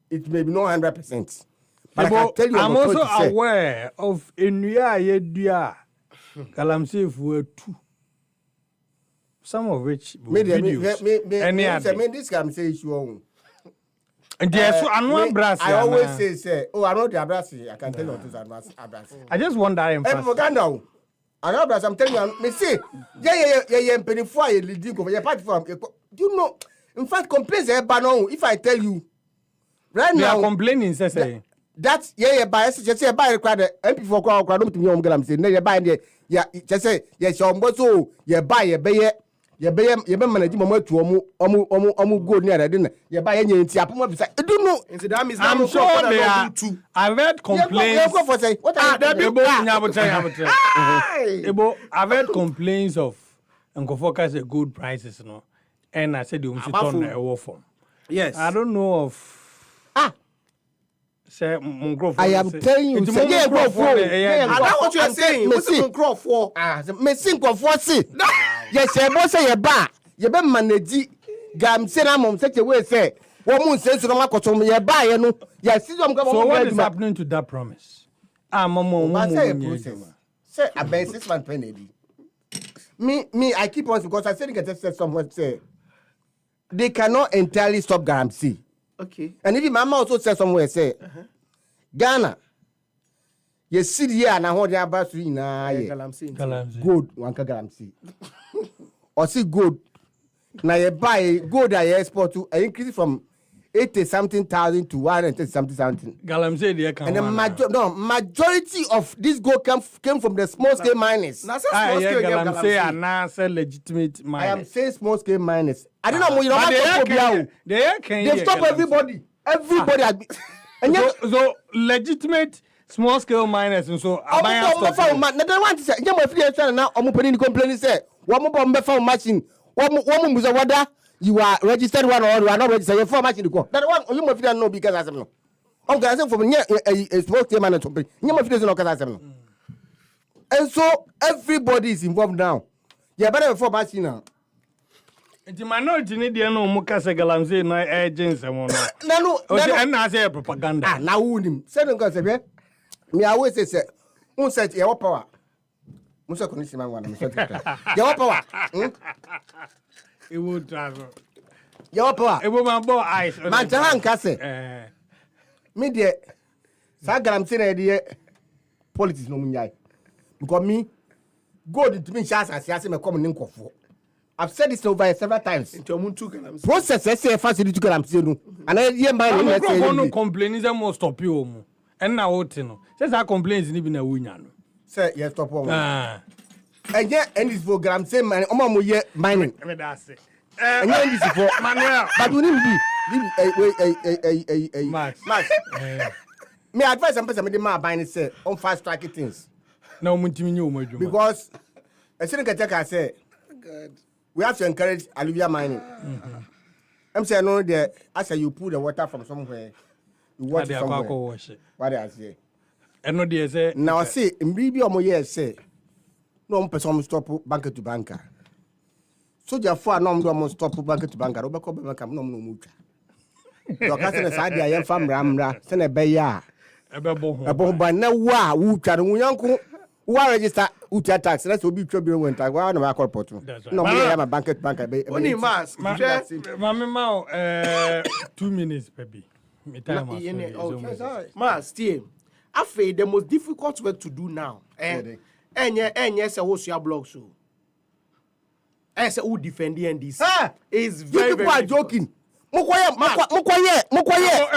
it may be not 100%. But I can tell you I'm also aware of Enuya Yedia Galamsey for 2. Some of which videos. This Galamsey issue. And yes, I always say, I know the abrasi. I can tell you what is abrasi. I just wonder. Propaganda. I know abrasi. I'm telling you, me say, yeah, penny for you leading over your party for. Do you know? In fact, complaints are banned. If I tell you, right now, they are complaining. Say that buy. Just say buy required. MP for crowd to me on Galamsey. Never buy there. Yeah, just say yes. Your boss, you buy a bay. You be manage mama to omu go near that dinner. You buy any tiapuma beside. I don't know. I'm sure they are. I've heard complaints. I've heard complaints of Uncle Focus a good prices, no. And I said you must turn a war form. Yes. I don't know of. I am telling you, say yeah, go for. I know what you are saying. What's the crop for? Me sing for see. Yes, say boss say ba. You be manage Galamsey na mom such a way say. What moon says no makoto ye ba ye no. Yes, see them go. So what is happening to that promise? Say about 6 months penny. Me I keep on because I said get someone say they cannot entirely stop Galamsey. Okay. And even Mama also said somewhere, say, Ghana, you sit here and I hold your battery na good, one Galamsey. Or see good. Now you buy good I export to increase from 80-something thousand to 130-something. Galamsey they and the majority of this gold came from the small scale miners. Now Galamsey are now legitimate miners. I am saying small scale miners. I don't know you know they stop everybody. Everybody has been and so legitimate small scale miners and so now they want to say you must now complaining say one machine one you are registered one or you are not registered. You're for machine to go. That one you must know because I know. I'm going to say from a small scale miner to pay. You must know because I know. And so everybody is involved now. Yeah, better for machine now. The minority need to know Mukasa Galamsey no agents and one. No, and I say propaganda. Now who him? Say don't go say me always say who said your power. Musa konisi mangwana msoti. Your power. It would travel. Your power. It would my boy eyes. Man jahan kase. Me de sa Galamsey na de politics no munyai. Because me go to me chance as me come nin kofo. I've said this over several times. Process say facility to galamsey no. And I hear my no complain is more stop you. And now what no. Says I complains ni bi na wunya no. Say yes stop one. And yeah, and this program say man mo ye mining. Me da say. And yeah this for Manuel. But we need be Max. Me advise some person me dey mining say on fast track things. Na omuntimi nyi omadwuma. Because I shouldn't get say God. We have to encourage alluvial mining. I'm saying no there as you pull the water from somewhere, you wash it somewhere. What I say. And no there say now say mbibi omo ye say no person stop banker to banker. So therefore no do stop banker to banker. Obeko be banker no mutwa. Do ka say na sa dia ye fam ramra se na be ya. Ebo ba na wa wutwa no nyanko wa register utia tax let's obi twa bi won tag wa na ba call port no me ya ma banker only mask mama 2 minutes baby me time mask team afei the most difficult work to do now enye say wo sua blog so say who defend the NDC is very people are joking Mukoye.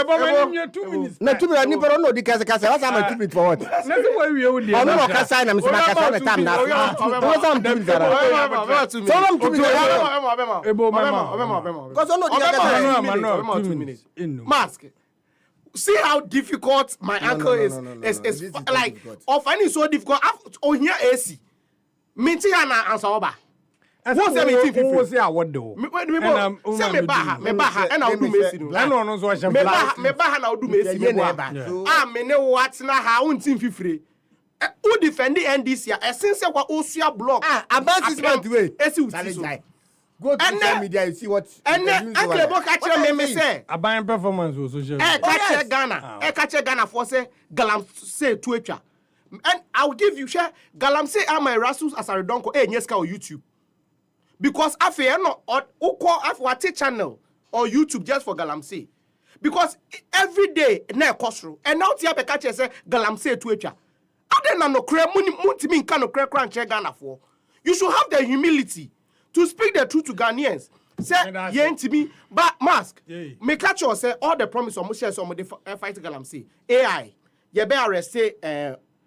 Ebo 2 minutes. Na 2 minutes ni pero no di kase what's my 2 minutes for what? Na se we we odi. Ono no kasa na me se kasa na time na. What's am 2 minutes ara? So am 2 minutes. Ebo Cuz ono di kasa 2 minutes. Mask. See how difficult my uncle is like of any so difficult oh here AC. Minti na answer oba. What's the meeting? What's the award though? Me baha, and I'll do Messi. I don't know so I shall me baha na do Messi. Me ne what na ha untin fifre. Who defend the NDC? Essence wa Osia block. About 6 months way. Esi go to social media you see what. And Agyemang catch me say. Aban performance was social. Catch Ghana. Catch Ghana for say galam say to etwa. And I'll give you share galam say am my rasus as a redonko nyeska on YouTube. Because afi no ukọ afi wate channel or YouTube just for galamsey. Because every day na ekosro. And now tia be catch say galamsey to etwa. Ade na no kra muntimi nka no kra nche Ghana for. You should have the humility to speak the truth to Ghanaians. Say yentimi but mask. Me catch you say all the promise omo share some dey fight galamsey. AI. Ye be arrest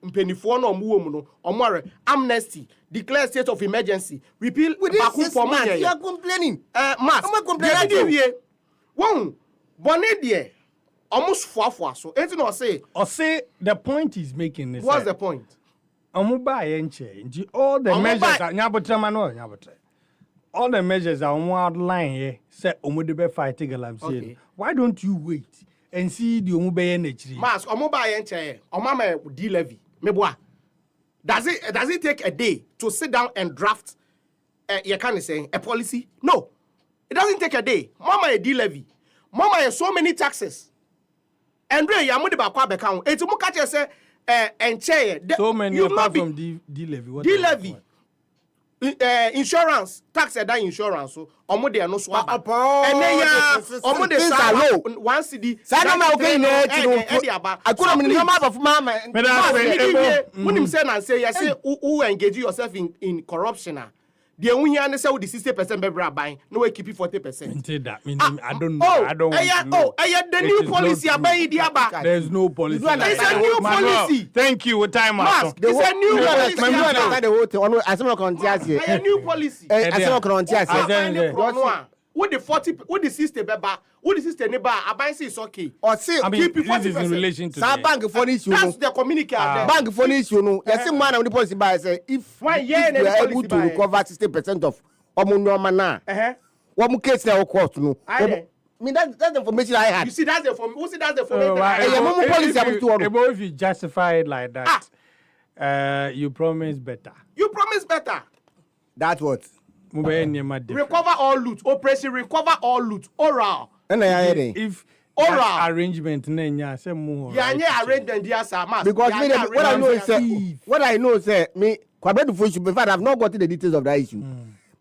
mpenifo no omo wo mu no omo are amnesty declare state of emergency repeal baku for money you are complaining mask am complaining won bone de almost foafo so enti no say the point is making is what's the point omo ba ye nche all the measures nyabotrama no nyabotre all the measures are on outline here say omo de be fight galamsey why don't you wait and see the omo be ye nachiri mask omo ba ye nche omo ma D levy meboa. Does it take a day to sit down and draft you can say a policy? No. It doesn't take a day. Mama a D levy. Mama has so many taxes. And re ya mudi ba kwa beka. Eti mu catch say enche so many apart from D levy. D levy. Insurance, tax that insurance so omo de no so aba. And then ya omo de sa one CD. Sa na ma okay na I could me no of mama. When him say na say you say who engage yourself in corruption. The unya ne say with the 60% be bra buy no we keep 40%. I don't know. The new policy abai di aba. There's no policy. It's a new policy. Thank you. What time are it's a new policy. A new policy. With the 40 with the 60 beba with the 60 neighbor abai say it's okay. Or say keep 40% this is in relation to bank for issue. That's the communique bank for issue no. Yes man of the policy by say if we are able to recover 60% of omo normal na. What mu case na court no. I mean that's the information I had. You see that's the information. Who see that's the information. If you justify it like that, you promise better. You promise better. That's what. Recover all loot. Operation recover all loot. Oral. If oral arrangement nenya say more. Yeah, arrangement dia sir. Because what I know say me Kwabedu for issue. In fact, I've not gotten the details of that issue.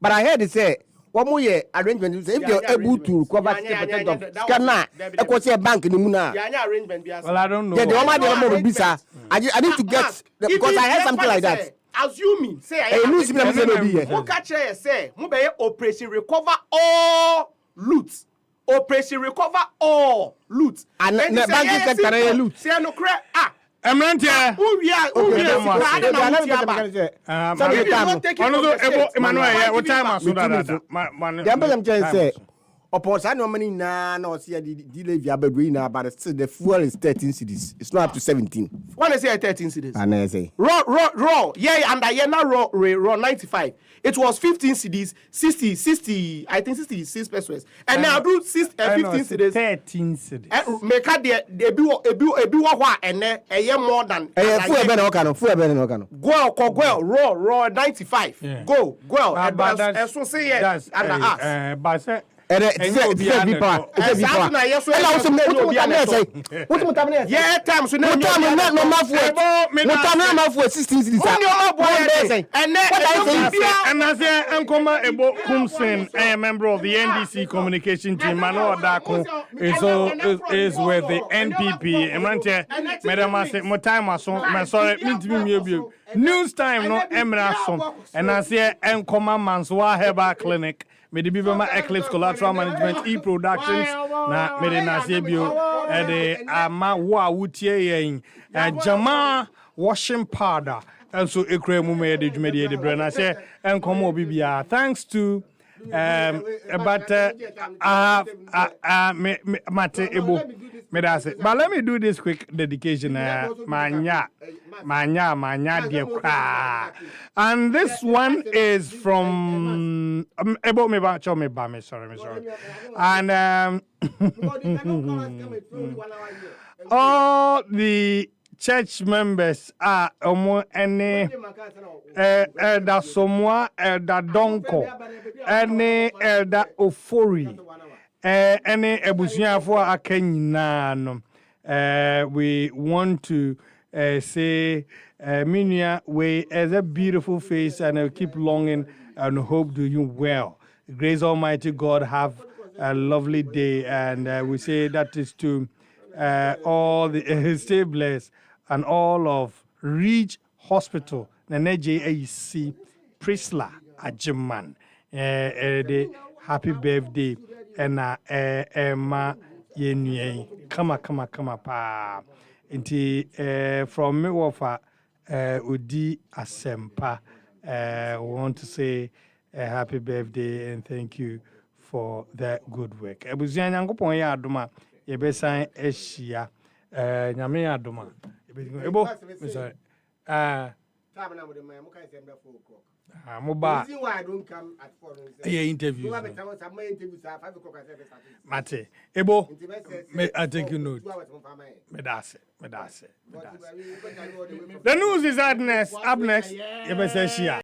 But I heard they say one more year arrangement say if you're able to recover 60% of scanner, e go say bank ni mu na. Yeah, arrangement dia. Well, I don't know. Yeah, the one dey bisa. I need to get because I heard something like that. assuming say I catch say operation recover all loot. Operation recover all loot. And the banking sector loot. Say no cre Emrantia. Upon money now, no, see, delay via Bedouina, but still the fuel is 13 cities. It's not up to 17. When I say 13 cities, and I say raw, yeah, and I now raw 95. It was 15 cities, 60, I think 66 pesos. And now do 15 cities, 13 cities. Make a de and a year more than Go, raw 95. Go, and so say yes, and but yeah, time so no for 16 cities. And as Ankoma Ebo Kumsen, a member of the NDC communication team, Mano Dako is with the NPP. Emante, Madam, I say, more time, I saw, sorry, news time, no Emrason, and I say, Ankoma Manswa Heba Clinic. Mede bibema Eclipse Collateral Management e-Productions na mede nasebio de ama wo a wutie yen Agyemang washing powder also ekra mu me de dwumade de bre na se enkomo bibia thanks to but mate ebo me da say but let me do this quick dedication manya dear cry. And this one is from ebo me ba cho me ba me sorry and all the church members are any elder Somoa, elder Donko, any elder Ofori, any ebusiafo akenyina. We want to say Minia we has a beautiful face and I keep longing and hope do you well. Grace Almighty God have a lovely day, and we say that is to all the stay blessed and all of Reach Hospital Naneje AC Prisla Agyemang happy birthday and Emma Yenye kama pa inti from me wafa Udi Asempa we want to say happy birthday and thank you for that good work. Ebuzian Yankopon ya adoma yebesan ehia nyame ya adoma ebo sorry Moba. Reason why I don't come at 4. Interviews. Mate. Ebo. I take you note. Medase. The news is up next.